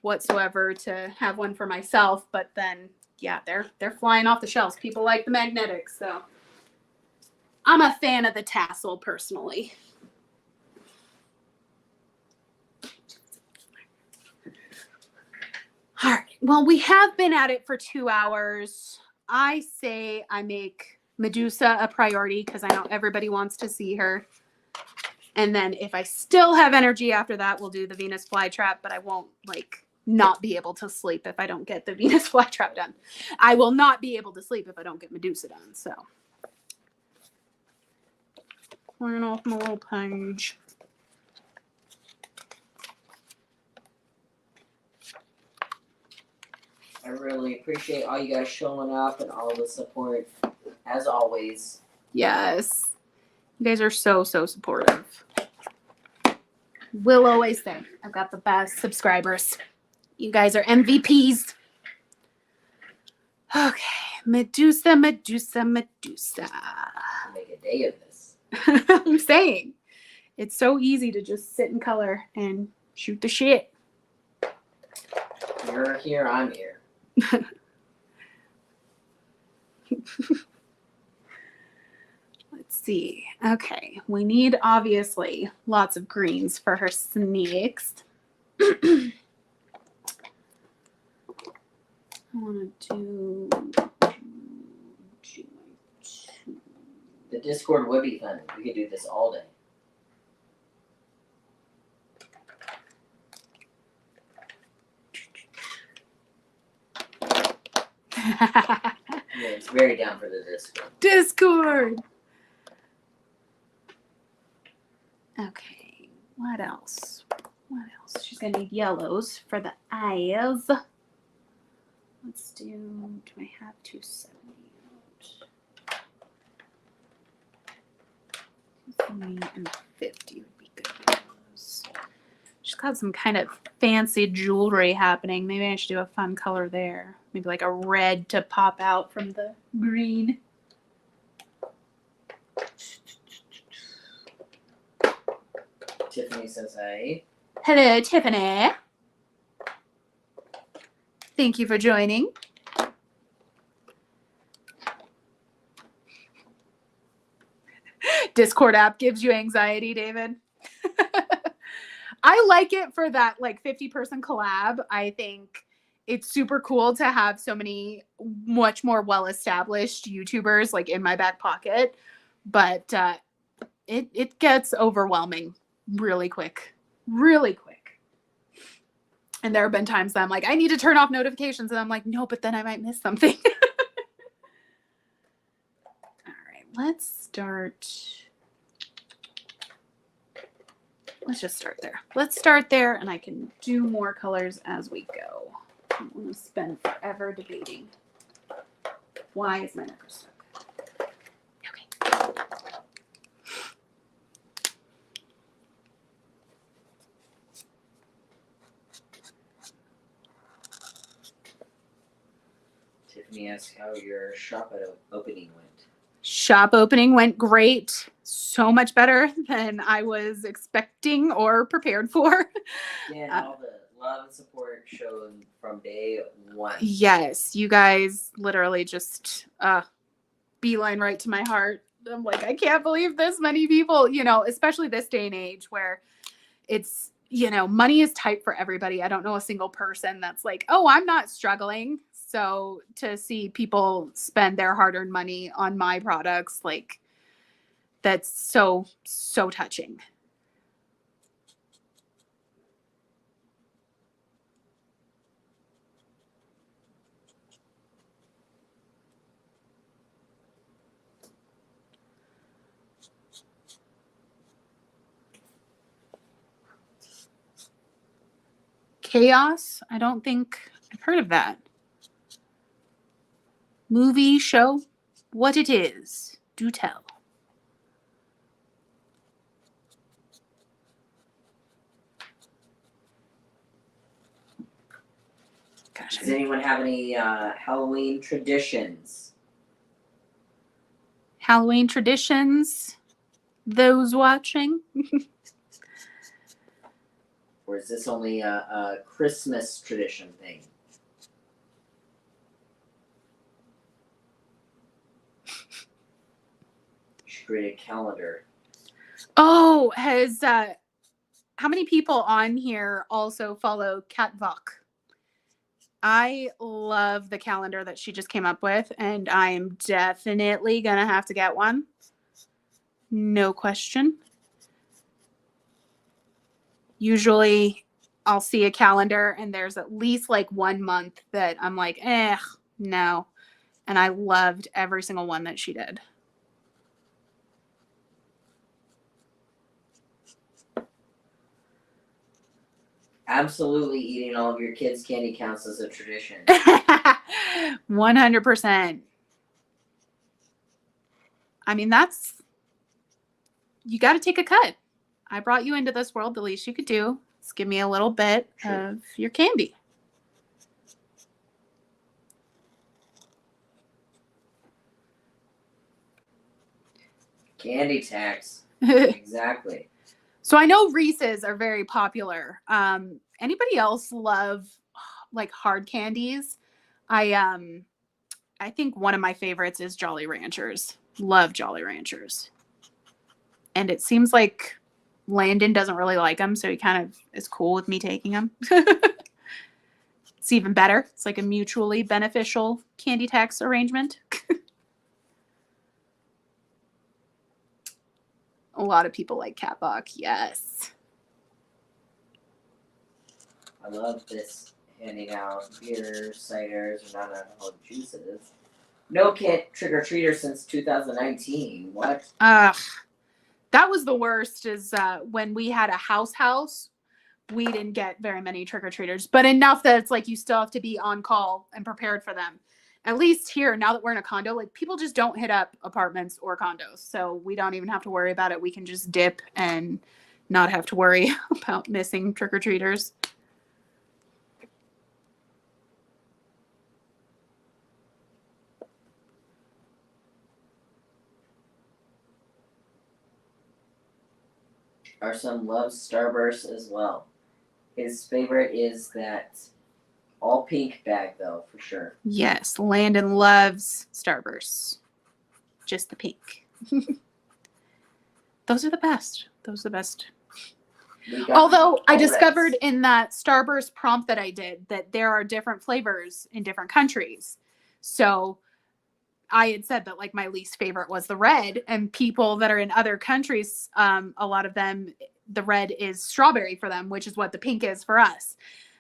whatsoever to have one for myself, but then yeah, they're flying off the shelves. People like the magnetic, so I'm a fan of the tassel personally. All right. Well, we have been at it for 2 hours. I say I make Medusa a priority because I know everybody wants to see her. And then if I still have energy after that, we'll do the Venus flytrap, but I won't not be able to sleep if I don't get the Venus flytrap done. I will not be able to sleep if I don't get Medusa done. So turn off my little page. I really appreciate all you guys showing up and all the support, as always. Yes. You guys are so, so supportive. Will always say, I've got the best subscribers. You guys are MVPs. Okay. Medusa, Medusa, Medusa. I'll make a day of this. I'm saying. It's so easy to just sit in color and shoot the shit. You're here, I'm here. Let's see. Okay, we need obviously lots of greens for her snakes. I want to do The Discord would be fun. We could do this all day. Yeah, it's very down for the Discord. Discord. Okay, what else? What else? She's gonna need yellows for the eyes. Let's do I have 270 out? 270 and 50 would be good yellows. She's got some kind of fancy jewelry happening. Maybe I should do a fun color there. Maybe like a red to pop out from the green. Tiffany says hi. Hello, Tiffany. Thank you for joining. Discord app gives you anxiety, David. I like it for that 50-person collab. I think it's super cool to have so many much more well-established YouTubers in my back pocket, but it gets overwhelming really quick. And there have been times that I'm like, I need to turn off notifications, and I'm like, no, but then I might miss something. All right, let's just start there. Let's start there, and I can do more colors as we go. I don't want to spend forever debating. Why is my marker stuck? Okay. Tiffany asked how your shop opening went. Shop opening went great. So much better than I was expecting or prepared for. Again, all the love and support shown from day one. Yes, you guys literally just beeline right to my heart. I'm like, I can't believe this many people, especially this day and age where it's, money is tight for everybody. I don't know a single person that's like, oh, I'm not struggling. So to see people spend their hard-earned money on my products, like, that's so, so touching. Chaos? I don't think I've heard of that. Movie, show? What it is, do tell. Gosh, Does anyone have any Halloween traditions? Halloween traditions? Those watching? Or is this only a Christmas tradition thing? You should create a calendar. Oh, how many people on here also follow Kat Vok? I love the calendar that she just came up with, and I am definitely gonna have to get one. No question. Usually I'll see a calendar and there's at least like 1 month that I'm like, no. And I loved every single one that she did. Absolutely eating all of your kids' candy counts as a tradition. 100%. I mean, you got to take a cut. I brought you into this world. The least you could do is give me a little bit of your candy. Candy tax. Exactly. So I know Reese's are very popular. Anybody else love like hard candies? I think one of my favorites is Jolly Ranchers. Love Jolly Ranchers. And it seems like Landon doesn't really like them, so he kind of is cool with me taking them. It's even better. It's like a mutually beneficial candy tax arrangement. A lot of people like Kat Vok, yes. I love this handing out beer, ciders, or non-alcoholic juices. No kid trick-or-treater since 2019. What? That was the worst is when we had a house, we didn't get very many trick-or-treaters, but enough that it's like you still have to be on call and prepared for them. At least here, now that we're in a condo, like people just don't hit up apartments or condos. So we don't even have to worry about it. We can just dip and not have to worry about missing trick-or-treaters. Our son loves Starburst as well. His favorite is that all pink bag, though, for sure. Yes, Landon loves Starbursts. Just the pink. Those are the best. Those are the best. Although I discovered in that Starburst prompt that I did that there are different flavors in different countries. So I had said that like my least favorite was the red, and people that are in other countries, a lot of them, the red is strawberry for them, which is what the pink is for us.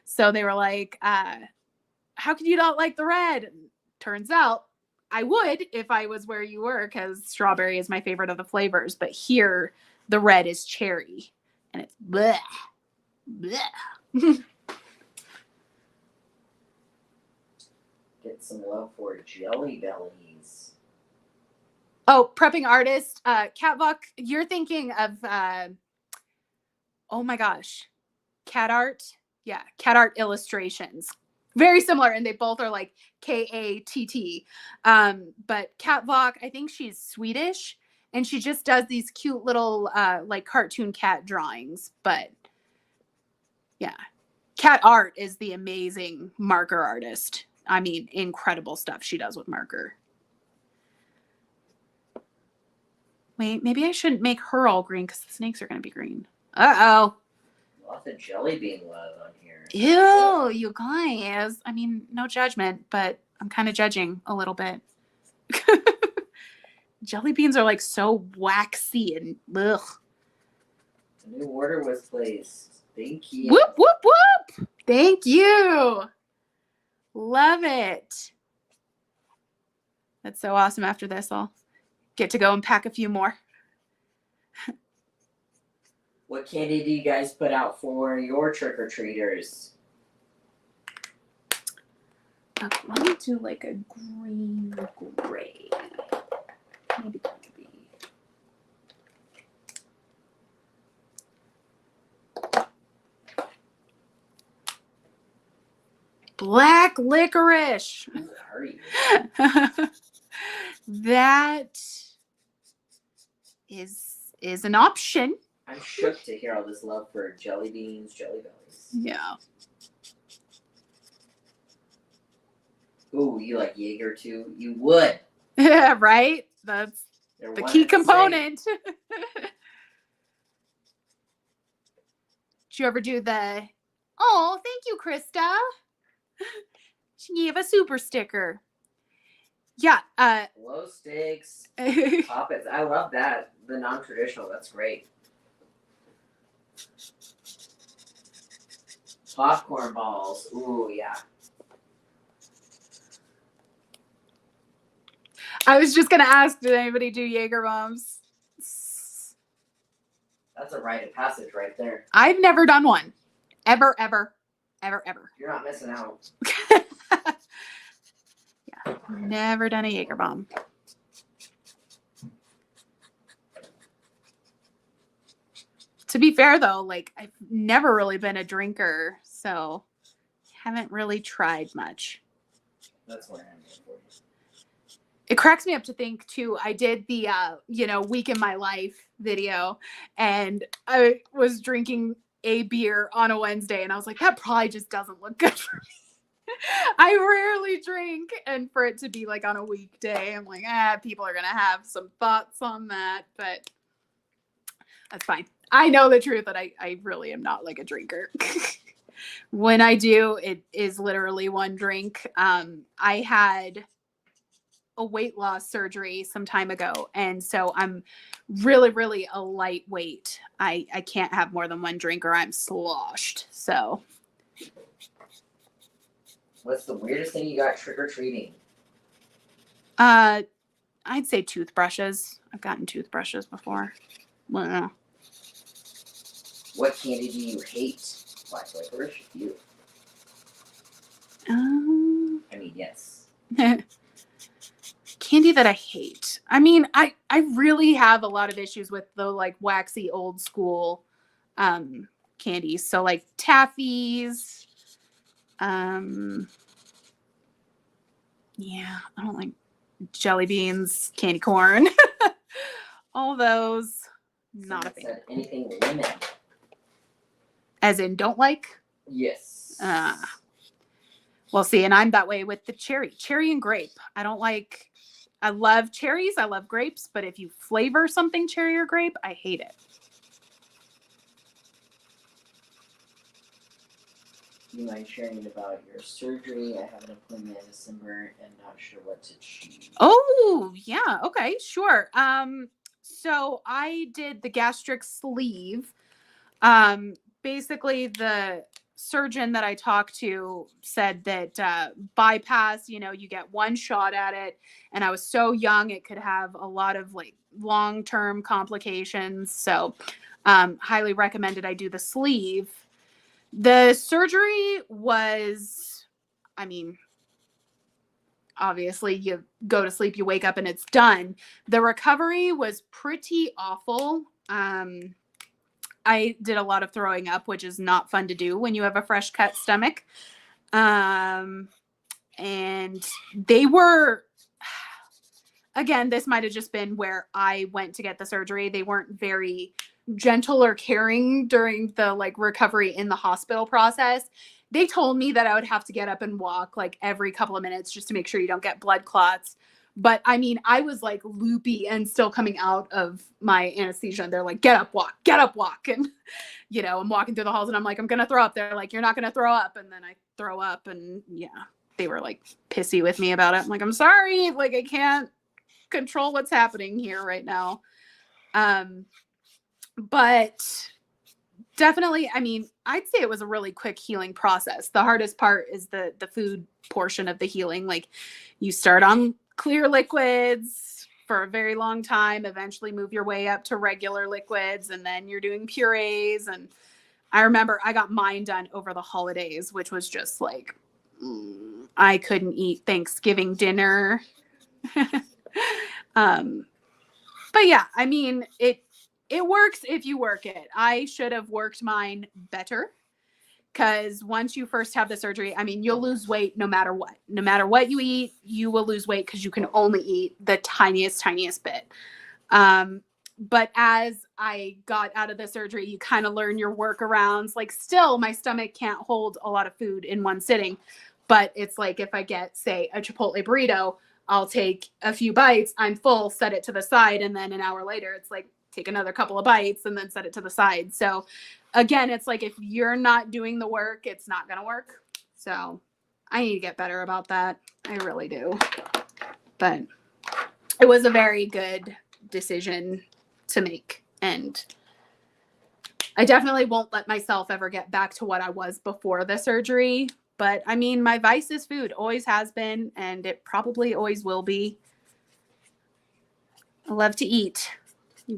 So they were like, how could you not like the red? Turns out I would if I was where you were, because strawberry is my favorite of the flavors. But here, the red is cherry, and it's bleh, bleh. Get some love for Jelly Bellies. Oh, prepping artist, Catwalk. You're thinking of, oh my gosh, cat art. Yeah, cat art illustrations. Very similar, and they both are like Katt. But Catwalk, I think she's Swedish, and she just does these cute little like cartoon cat drawings. But yeah, cat art is the amazing marker artist. I mean, incredible stuff she does with marker. Wait, maybe I shouldn't make her all green because the snakes are going to be green. Uh-oh. Lots of jelly bean love on here. Ew, you guys. I mean, no judgment, but I'm kind of judging a little bit. Jelly beans are like so waxy and ugh. A new order was placed. Thank you. Whoop, whoop, whoop. Thank you. Love it. That's so awesome. After this, I'll get to go and pack a few more. What candy do you guys put out for your trick-or-treaters? Okay, let me do like a green gray. Maybe that could be. Black licorice. Ooh, hurry. That is an option. I'm shook to hear all this love for jelly beans, jelly bellies. Yeah. Ooh, you like Jaeger too? You would. Yeah, right? That's They're the one key and the same. component. Did you ever do the, oh, thank you, Krista. She gave a super sticker. Yeah. Glow sticks, poppets. I love that. The non-traditional. That's great. Popcorn balls. Ooh, yeah. I was just going to ask, did anybody do Jaeger bombs? That's a rite of passage right there. I've never done one. Ever, ever, ever, ever. You're not missing out. Yeah, never done a Jaeger bomb. To be fair, though, like I've never really been a drinker, so haven't really tried much. That's what I'm here for. It cracks me up to think too. I did the week in my life video, and I was drinking a beer on a Wednesday, and I was like, that probably just doesn't look good for me. I rarely drink, and for it to be like on a weekday, I'm like, people are gonna have some thoughts on that, but that's fine. I know the truth that I really am not like a drinker. When I do, it is literally one drink. I had a weight loss surgery some time ago, and so I'm really, really a lightweight. I can't have more than one drink or I'm sloshed. So What's the weirdest thing you got trick-or-treating? I'd say toothbrushes. I've gotten toothbrushes before. Well, What candy do you hate? Black licorice? You. I mean, yes. Candy that I hate. I mean, I really have a lot of issues with the like waxy old school candies. So like taffies. Yeah, I don't like jelly beans, candy corn. All those. Not a fan. Said anything lemon. As in don't like? Yes. Well, see, and I'm that way with the cherry and grape. I love cherries. I love grapes. But if you flavor something cherry or grape, I hate it. Do you mind sharing about your surgery? I have an appointment in December and not sure what to choose. Oh, yeah. Okay, sure. So I did the gastric sleeve. Basically the surgeon that I talked to said that bypass, you get one shot at it, and I was so young it could have a lot of like long-term complications. So highly recommended I do the sleeve. The surgery was, I mean, obviously you go to sleep, you wake up and it's done. The recovery was pretty awful. I did a lot of throwing up, which is not fun to do when you have a fresh cut stomach. And they were, again, this might have just been where I went to get the surgery. They weren't very gentle or caring during the like recovery in the hospital process. They told me that I would have to get up and walk like every couple of minutes just to make sure you don't get blood clots. But I mean, I was like loopy and still coming out of my anesthesia. And they're like, get up, walk. And, you know, I'm walking through the halls and I'm like, I'm going to throw up. They're like, you're not going to throw up. And then I throw up and yeah, they were like pissy with me about it. I'm like, I'm sorry. Like, I can't control what's happening here right now. But definitely, I mean, I'd say it was a really quick healing process. The hardest part is the food portion of the healing. Like you start on clear liquids for a very long time, eventually move your way up to regular liquids, and then you're doing purees. And I remember I got mine done over the holidays, which was just like, I couldn't eat Thanksgiving dinner. But yeah, I mean, it works if you work it. I should have worked mine better. Because once you first have the surgery, I mean, you'll lose weight no matter what. No matter what you eat, you will lose weight because you can only eat the tiniest bit. But as I got out of the surgery, you kind of learn your workarounds. Like still, my stomach can't hold a lot of food in one sitting. But it's like if I get, say, a Chipotle burrito, I'll take a few bites, I'm full, set it to the side. And then an hour later, it's like, take another couple of bites and then set it to the side. So again, it's like if you're not doing the work, it's not going to work. So I need to get better about that. I really do. But it was a very good decision to make. And I definitely won't let myself ever get back to what I was before the surgery. But I mean, my vice is food, always has been, and it probably always will be. I love to eat.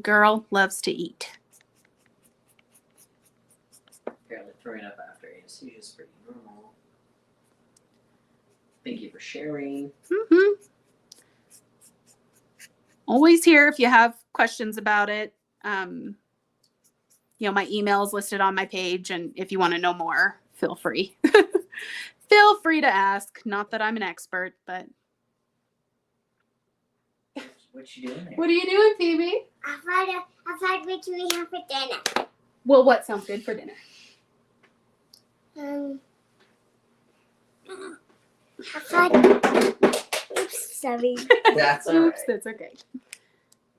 Girl loves to eat. Apparently throwing up after anesthesia is pretty normal. Thank you for sharing. Mm-hmm. Always here if you have questions about it. You know, my email is listed on my page, and if you want to know more, feel free. Feel free to ask. Not that I'm an expert, but. What you doing there? What are you doing, Phoebe? I thought what do we have for dinner? Well, what sounds good for dinner? I thought. Oops, sorry. That's all Oops, right. that's okay.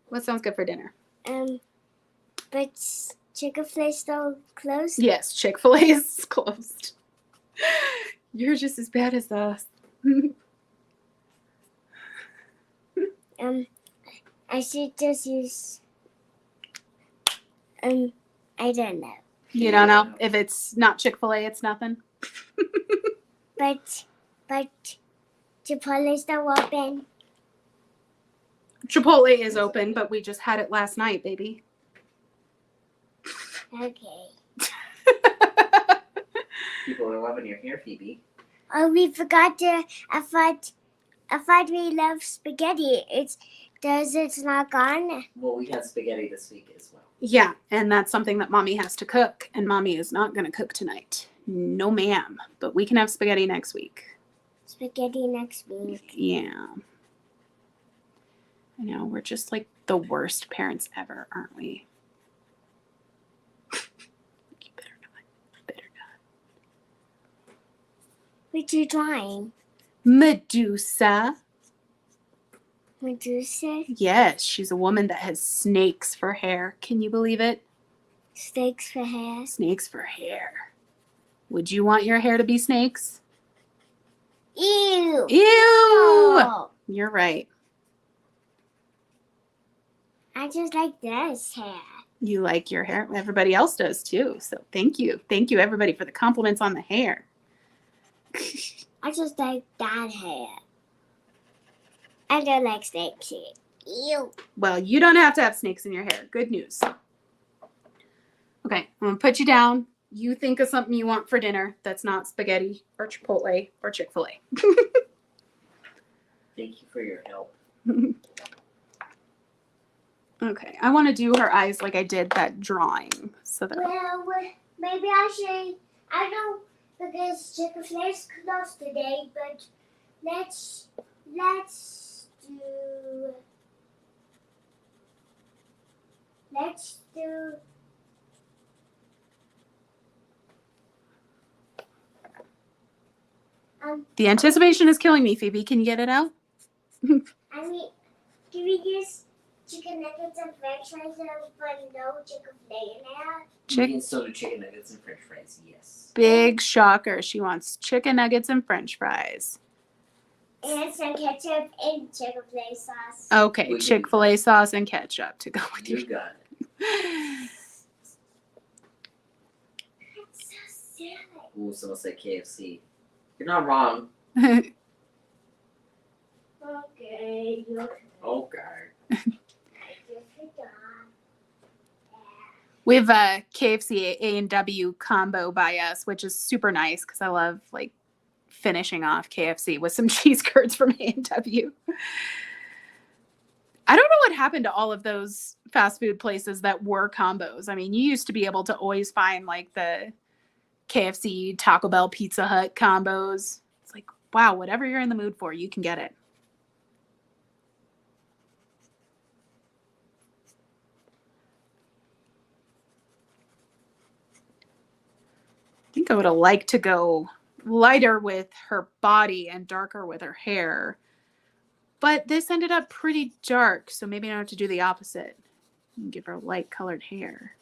What sounds good for dinner? But Chick-fil-A still closed? Yes, Chick-fil-A is closed. You're just as bad as us. I should just use. I don't know. You don't know? If it's not Chick-fil-A, it's nothing. But Chipotle's still open. Chipotle is open, but we just had it last night, baby. Okay. People are loving your hair, Phoebe. Oh, we forgot to. I thought we love spaghetti. It's not gone. Well, we had spaghetti this week as well. Yeah, and that's something that Mommy has to cook, and Mommy is not going to cook tonight. No, ma'am. But we can have spaghetti next week. Spaghetti next week. Yeah. I know, we're just like the worst parents ever, aren't we? You better not. Better not. What you drawing? Medusa. Medusa? Yes, she's a woman that has snakes for hair. Can you believe it? Snakes for hair? Snakes for hair. Would you want your hair to be snakes? Ew! Ew! Oh, You're right. I just like this hair. You like your hair. Everybody else does too. So thank you. Thank you, everybody, for the compliments on the hair. I just like that hair. I don't like snakes here. Ew. Well, you don't have to have snakes in your hair. Good news. Okay, I'm going to put you down. You think of something you want for dinner that's not spaghetti or Chipotle or Chick-fil-A. Thank you for your help. Okay, I want to do her eyes like I did that drawing. So that Well, maybe I should. I know because Chick-fil-A's closed today, but let's do let's do. the anticipation is killing me, Phoebe. Can you get it out? I mean, can we use chicken nuggets and French fries but no Chick-fil-A in there? You can still do chicken nuggets and French fries. Yes. Big shocker. She wants chicken nuggets and French fries. And some ketchup and Chick-fil-A sauce. Okay, We can- Chick-fil-A sauce and ketchup to go with You your. got it. That's so silly. Ooh, someone said KFC. You're not wrong. Okay, you Okay. I just forgot. We have a KFC A&W combo by us, which is super nice because I love like finishing off KFC with some cheese curds from A&W. I don't know what happened to all of those fast food places that were combos. I mean, you used to be able to always find like the KFC, Taco Bell, Pizza Hut combos. It's like, wow, whatever you're in the mood for, you can get it. I think I would have liked to go lighter with her body and darker with her hair. But this ended up pretty dark, so maybe I have to do the opposite and give her light colored hair.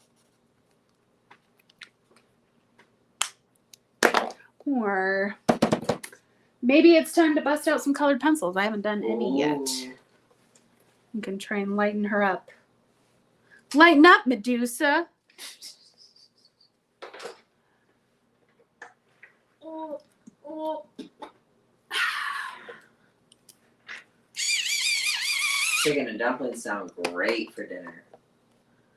Or maybe it's time to bust out some colored pencils. I haven't done any yet. Ooh. You can try and lighten her up. Lighten up, Medusa. Oh, oh. Chicken and dumplings sound great for dinner.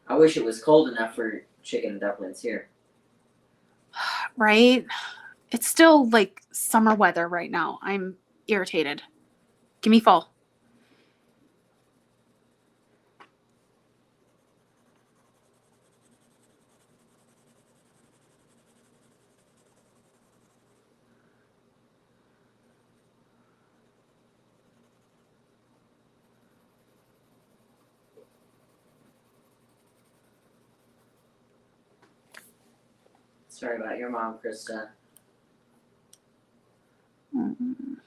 I wish it was cold enough for chicken and dumplings here. Right? It's still like summer weather right now. I'm irritated. Give me fall. Sorry about your mom, Krista. Mm.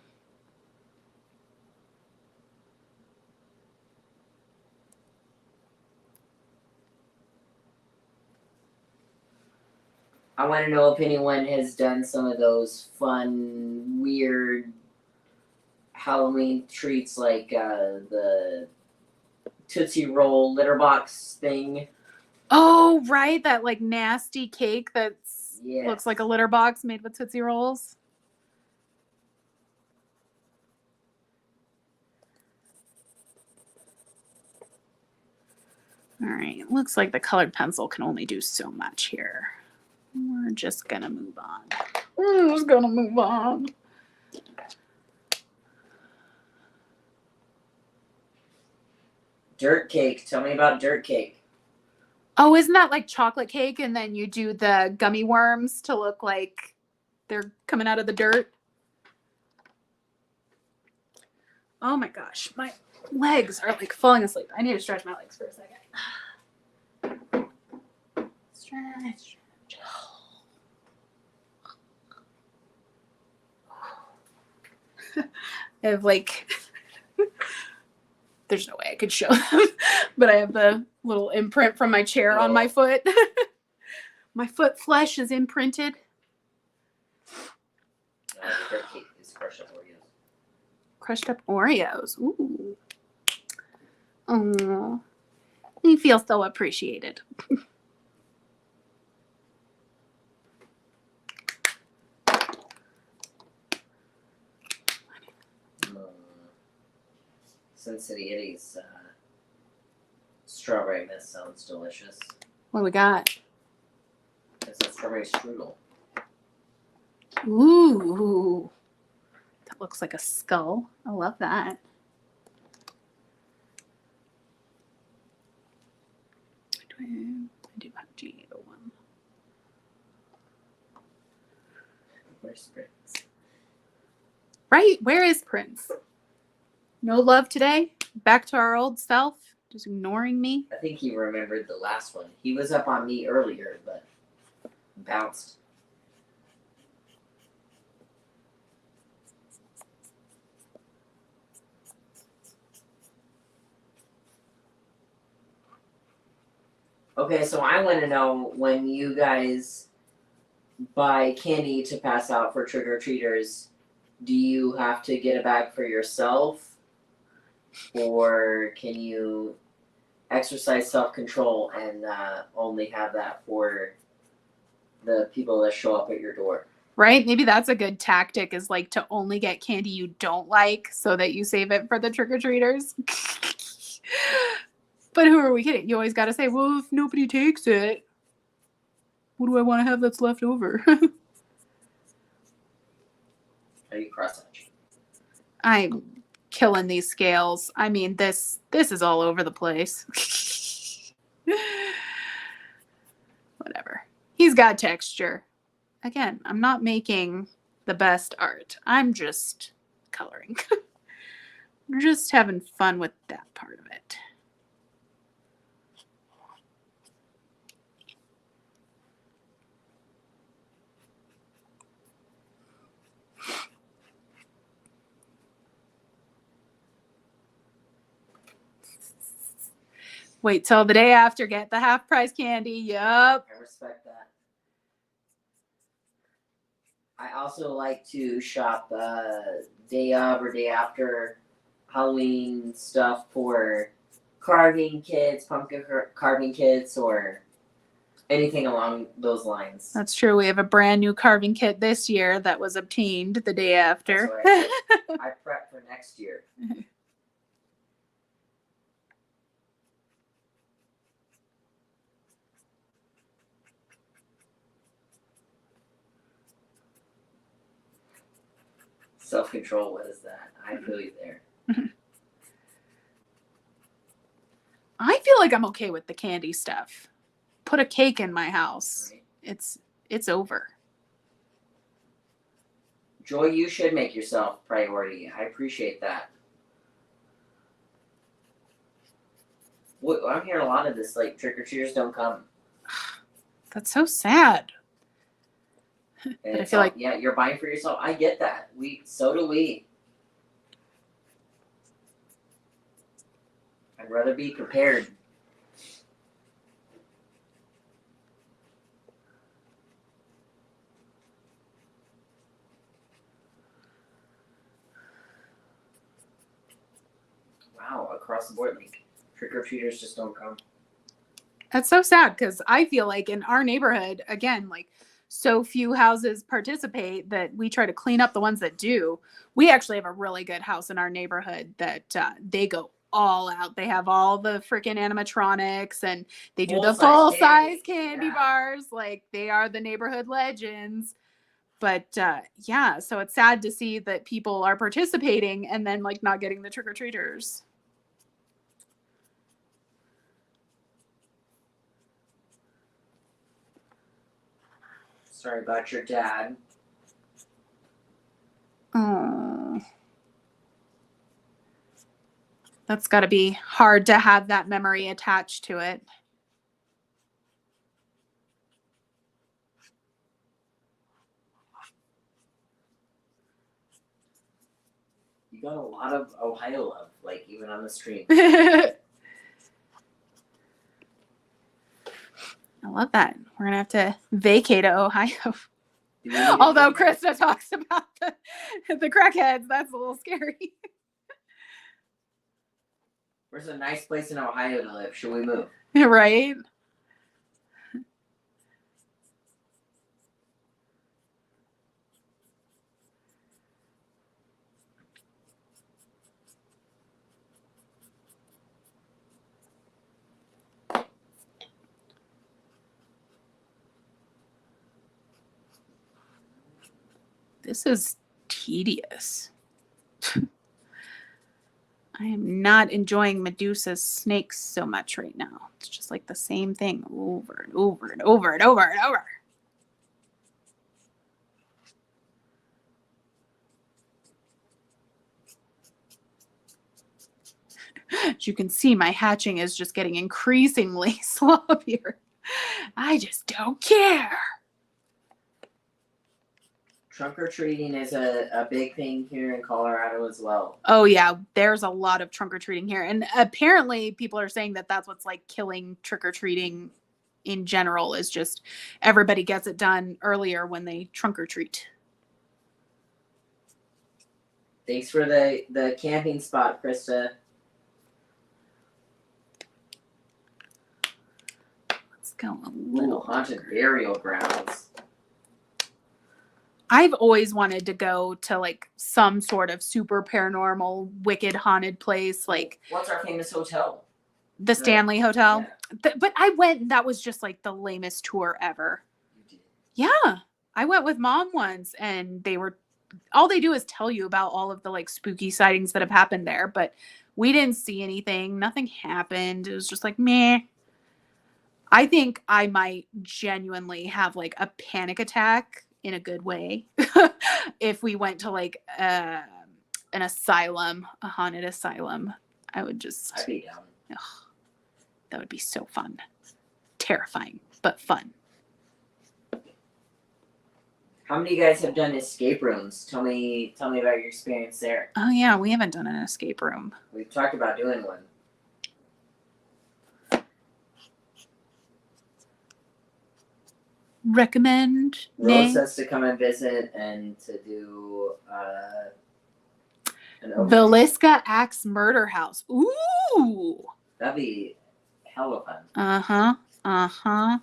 I want to know if anyone has done some of those fun, weird Halloween treats like the Tootsie Roll litter box thing. Oh, right. That like nasty cake that Yes. looks like a litter box made with Tootsie Rolls. All right. Looks like the colored pencil can only do so much here. We're just going to move on. We're just going to move on. Dirt cake. Tell me about dirt cake. Oh, isn't that like chocolate cake? And then you do the gummy worms to look like they're coming out of the dirt. Oh my gosh. My legs are like falling asleep. I need to stretch my legs for a second. Stretch. I have like, there's no way I could show them, but I have the little imprint from my chair on my foot. My foot flesh is imprinted. The dirt cake is crushed up Oreos. Crushed up Oreos. Ooh. Oh, you feel so appreciated. Sin City Eddie's strawberry mist sounds delicious. What do we got? It's a strawberry strudel. Ooh. The looks like a skull. I love that. I do have G801. Where's Prince? Right? Where is Prince? No love today? Back to our old self? Just ignoring me? I think he remembered the last one. He was up on me earlier, but bounced. Okay, so I want to know, when you guys buy candy to pass out for trick-or-treaters, do you have to get a bag for yourself? Or can you exercise self-control and only have that for the people that show up at your door? Right? Maybe that's a good tactic, is like to only get candy you don't like so that you save it for the trick-or-treaters. But who are we kidding? You always got to say, well, if nobody takes it, what do I want to have that's left over? Are you cross-hatched? I'm killing these scales. I mean, this is all over the place. Whatever. He's got texture. Again, I'm not making the best art. I'm just coloring. We're just having fun with that part of it. Wait till the day after, get the half price candy. Yup. I respect that. I also like to shop day of or day after Halloween stuff for carving kits, pumpkin carving kits, or anything along those lines. That's true. We have a brand new carving kit this year that was obtained the day after. That's what I prep for next year. Self-control, what is that? I feel you there. I feel like I'm okay with the candy stuff. Put a cake in my house. Right. It's over. Joy, you should make yourself priority. I appreciate that. I'm hearing a lot of this, like, trick-or-treaters don't come. That's so sad. And I feel like, yeah, you're buying for yourself. I get that. So do we. I'd rather be prepared. Wow, across the board, like, trick-or-treaters just don't come. that's so sad, because I feel like in our neighborhood, again, like, so few houses participate that we try to clean up the ones that do. We actually have a really good house in our neighborhood that they go all out. They have all the freaking animatronics, and they do the full-size candy bars. Like, they are the neighborhood legends. But yeah, so it's sad to see that people are participating and then, like, not getting the trick-or-treaters. Sorry about your dad. Oh, that's got to be hard to have that memory attached to it. You got a lot of Ohio love, like, even on the stream. I love that. We're gonna have to vacate to Ohio. Although Krista talks about the crackheads, that's a little scary. Where's a nice place in Ohio to live? Should we move? Right? This is tedious. I am not enjoying Medusa's snakes so much right now. It's just like the same thing over and over and over and over and over. As you can see, my hatching is just getting increasingly sloppier. I just don't care. Trunk or treating is a big thing here in Colorado as well. Oh yeah, there's a lot of trunk or treating here, and apparently people are saying that that's what's like killing trick or treating in general, is just everybody gets it done earlier when they trunk or treat. Thanks for the camping spot, Krista. Let's go a Ooh, little haunted longer. burial grounds. I've always wanted to go to like some sort of super paranormal, wicked haunted place, like What's our famous hotel? the Stanley Hotel. Yeah, But I went, and that was just like the lamest tour ever. you did. Yeah. I went with Mom once, and all they do is tell you about all of the like spooky sightings that have happened there, but we didn't see anything. Nothing happened. It was just like, meh. I think I might genuinely have like a panic attack in a good way if we went to like an asylum, a haunted asylum. I would just, I'd be down. that would be so fun. Terrifying, but fun. How many of you guys have done escape rooms? Tell me about your experience there. Oh yeah, we haven't done an escape room. We've talked about doing one. Recommend? Rose Nay? says to come and visit and to do an open. Villisca Axe Murder House. Ooh. That'd be hella fun. Uh-huh. Uh-huh.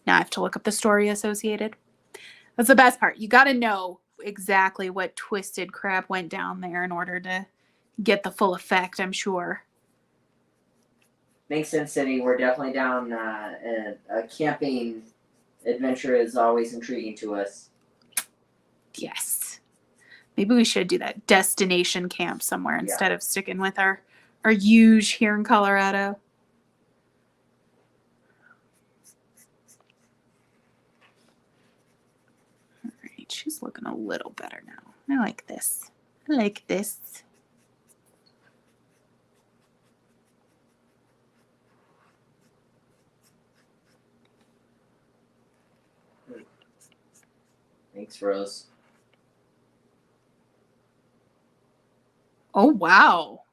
Now I have to look up the story associated. That's the best part. You got to know exactly what twisted crap went down there in order to get the full effect, I'm sure. Makes sense, City. We're definitely down. A camping adventure is always intriguing to us. Yes. Maybe we should do that destination camp somewhere instead of sticking with our huge here in Colorado. All right, she's looking a little better now. I like this. I like this. Thanks, Rose. Oh, wow.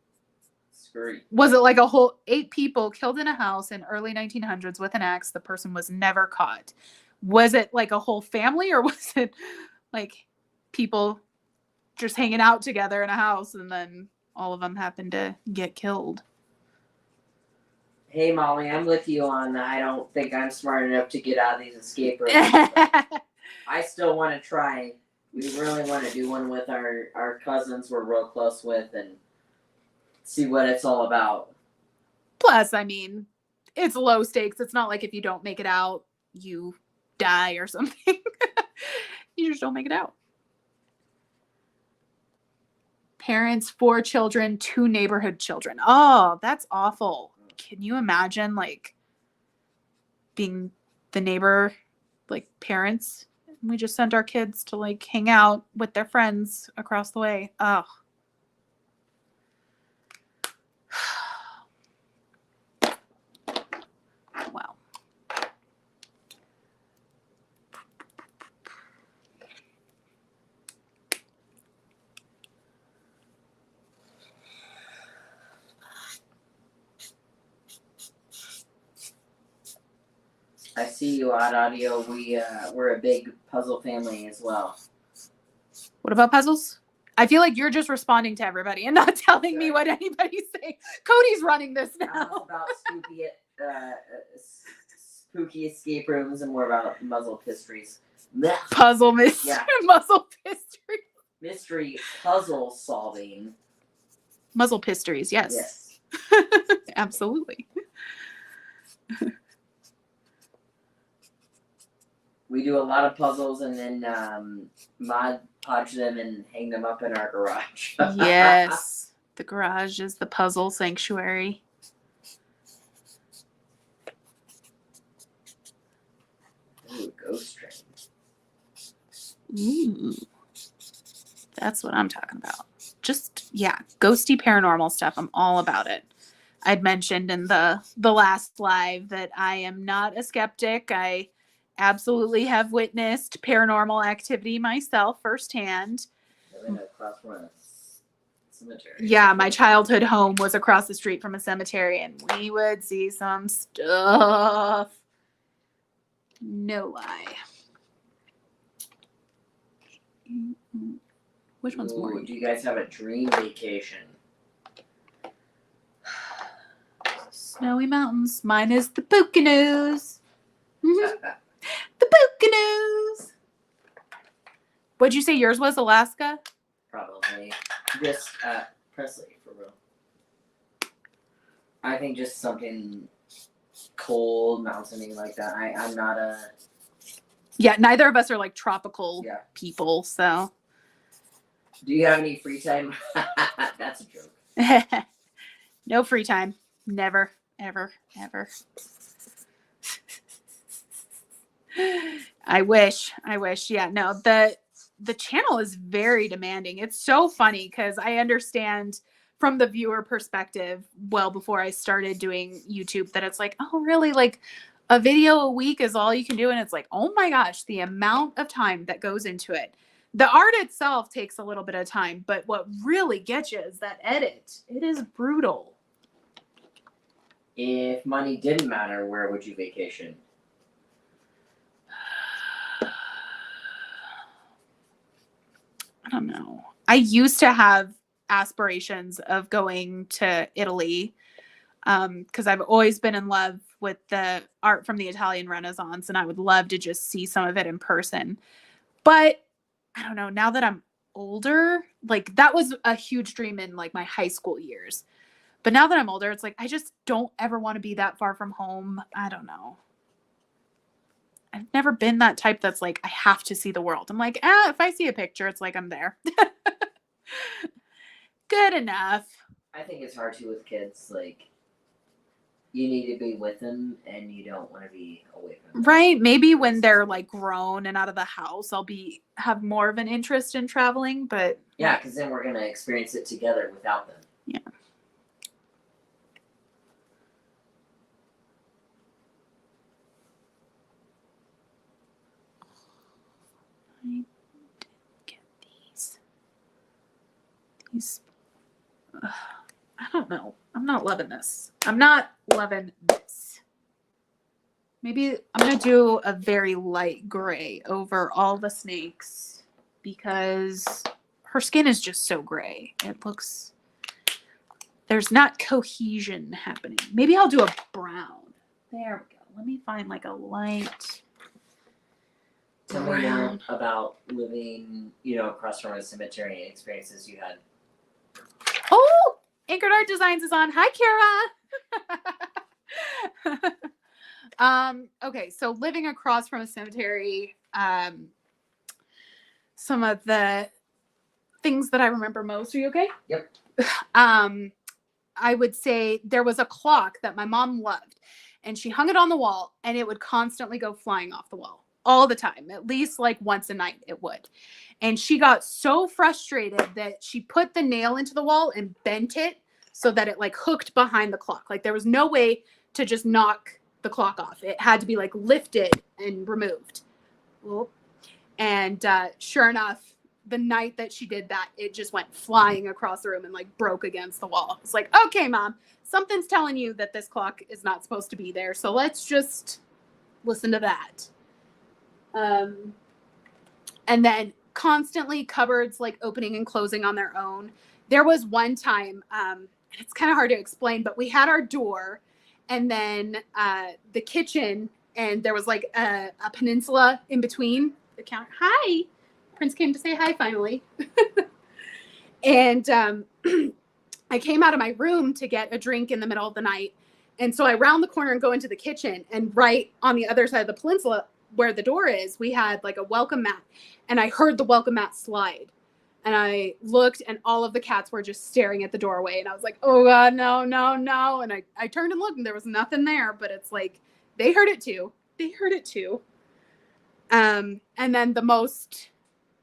Screwy. Was it like a whole 8 people killed in a house in early 1900s with an axe? The person was never caught. Was it like a whole family, or was it like people just hanging out together in a house and then all of them happened to get killed? Hey, Molly, I'm with you on that. I don't think I'm smart enough to get out of these escape rooms. I still want to try. We really want to do one with our cousins we're real close with and see what it's all about. Plus, I mean, it's low stakes. It's not like if you don't make it out, you die or something. You just don't make it out. Parents, 4 children, 2 neighborhood children. Oh, that's awful. Can you imagine like being the neighbor, like parents? We just sent our kids to like hang out with their friends across the way. Oh. Wow. I see you, Odd Audio. We're a big puzzle family as well. What about puzzles? I feel like you're just responding to everybody and not telling me what anybody's saying. Cody's running this It's now. about spooky escape rooms and more about muzzle mysteries. Blech. Puzzle mystery. Yeah. Muzzle mystery. Mystery puzzle solving. Muzzle pistories, yes. Yes. Absolutely. We do a lot of puzzles and then Mod podge them and hang them up in our garage. Yes. The garage is the puzzle sanctuary. Ooh, ghost train. Ooh. That's what I'm talking about. Just, yeah, ghosty paranormal stuff. I'm all about it. I'd mentioned in the last live that I am not a skeptic. I absolutely have witnessed paranormal activity myself firsthand. Living across from a cemetery. Yeah, my childhood home was across the street from a cemetery, and we would see some stuff. No lie. Which one's more? Ooh, do you guys have a dream vacation? Snowy mountains. Mine is the Poconos. The Poconos. What'd you say yours was? Alaska? Probably. Just Presley, for real. I think just something cold, mountainy like that. I'm not a... Yeah, neither of us are like tropical Yeah. people, so. Do you have any free time? That's a joke. No free time. Never, ever, ever. I wish. Yeah, no, the channel is very demanding. It's so funny because I understand from the viewer perspective, well before I started doing YouTube, that it's like, oh, really? Like a video a week is all you can do. And it's like, oh my gosh, the amount of time that goes into it. The art itself takes a little bit of time, but what really gets you is that edit. It is brutal. If money didn't matter, where would you vacation? I don't know. I used to have aspirations of going to Italy because I've always been in love with the art from the Italian Renaissance, and I would love to just see some of it in person. But I don't know, now that I'm older, like that was a huge dream in like my high school years. But now that I'm older, it's like I just don't ever want to be that far from home. I don't know. I've never been that type that's like, I have to see the world. I'm like, if I see a picture, it's like I'm there. Good enough. I think it's hard to with kids. Like, you need to be with them and you don't want to be away from them. Right. Maybe when they're like grown and out of the house, I'll have more of an interest in traveling, but. Yeah, because then we're going to experience it together without them. Yeah. I didn't get these. I don't know. I'm not loving this. Maybe I'm going to do a very light gray over all the snakes because her skin is just so gray. There's not cohesion happening. Maybe I'll do a brown. There we go. Let me find like a light. Tell me more about living, across from a cemetery and experiences you had. Oh, Anchored Art Designs is on. Hi, Kara. Okay, so living across from a cemetery, some of the things that I remember most. Are you okay? Yep. I would say there was a clock that my mom loved, and she hung it on the wall, and it would constantly go flying off the wall. All the time, at least like once a night it would. And she got so frustrated that she put the nail into the wall and bent it so that it like hooked behind the clock. Like there was no way to just knock the clock off. It had to be like lifted and removed. And sure enough, the night that she did that, it just went flying across the room and like broke against the wall. It's like, okay, Mom, something's telling you that this clock is not supposed to be there. So let's just listen to that. And then constantly cupboards like opening and closing on their own. There was one time, and it's kind of hard to explain, but we had our door and then the kitchen, and there was like a peninsula in between the counter. Hi, Prince came to say hi finally. And I came out of my room to get a drink in the middle of the night, And so I round the corner and go into the kitchen, and right on the other side of the peninsula where the door is, we had like a welcome mat, and I heard the welcome mat slide. And I looked, and all of the cats were just staring at the doorway. And I was like, oh God, no, no, no. And I turned and looked, and there was nothing there, but it's like, they heard it too. They heard it too. And then the most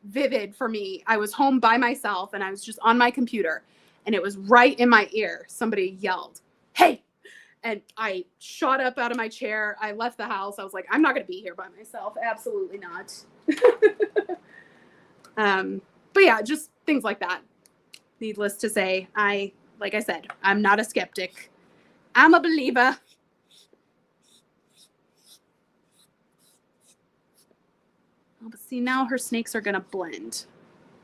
vivid for me, I was home by myself, and I was just on my computer, and it was right in my ear. Somebody yelled, hey. And I shot up out of my chair. I left the house. I was like, I'm not going to be here by myself. Absolutely not. But yeah, just things like that. Needless to say, like I said, I'm not a skeptic. I'm a believer. Oh, but see, now her snakes are going to blend.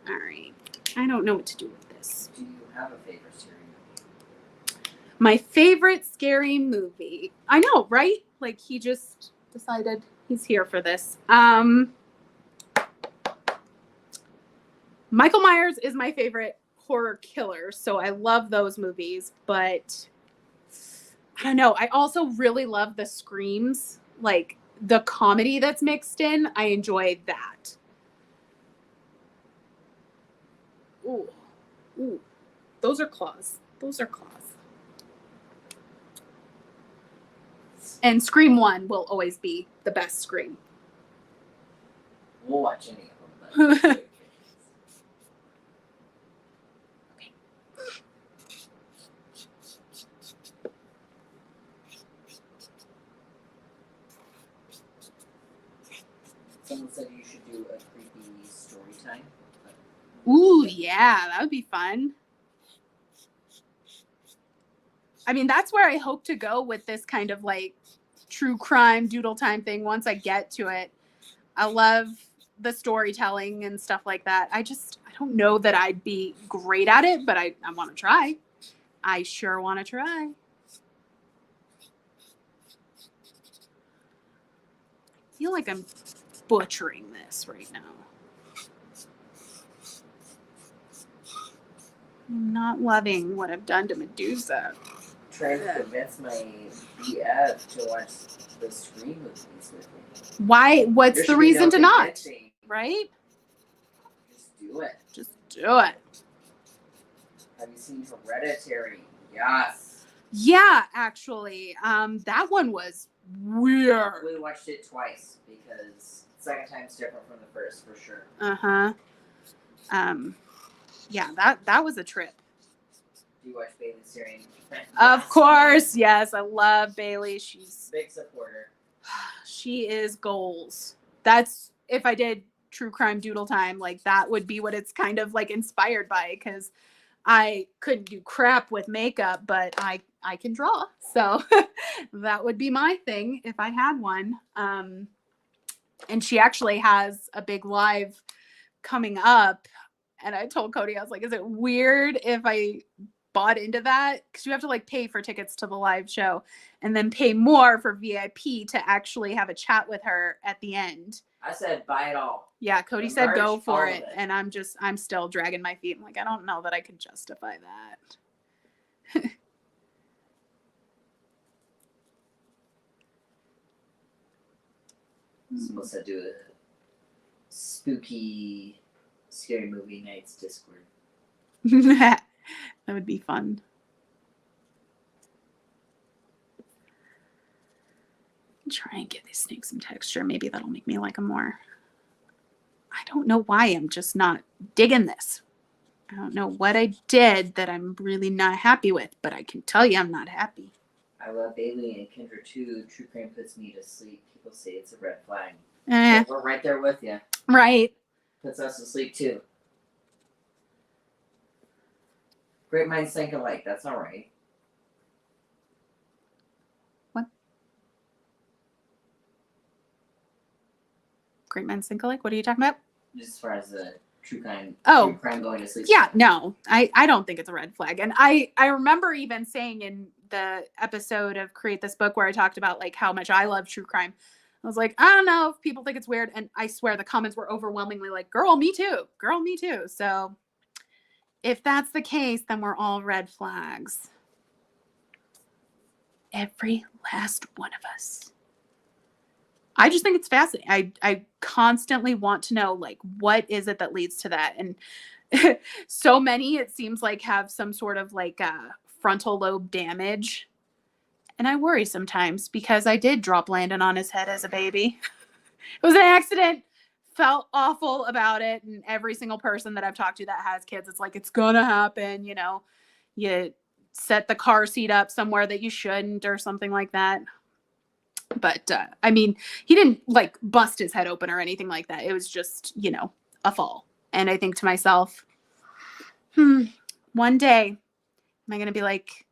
All right. I don't know what to do with this. Do you have a favorite scary movie? My favorite scary movie. I know, right? Like, he just decided he's here for this. Michael Myers is my favorite horror killer, so I love those movies, but I don't know. I also really love the screams, like the comedy that's mixed in. I enjoy that. Ooh. Ooh. Those are claws. Those are claws. And Scream 1 will always be the best Scream. We'll watch any of them. But someone said you should do a creepy story time. Ooh, yeah, that would be fun. I mean, that's where I hope to go with this kind of like true crime doodle time thing once I get to it. I love the storytelling and stuff like that. I don't know that I'd be great at it, but I want to try. I sure want to try. I feel like I'm butchering this right now. I'm not loving what I've done to Medusa. Trying to convince my BF to watch the Scream movies with me. Why? What's There the should be reason no to not? convincing. Right? Just do it. Just do it. Have you seen Hereditary? Yes. Yeah, actually. That one was weird. We watched it twice because the second time's different from the first for sure. Uh-huh. Yeah, that was a trip. Do you watch Bailey Syrian? Of course, yes. I love Bailey. She's Big supporter. she is goals. That's if I did true crime doodle time, like that would be what it's kind of like inspired by, because I couldn't do crap with makeup, but I can draw. So that would be my thing if I had one. And she actually has a big live coming up. And I told Cody, I was like, is it weird if I bought into that? Because you have to like pay for tickets to the live show and then pay more for VIP to actually have a chat with her at the end. I said buy it all. Yeah, Cody The said merch, go for all of it. it. And I'm still dragging my feet. I'm like, I don't know that I could justify that. Supposed to do a spooky scary movie nights Discord. That would be fun. Try and give these snakes some texture. Maybe that'll make me like them more. I don't know why I'm just not digging this. I don't know what I did that I'm really not happy with, but I can tell you I'm not happy. I love Bailey and Kendra too. True crime puts me to sleep. People say it's a red flag. Eh, But we're right there with you. right. Puts us to sleep too. Great minds think alike. That's all right. Great minds think alike. What are you talking about? Just as far as the true crime going to sleep. Yeah, no, I don't think it's a red flag. And I remember even saying in the episode of Create This Book where I talked about like how much I love true crime. I was like, I don't know if people think it's weird. And I swear the comments were overwhelmingly like, girl, me too. Girl, me too. So if that's the case, then we're all red flags. every last one of us. I just think it's fascinating. I constantly want to know, like, what is it that leads to that? And so many, it seems like, have some sort of like frontal lobe damage. And I worry sometimes because I did drop Landon on his head as a baby. It was an accident. Felt awful about it. And every single person that I've talked to that has kids, it's like, it's gonna happen. You know, you set the car seat up somewhere that you shouldn't or something like that. But I mean, he didn't like bust his head open or anything like that. It was just, you know, a fall. And I think to myself, one day am I going to be like,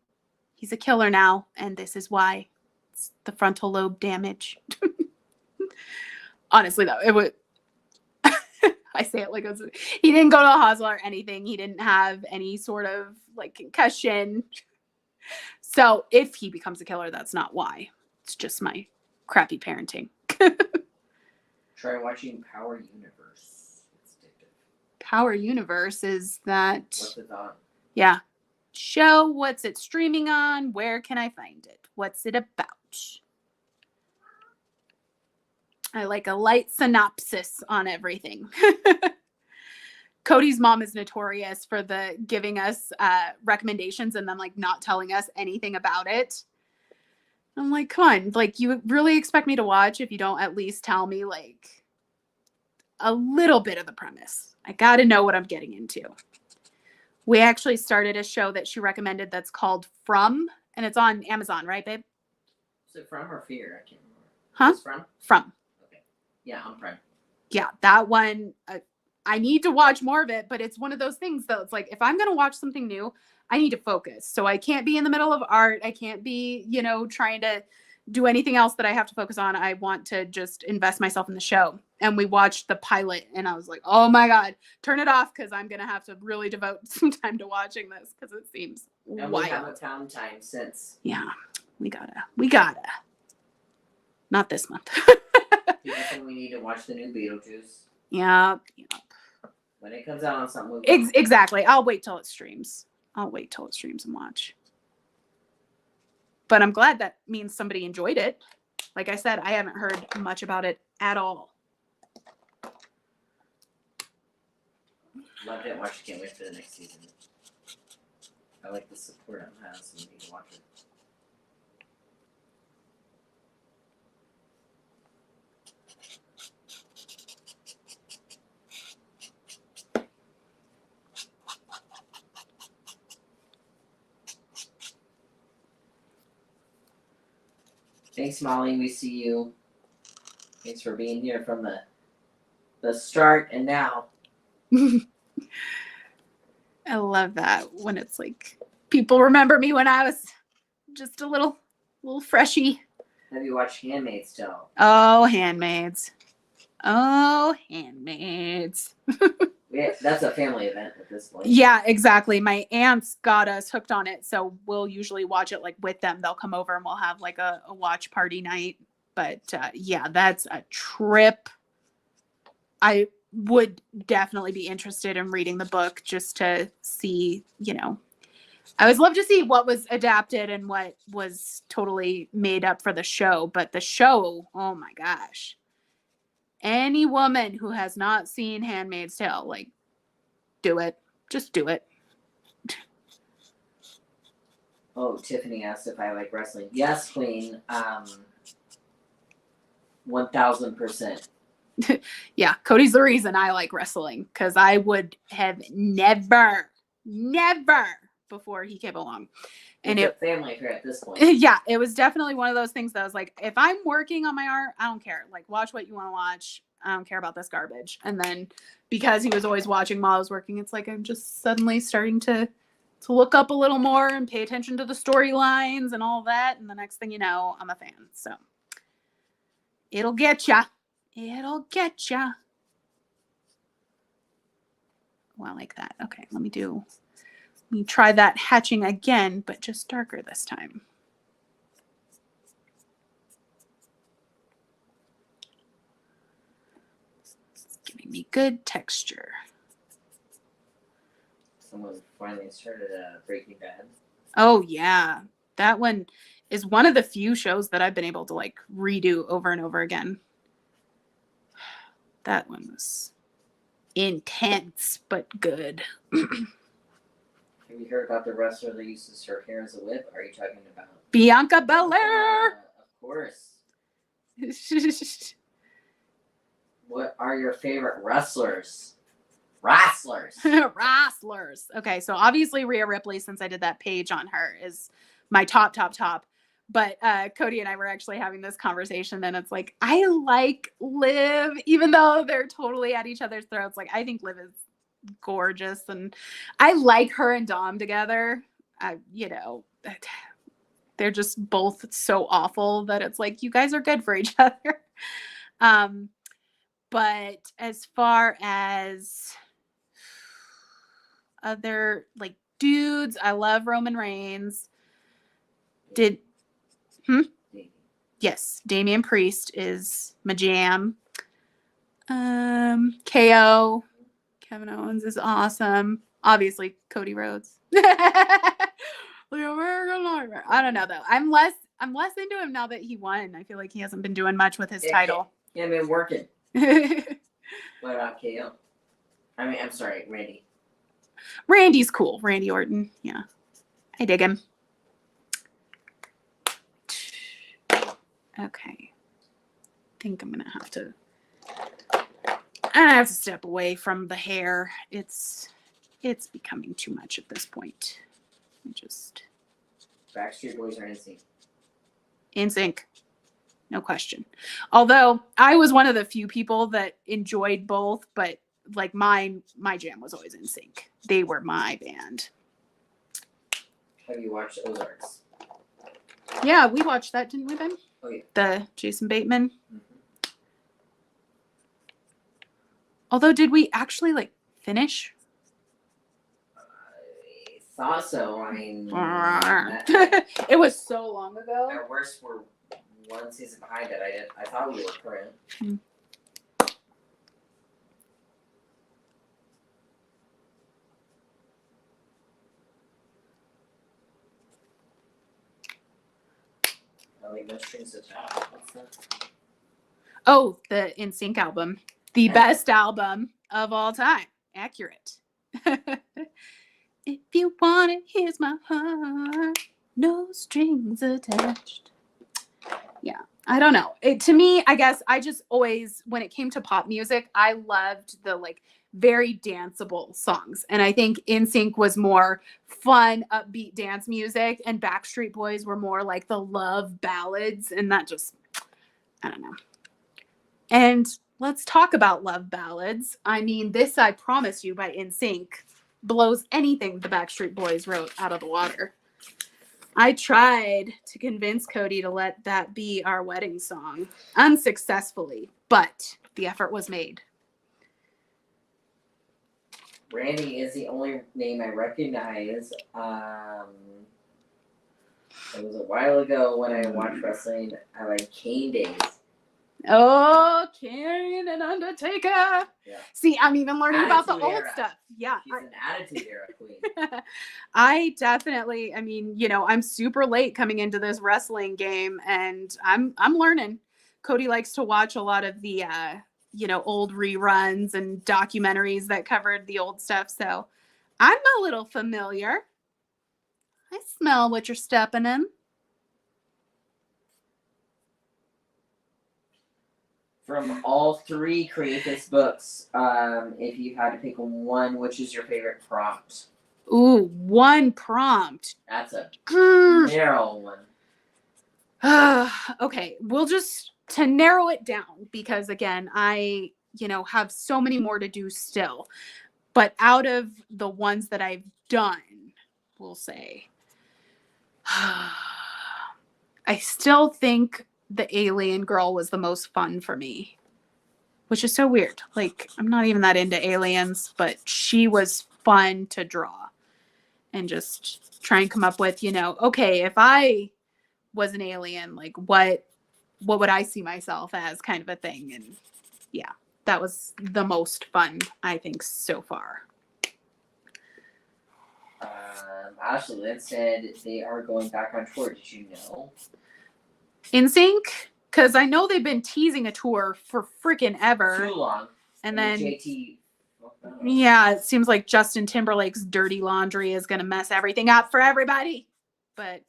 he's a killer now. And this is why. It's the frontal lobe damage. Honestly, though, it would. I say it like it was, he didn't go to the hospital or anything. He didn't have any sort of like concussion. So if he becomes a killer, that's not why. It's just my crappy parenting. Try watching Power Universe. It's addictive. Power Universe, is that? What's it on? Yeah. Show, what's it streaming on? Where can I find it? What's it about? I like a light synopsis on everything. Cody's mom is notorious for the giving us recommendations and then like not telling us anything about it. I'm like, come on, like, you really expect me to watch if you don't at least tell me like a little bit of the premise. I got to know what I'm getting into. We actually started a show that she recommended that's called From, and it's on Amazon, right, babe? Is it From or Fear? I can't remember. Huh? It's From? From. Okay. Yeah, on Prime. Yeah, that one, I need to watch more of it, but it's one of those things though. It's like, if I'm going to watch something new, I need to focus. So I can't be in the middle of art. I can't be, you know, trying to do anything else that I have to focus on. I want to just invest myself in the show. And we watched the pilot and I was like, oh my God, turn it off, because I'm going to have to really devote some time to watching this because it seems And wild. we haven't found time since. Yeah, we gotta. Not this month. People think we need to watch the new Beetlejuice. Yeah. When it comes out on something, we will. Exactly. I'll wait till it streams. And watch. But I'm glad that means somebody enjoyed it. Like I said, I haven't heard much about it at all. Loved it. Watched it. Can't wait for the next season. I like the support on the house and we need to watch it. Thanks, Molly. We see you. Thanks for being here from the start and now. I love that when it's like people remember me when I was just a little freshy. Have you watched Handmaid's Tale? Oh, Handmaids. Yeah, that's a family event at this point. Yeah, exactly. My aunts got us hooked on it, so we'll usually watch it like with them. They'll come over and we'll have like a watch party night. But yeah, that's a trip. I would definitely be interested in reading the book just to see, you know. I always love to see what was adapted and what was totally made up for the show. But the show, oh my gosh. Any woman who has not seen Handmaid's Tale, like, do it. Just do it. Oh, Tiffany asked if I like wrestling. Yes, Queen. 1000%. Yeah, Cody's the reason I like wrestling, because I would have never before he came along. And It's a family affair at this point. yeah, it was definitely one of those things that I was like, if I'm working on my art, I don't care. Like, watch what you want to watch. I don't care about this garbage. And then because he was always watching while I was working, it's like I'm just suddenly starting to look up a little more and pay attention to the storylines and all that. And the next thing you know, I'm a fan. So it'll get ya. It'll get ya. Oh, I like that. Okay, let me try that hatching again, but just darker this time. It's giving me good texture. Someone finally started Breaking Bad. Oh, yeah. That one, is one of the few shows that I've been able to like redo over and over again. That one was intense but good. Have you heard about the wrestler that uses her hair as a whip? Are you talking about Bianca Belair? Of course. What are your favorite wrestlers? Wrestlers. Wrestlers. Okay, so obviously Rhea Ripley, since I did that page on her, is my top. But Cody and I were actually having this conversation, and it's like, I like Liv, even though they're totally at each other's throats. Like, I think Liv is gorgeous, and I like her and Dom together. You know, they're just both so awful that it's like, you guys are good for each other. But as far as other like dudes, I love Roman Reigns. Yes, Damian Priest is my jam. KO, Kevin Owens is awesome. Obviously, Cody Rhodes. The American Nightmare. I don't know though. I'm less into him now that he won. I feel like he hasn't been doing much with his title. Yeah, been working. What about KO? I mean, I'm sorry, Randy. Randy's cool. Randy Orton. Yeah, I dig him. Okay. I think I'm gonna have to step away from the hair. It's becoming too much at this point. Backstreet Boys are NSYNC. NSYNC. No question. Although I was one of the few people that enjoyed both, but like my jam was always NSYNC. They were my band. Have you watched Ozarks? Yeah, we watched that, didn't we, Ben? Oh, yeah. The Jason Bateman. Mm-hmm. Although, did we actually like finish? I thought so. I mean, it was so long ago. at worst, we're one season behind it. I thought we were current. I like No Strings Attached. What's that? Oh, the NSYNC album. The best album of all time. Accurate. If you want it, here's my heart. No strings attached. Yeah, I don't know. To me, I guess I just always, when it came to pop music, I loved the like very danceable songs. And I think NSYNC was more fun, upbeat dance music, and Backstreet Boys were more like the love ballads. And that just, I don't know. And let's talk about love ballads. I mean, This I Promise You by NSYNC blows anything the Backstreet Boys wrote out of the water. I tried to convince Cody to let that be our wedding song, unsuccessfully, but the effort was made. Randy is the only name I recognize. It was a while ago when I watched wrestling. I like Kane days. Oh, Kane and Undertaker. Yeah. See, I'm even learning about the Attitude old era. stuff. Yeah. She's an attitude era queen. I definitely, I mean, you know, I'm super late coming into this wrestling game, and I'm learning. Cody likes to watch a lot of the you know, old reruns and documentaries that covered the old stuff. So I'm a little familiar. I smell what you're stepping in. From all three Create This books, if you had to pick one, which is your favorite prompt? Ooh, one prompt. That's a narrow one. Okay, we'll just, to narrow it down, because again, I, you know, have so many more to do still. But out of the ones that I've done, we'll say, I still think the alien girl was the most fun for me, which is so weird. Like, I'm not even that into aliens, but she was fun to draw and just try and come up with, you know, okay, if I was an alien, like what would I see myself as, kind of a thing. And yeah, that was the most fun, I think, so far. Ashley Lynn said they are going back on tour. Did you know? NSYNC? Because I know they've been teasing a tour for freaking ever. Too long. And then, JT. yeah, it seems like Justin Timberlake's dirty laundry is going to mess everything up for everybody. But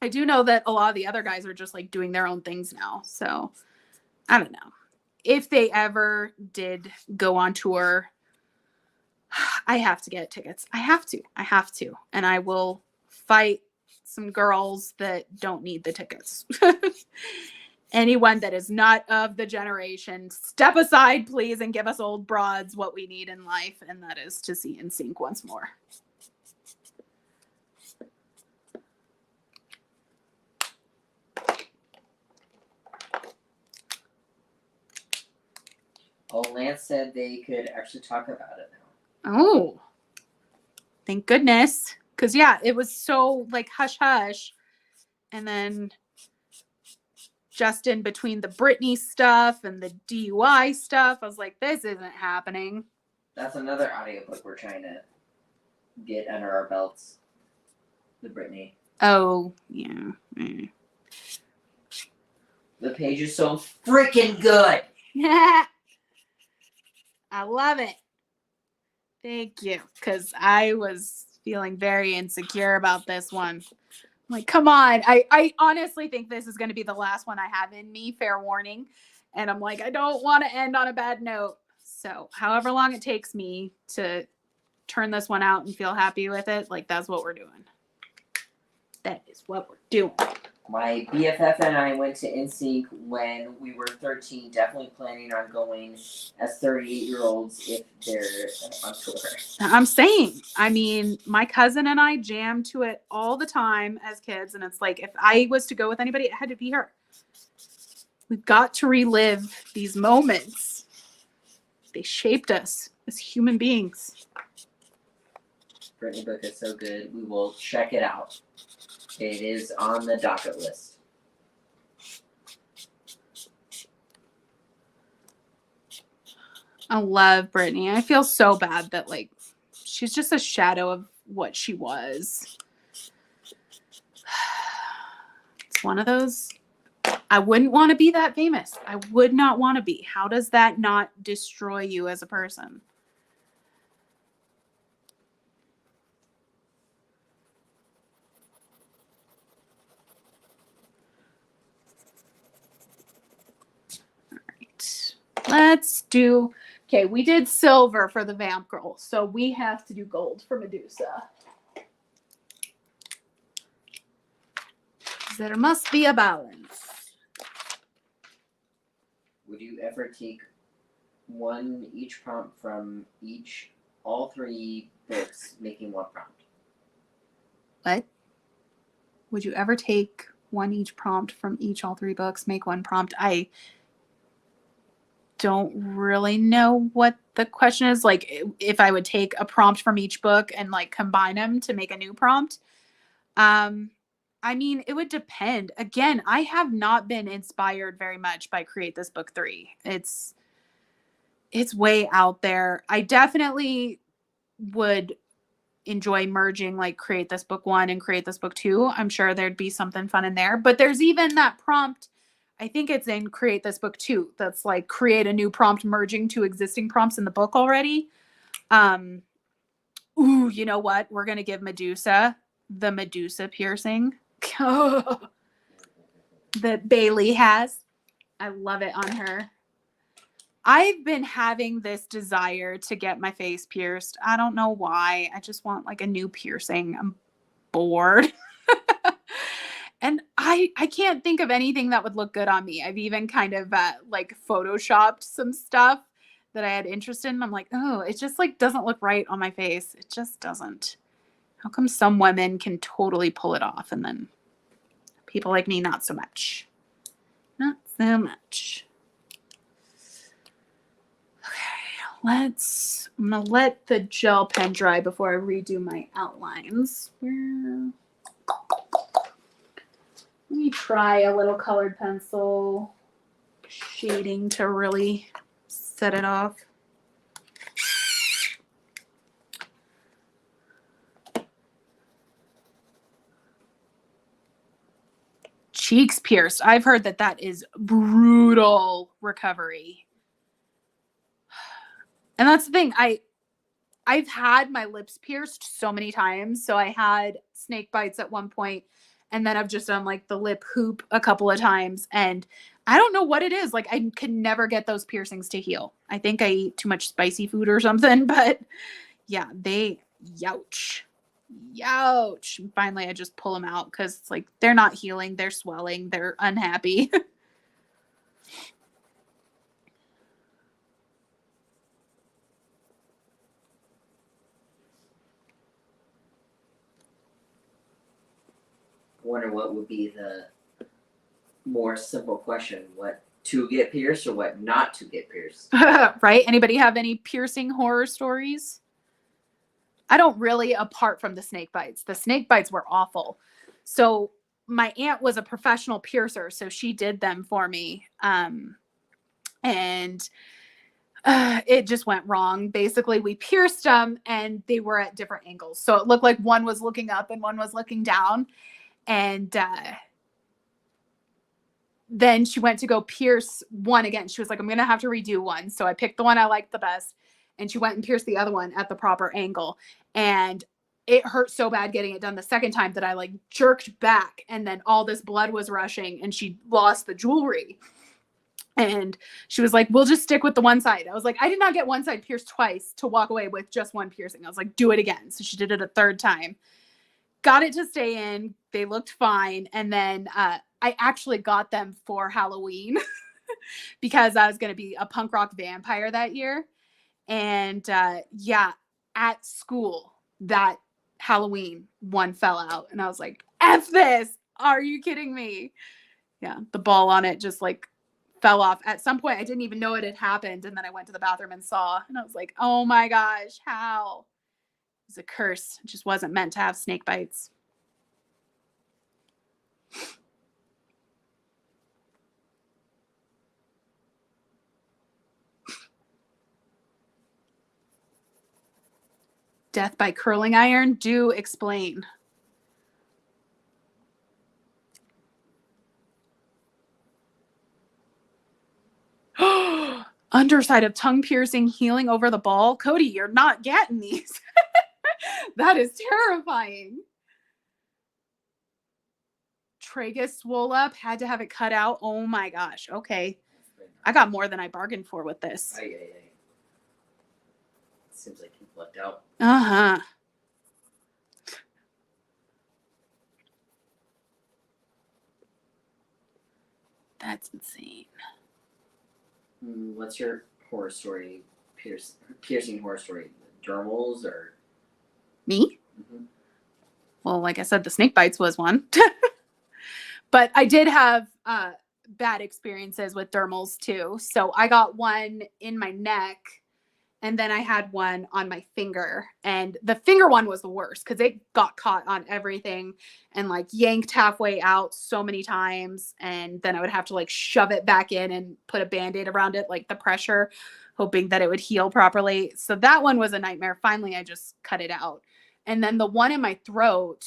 I do know that a lot of the other guys are just like doing their own things now. So I don't know. If they ever did go on tour, I have to get tickets. I have to. And I will fight some girls that don't need the tickets. Anyone that is not of the generation, step aside, please, and give us old broads what we need in life, and that is to see NSYNC once more. Oh, Lance said they could actually talk about it now. Oh, thank goodness. Because, yeah, it was so, like, hush-hush. And then Justin, between the Britney stuff and the DUI stuff, I was like, this isn't happening. That's another audiobook we're trying to get under our belts. The Britney. Oh, yeah. The page is so freaking good. I love it. Thank you. Because I was feeling very insecure about this one. I'm like, come on. I honestly think this is going to be the last one I have in me. Fair warning. And I'm like, I don't want to end on a bad note. So however long it takes me to turn this one out and feel happy with it, like that's what we're doing. That is what we're doing. My BFF and I went to NSYNC when we were 13, definitely planning on going as 38-year-olds if they're on tour. I'm saying, I mean, my cousin and I jammed to it all the time as kids, and it's like, if I was to go with anybody, it had to be her. We've got to relive these moments. They shaped us as human beings. Britney book is so good. We will check it out. It is on the docket list. I love Britney. I feel so bad that, like, she's just a shadow of what she was. It's one of those, I wouldn't want to be that famous. I would not want to be. How does that not destroy you as a person? Let's do, okay, we did silver for the Vamp Girl, so we have to do gold for Medusa. There must be a balance. Would you ever take one each prompt from all three books, making one prompt? What? Would you ever take one each prompt from all three books, make one prompt? I don't really know what the question is. Like, if I would take a prompt from each book and like combine them to make a new prompt. I mean, it would depend. Again, I have not been inspired very much by Create This Book 3. It's way out there. I definitely would enjoy merging like Create This Book 1 and Create This Book 2. I'm sure there'd be something fun in there. But there's even that prompt, I think it's in Create This Book 2, that's like create a new prompt merging two existing prompts in the book already. Ooh, you know what? We're going to give Medusa the Medusa piercing that Bailey has. I love it on her. I've been having this desire to get my face pierced. I don't know why. I just want like a new piercing. I'm bored. And I can't think of anything that would look good on me. I've even kind of like photoshopped some stuff that I had interest in. I'm like, oh, it just like doesn't look right on my face. It just doesn't. How come some women can totally pull it off and then people like me, not so much. Not so much. Okay, I'm going to let the gel pen dry before I redo my outlines. Let me try a little colored pencil shading to really set it off. cheeks pierced. I've heard that that is brutal recovery. And that's the thing. I've had my lips pierced so many times. So I had snake bites at one point, and then I've just done like the lip hoop a couple of times. And I don't know what it is. Like I can never get those piercings to heal. I think I eat too much spicy food or something, but yeah, they youch. Youch. And finally I just pull them out because it's like they're not healing, they're swelling, they're unhappy. Wonder what would be the more simple question: what to get pierced or what not to get pierced? Right? Anybody have any piercing horror stories? I don't really, apart from the snake bites. The snake bites were awful. So my aunt was a professional piercer, so she did them for me. And it just went wrong. Basically, we pierced them and they were at different angles. So it looked like one was looking up and one was looking down. And then she went to go pierce one again. She was like, I'm going to have to redo one. So I picked the one I liked the best. And she went and pierced the other one at the proper angle. And it hurt so bad getting it done the second time that I like jerked back. And then all this blood was rushing and she lost the jewelry. And she was like, we'll just stick with the one side. I was like, I did not get one side pierced twice to walk away with just one piercing. I was like, do it again. So she did it a third time. Got it to stay in. They looked fine. And then I actually got them for Halloween because I was going to be a punk rock vampire that year. And yeah, at school that Halloween one fell out. And I was like, F this. Are you kidding me? Yeah, the ball on it just like fell off. At some point, I didn't even know it had happened. And then I went to the bathroom and saw. And I was like, oh my gosh, how? It was a curse. It just wasn't meant to have snake bites. Death by curling iron? Do explain. Underside of tongue piercing, healing over the ball. Cody, you're not getting these. That is terrifying. Tragus swole up, had to have it cut out. Oh my gosh. Okay. I got more than I bargained for with this. Aye. Seems like you lucked out. Uh-huh. That's insane. What's your horror story? Piercing horror story? Dermals or? Me? Mm-hmm. Well, like I said, the snake bites was one. But I did have bad experiences with dermals too. So I got one in my neck and then I had one on my finger. And the finger one was the worst because it got caught on everything and like yanked halfway out so many times. And then I would have to like shove it back in and put a Band-Aid around it, like the pressure, hoping that it would heal properly. So that one was a nightmare. Finally, I just cut it out. And then the one in my throat,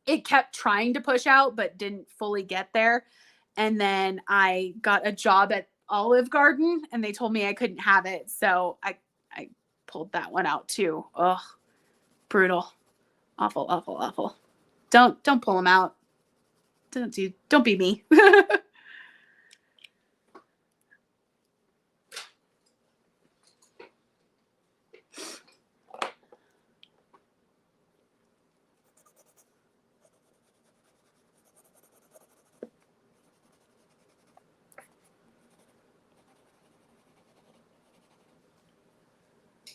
it kept trying to push out, but didn't fully get there. And then I got a job at Olive Garden and they told me I couldn't have it. So I pulled that one out too. Ugh, brutal. Awful, awful, awful. Don't pull them out. Don't be me.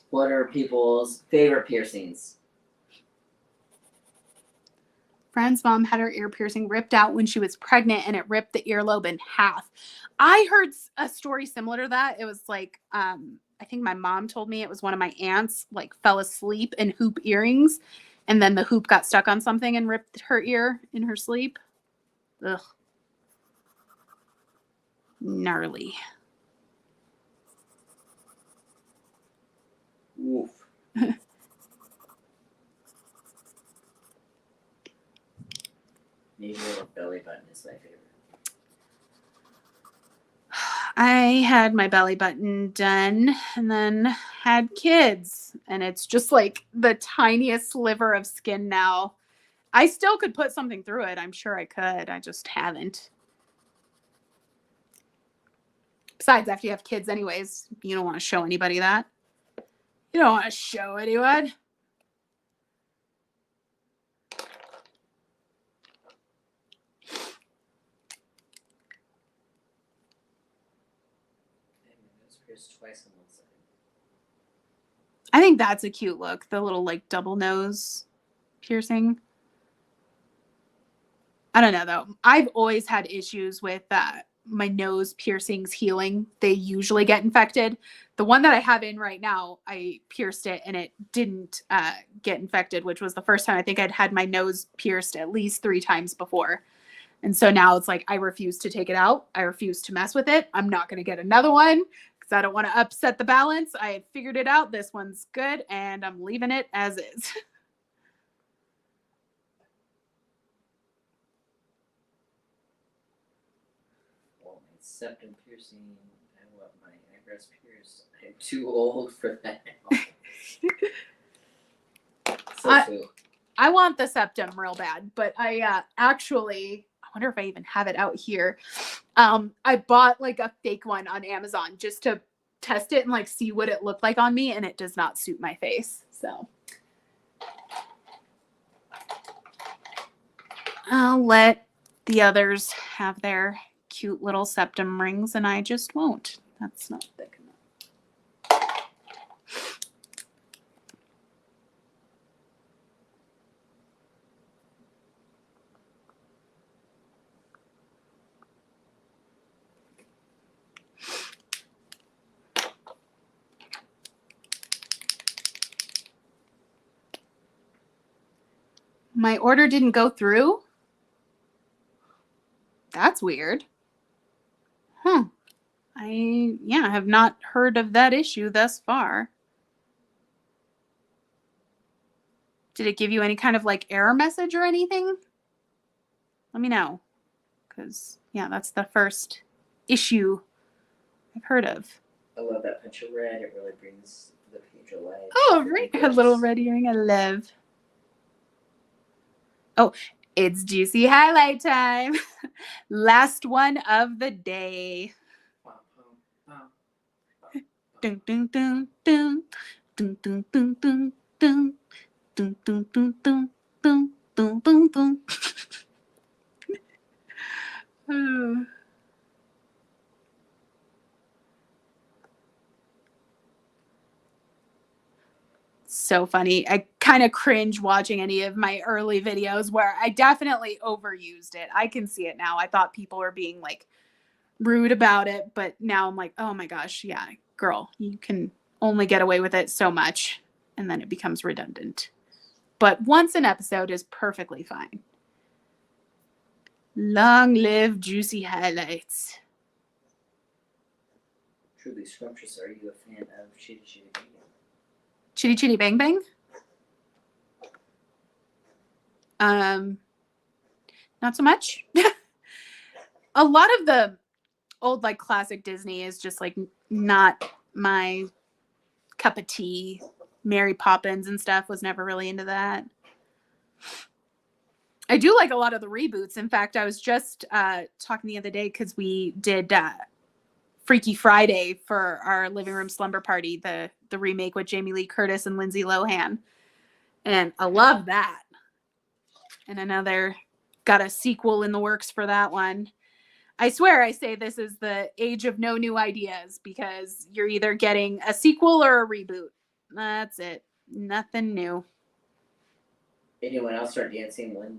What are people's favorite piercings? Friend's mom had her ear piercing ripped out when she was pregnant and it ripped the earlobe in half. I heard a story similar to that. It was like, I think my mom told me it was one of my aunts like fell asleep in hoop earrings and then the hoop got stuck on something and ripped her ear in her sleep. Ugh. Gnarly. Oof. Maybe a belly button is my favorite. I had my belly button done and then had kids, and it's just like the tiniest sliver of skin now. I still could put something through it. I'm sure I could. I just haven't. Besides, after you have kids anyways, you don't want to show anybody that. You don't want to show anyone. It's pierced twice on one side. I think that's a cute look. The little like double nose piercing. I don't know though. I've always had issues with my nose piercings healing. They usually get infected. The one that I have in right now, I pierced it and it didn't get infected, which was the first time. I think I'd had my nose pierced at least 3 times before. And so now it's like, I refuse to take it out. I refuse to mess with it. I'm not going to get another one because I don't want to upset the balance. I figured it out. This one's good and I'm leaving it as is. Septum piercing. I want my eyebrows pierced. I'm too old for that now. I want the septum real bad, but I actually, I wonder if I even have it out here. I bought like a fake one on Amazon just to test it and like see what it looked like on me, and it does not suit my face. So I'll let the others have their cute little septum rings and I just won't. That's not thick enough. My order didn't go through? That's weird. Huh. I have not heard of that issue thus far. Did it give you any kind of like error message or anything? Let me know. Because, yeah, that's the first issue I've heard of. I love that punch of red. It really brings the page alive. Oh, right. A little red earring. I love. Oh, it's juicy highlight time. Last one of the day. Dun, dun, dun, dun. Dun, dun, dun, dun, dun. Dun, dun, dun, dun, dun, dun, dun, dun. Oh. So funny. I kind of cringe watching any of my early videos where I definitely overused it. I can see it now. I thought people were being like rude about it, but now I'm like, oh my gosh, yeah, girl, you can only get away with it so much and then it becomes redundant. But once an episode is perfectly fine. Long live juicy highlights. Truly scrumptious. Are you a fan of Chitty Chitty Bang Bang? Chitty Chitty Bang Bang? Not so much. A lot of the old like classic Disney is just like not my cup of tea. Mary Poppins and stuff, was never really into that. I do like a lot of the reboots. In fact, I was just talking the other day because we did Freaky Friday for our living room slumber party, the remake with Jamie Lee Curtis and Lindsay Lohan. And I love that. And I know they're got a sequel in the works for that one. I swear I say this is the age of no new ideas because you're either getting a sequel or a reboot. That's it. Nothing new. Anyone else start dancing when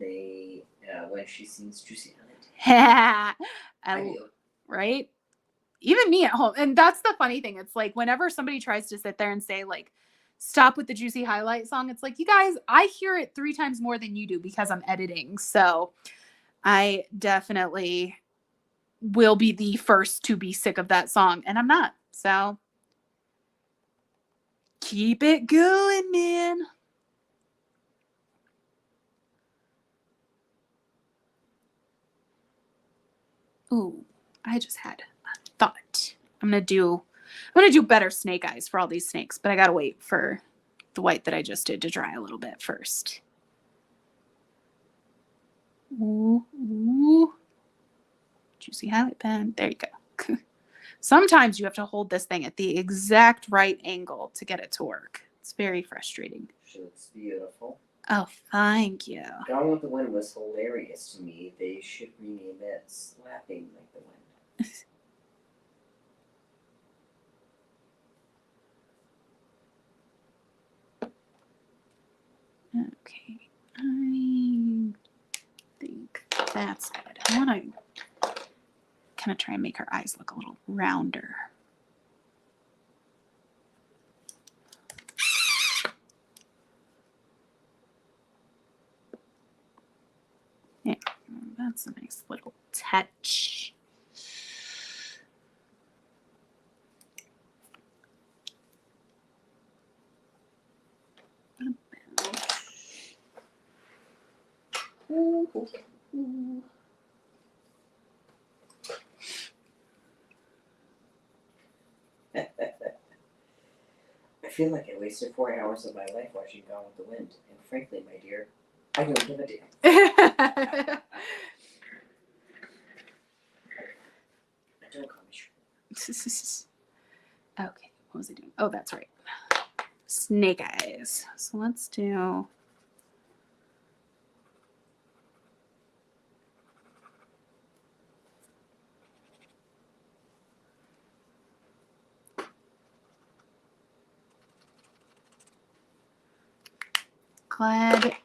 she sings Juicy Highlight? I do. Right? Even me at home. And that's the funny thing. It's like whenever somebody tries to sit there and say like, stop with the Juicy Highlight song, it's like, you guys, I hear it 3 times more than you do because I'm editing. So I definitely will be the first to be sick of that song. And I'm not. So keep it going, man. Ooh, I just had a thought. I'm gonna do better snake eyes for all these snakes, but I gotta wait for the white that I just did to dry a little bit first. Ooh, ooh. Juicy highlight pen. There you go. Sometimes you have to hold this thing at the exact right angle to get it to work. It's very frustrating. She looks beautiful. Oh, thank you. Gone with the Wind was hilarious to me. They should rename it Slapping Like the Wind. Okay, I think that's good. I want to kind of try and make her eyes look a little rounder. Yeah, that's a nice little touch. I feel like I wasted 4 hours of my life watching Gone with the Wind, and frankly, my dear, I don't give a damn. Don't call me Shrek. Okay, what was I doing? Oh, that's right. Snake eyes. So let's do. Glad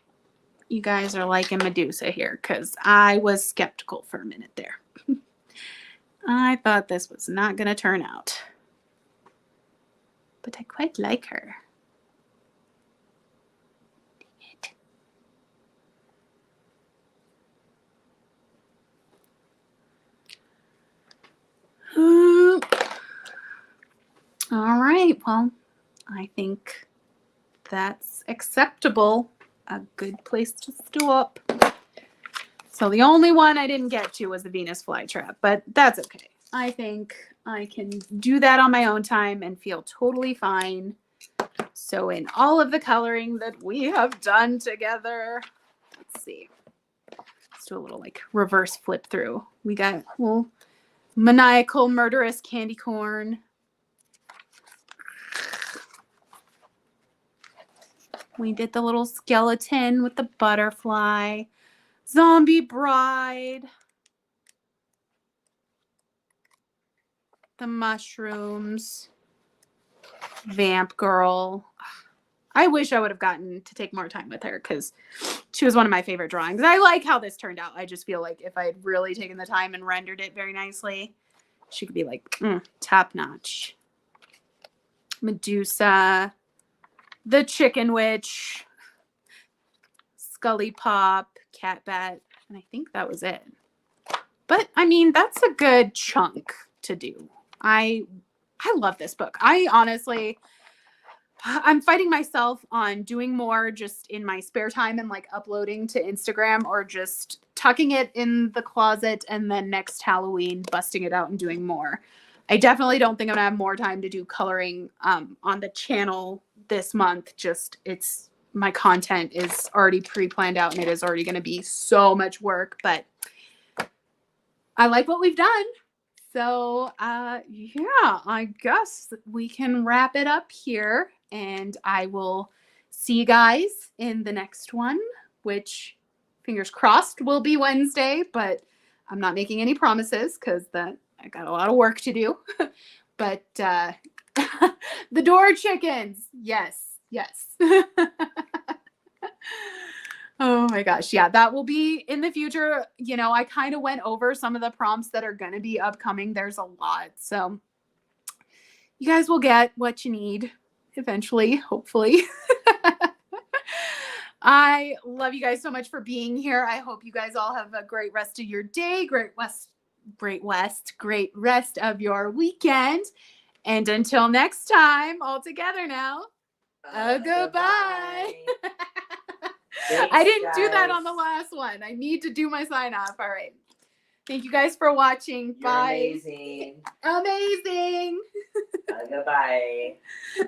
you guys are liking Medusa here, because I was skeptical for a minute there. I thought this was not going to turn out. But I quite like her. All right, well, I think that's acceptable. A good place to stop. So the only one I didn't get to was the Venus flytrap, but that's okay. I think I can do that on my own time and feel totally fine. So in all of the coloring that we have done together, let's see. Let's do a little like reverse flip through. We got a little maniacal, murderous candy corn. We did the little skeleton with the butterfly. Zombie bride. The mushrooms. Vamp girl. I wish I would have gotten to take more time with her because she was one of my favorite drawings. I like how this turned out. I just feel like if I had really taken the time and rendered it very nicely, she could be like top notch. Medusa. The Chicken Witch. Scully Pop. Cat Bat. And I think that was it. But, I mean, that's a good chunk to do. I love this book. I honestly, I'm fighting myself on doing more just in my spare time and like uploading to Instagram or just tucking it in the closet and then next Halloween busting it out and doing more. I definitely don't think I'm gonna have more time to do coloring on the channel this month. Just my content is already pre-planned out and it is already gonna be so much work, but I like what we've done. So, yeah, I guess we can wrap it up here and I will see you guys in the next one, which fingers crossed will be Wednesday, but I'm not making any promises because I got a lot of work to do. But the door chickens, yes. Oh my gosh. Yeah, that will be in the future. You know, I kind of went over some of the prompts that are going to be upcoming. There's a lot. So you guys will get what you need eventually, hopefully. I love you guys so much for being here. I hope you guys all have a great rest of your day, great rest of your weekend. And until next time, all together now, goodbye. Thanks, I didn't do that guys. on the last one. I need to do my sign off. All right. Thank you guys for watching. You're Bye. amazing. Amazing. Goodbye.